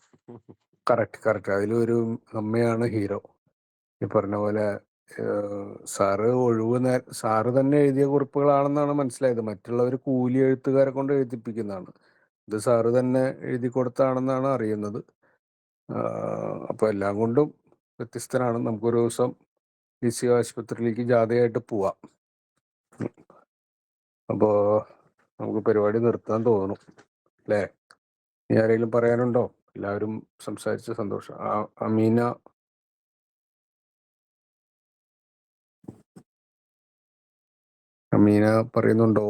കറക്റ്റ് അതിലൊരു അമ്മയാണ് ഹീറോ. ഈ പറഞ്ഞ പോലെ സാറ് സാറ് തന്നെ എഴുതിയ കുറിപ്പുകളാണെന്നാണ് മനസ്സിലായത്. മറ്റുള്ളവർ കൂലി എഴുത്തുകാരെ കൊണ്ട് എഴുതിപ്പിക്കുന്നതാണ്. ഇത് സാറ് തന്നെ എഴുതി കൊടുത്താണെന്നാണ് അറിയുന്നത്. അപ്പൊ എല്ലാം കൊണ്ടും വ്യത്യസ്തനാണ്. നമുക്കൊരു ദിവസം DC ആശുപത്രിയിലേക്ക് ജാഥയായിട്ട് പോവാം. അപ്പോ നമുക്ക് പരിപാടി നിർത്താൻ തോന്നുന്നു അല്ലേ? ഇനി ആരെങ്കിലും പറയാനുണ്ടോ? എല്ലാവരും സംസാരിച്ച സന്തോഷം. അമീന പറയുന്നുണ്ടോ?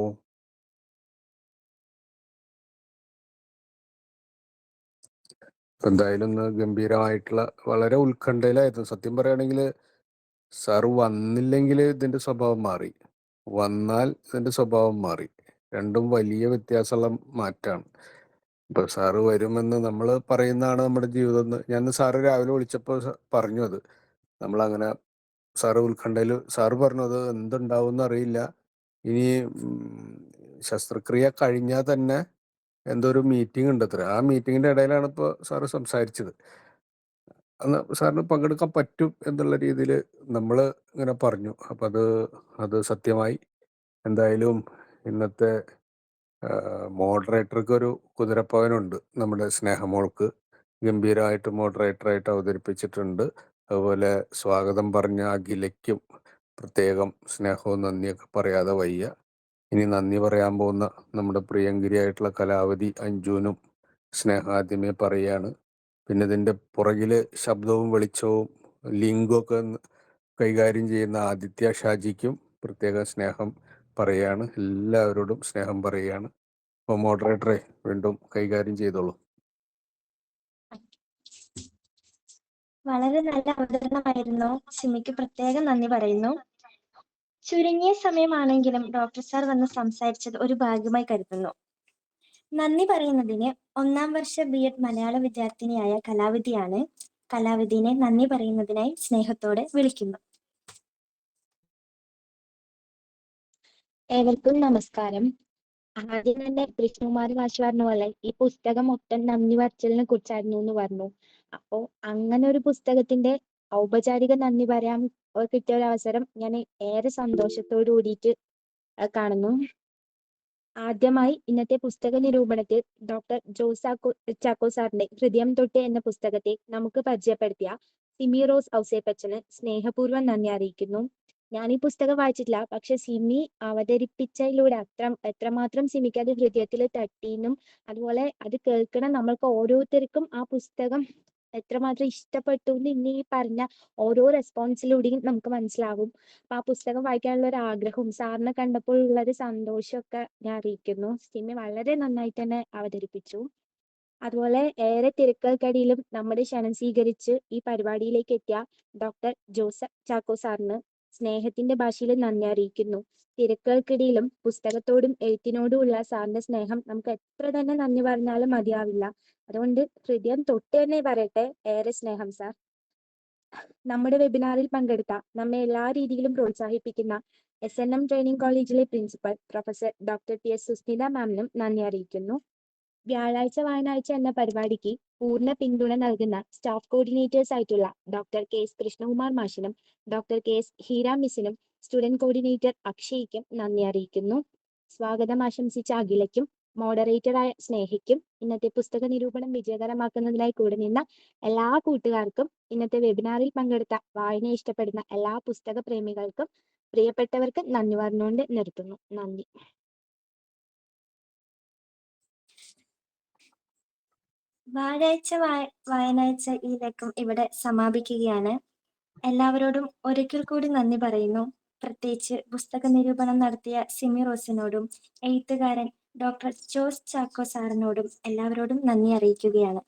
എന്തായാലും ഇന്ന് ഗംഭീരമായിട്ടുള്ള വളരെ ഉത്കണ്ഠയിലായിരുന്നു. സത്യം പറയുകയാണെങ്കിൽ സാറ് വന്നില്ലെങ്കിൽ ഇതിന്റെ സ്വഭാവം മാറി, വന്നാൽ ഇതിന്റെ സ്വഭാവം മാറി. രണ്ടും വലിയ വ്യത്യാസമുള്ള മാറ്റാണ്. ഇപ്പൊ സാറ് വരുമെന്ന് നമ്മൾ പറയുന്നതാണ് നമ്മുടെ ജീവിതം എന്ന് ഞാൻ സാറ് രാവിലെ വിളിച്ചപ്പോൾ പറഞ്ഞു. അത് നമ്മളങ്ങനെ സാറ് ഉത്കണ്ഠയിൽ സാറ് പറഞ്ഞു അത് എന്തുണ്ടാവും അറിയില്ല. ഇനി ശസ്ത്രക്രിയ കഴിഞ്ഞാൽ തന്നെ എന്തോ ഒരു മീറ്റിംഗ് ഉണ്ട് അത്ര. ആ മീറ്റിങ്ങിന്റെ ഇടയിലാണ് ഇപ്പോൾ സാറ് സംസാരിച്ചത്. അന്ന് സാറിന് പങ്കെടുക്കാൻ പറ്റും എന്നുള്ള രീതിയിൽ നമ്മൾ ഇങ്ങനെ പറഞ്ഞു. അപ്പം അത് സത്യമായി. എന്തായാലും ഇന്നത്തെ മോഡറേറ്റർക്ക് ഒരു കുതിരപ്പവനുണ്ട്. നമ്മുടെ സ്നേഹമോൾക്ക് ഗംഭീരമായിട്ട് മോഡറേറ്ററായിട്ട് അവതരിപ്പിച്ചിട്ടുണ്ട്. അതുപോലെ സ്വാഗതം പറഞ്ഞ അഖിലയ്ക്കും പ്രത്യേകം സ്നേഹവും നന്ദിയൊക്കെ പറയാതെ വയ്യ. ഇനി നന്ദി പറയാൻ പോകുന്ന നമ്മുടെ പ്രിയങ്കരിയായിട്ടുള്ള കലാവതി അഞ്ജുവിനും സ്നേഹാദ്യമേ പറയാണ്. പിന്നെ ഇതിൻ്റെ പുറകിൽ ശബ്ദവും വെളിച്ചവും ലിങ്കും ഒക്കെ കൈകാര്യം ചെയ്യുന്ന ആദിത്യ ഷാജിക്കും പ്രത്യേക സ്നേഹം പറയാണ്. എല്ലാവരോടും സ്നേഹം പറയാണ്. അപ്പോൾ മോഡറേറ്ററെ വീണ്ടും കൈകാര്യം ചെയ്തോളൂ. വളരെ നല്ല അവതരണമായിരുന്നു. സിമിക്ക് പ്രത്യേകം നന്ദി പറയുന്നു. ചുരുങ്ങിയ സമയമാണെങ്കിലും ഡോക്ടർ സാർ വന്ന് സംസാരിച്ചത് ഒരു ഭാഗ്യമായി കരുതുന്നു. നന്ദി പറയുന്നതിന് 1ാം വർഷ B.Ed മലയാള വിദ്യാർത്ഥിനിയായ കലാവതിയാണ്. കലാവതിനെ നന്ദി പറയുന്നതിനായി സ്നേഹത്തോടെ വിളിക്കുന്നു. ഏവർക്കും നമസ്കാരം. ആദ്യം തന്നെ കൃഷ്ണകുമാർ മാഷ് പറഞ്ഞ പോലെ ഈ പുസ്തകം മൊത്തം നന്ദി പറച്ചിലിനെ കുറിച്ചായിരുന്നു എന്ന് പറഞ്ഞു. അപ്പോ അങ്ങനെ ഒരു പുസ്തകത്തിന്റെ ഔപചാരിക നന്ദി പറയാൻ കിട്ടിയ ഒരു അവസരം ഞാൻ ഏറെ സന്തോഷത്തോടു കൂടിയിട്ട് കാണുന്നു. ആദ്യമായി ഇന്നത്തെ പുസ്തക നിരൂപണത്തിൽ ഡോക്ടർ ചാക്കോ സാറിന്റെ ഹൃദയം തൊട്ട് എന്ന പുസ്തകത്തെ നമുക്ക് പരിചയപ്പെടുത്തിയ സിമി റോസ് ഔസേപ്പച്ചന് സ്നേഹപൂർവ്വം നന്ദി അറിയിക്കുന്നു. ഞാൻ ഈ പുസ്തകം വായിച്ചിട്ടില്ല, പക്ഷെ സിമി അവതരിപ്പിച്ചതിലൂടെ എത്രമാത്രം സിമിക്ക് അത് ഹൃദയത്തിൽ തട്ടീന്നും അതുപോലെ അത് കേൾക്കണം നമ്മൾക്ക് ഓരോരുത്തർക്കും ആ പുസ്തകം എത്രമാത്രം ഇഷ്ടപ്പെട്ടു എന്ന് ഇനി ഈ പറഞ്ഞ ഓരോ റെസ്പോൺസിലൂടെയും നമുക്ക് മനസ്സിലാകും. അപ്പൊ ആ പുസ്തകം വായിക്കാനുള്ള ഒരു ആഗ്രഹവും സാറിനെ കണ്ടപ്പോൾ ഉള്ള ഒരു സന്തോഷമൊക്കെ ഞാൻ അറിയിക്കുന്നു. സിമി വളരെ നന്നായിട്ട് തന്നെ അവതരിപ്പിച്ചു. അതുപോലെ ഏറെ തിരക്കുകൾക്കിടയിലും നമ്മുടെ ക്ഷണം സ്വീകരിച്ച് ഈ പരിപാടിയിലേക്ക് എത്തിയ ഡോക്ടർ ചാക്കോ സാറിന് സ്നേഹത്തിന്റെ ഭാഷയിൽ നന്ദി അറിയിക്കുന്നു. തിരക്കുകൾക്കിടയിലും പുസ്തകത്തോടും എഴുത്തിനോടുമുള്ള സാറിന്റെ സ്നേഹം നമുക്ക് എത്ര തന്നെ നന്ദി പറഞ്ഞാലും മതിയാവില്ല. അതുകൊണ്ട് ഹൃദയം തൊട്ട് തന്നെ പറയട്ടെ, ഏറെ സ്നേഹം സാർ. നമ്മുടെ വെബിനാറിൽ പങ്കെടുത്ത നമ്മെ എല്ലാ രീതിയിലും പ്രോത്സാഹിപ്പിക്കുന്ന SNM ട്രെയിനിങ് കോളേജിലെ principal professor doctor TS Susmitha മാമിനും നന്ദി അറിയിക്കുന്നു. വ്യാഴാഴ്ച വായനാഴ്ച എന്ന പരിപാടിക്ക് പൂർണ്ണ പിന്തുണ നൽകുന്ന സ്റ്റാഫ് കോർഡിനേറ്റേഴ്സ് ആയിട്ടുള്ള ഡോക്ടർ KS കൃഷ്ണകുമാർ മാഷിനും ഡോക്ടർ KS ഹീര മിസ്സിനും സ്റ്റുഡന്റ് കോർഡിനേറ്റർ അക്ഷയ്ക്കും നന്ദി അറിയിക്കുന്നു. സ്വാഗതം ആശംസിച്ച അഖിലയ്ക്കും മോഡറേറ്ററായ സ്നേഹയ്ക്കും ഇന്നത്തെ പുസ്തക നിരൂപണം വിജയകരമാക്കുന്നതിനായി കൂടെ നിന്ന എല്ലാ കൂട്ടുകാർക്കും ഇന്നത്തെ വെബിനാറിൽ പങ്കെടുത്ത വായന ഇഷ്ടപ്പെടുന്ന എല്ലാ പുസ്തക പ്രേമികൾക്കും പ്രിയപ്പെട്ടവർക്ക് നന്ദി പറഞ്ഞുകൊണ്ട് നിർത്തുന്നു. നന്ദി. വാഴാഴ്ച വായനാഴ്ച ഈ ലക്കം ഇവിടെ സമാപിക്കുകയാണ്. എല്ലാവരോടും ഒരിക്കൽ കൂടി നന്ദി പറയുന്നു. പ്രത്യേകിച്ച് പുസ്തക നിരൂപണം നടത്തിയ സിമി റോസിനോടും എഴുത്തുകാരൻ ഡോക്ടർ ജോസ് ചാക്കോ സാറിനോടും എല്ലാവരോടും നന്ദി അറിയിക്കുകയാണ്.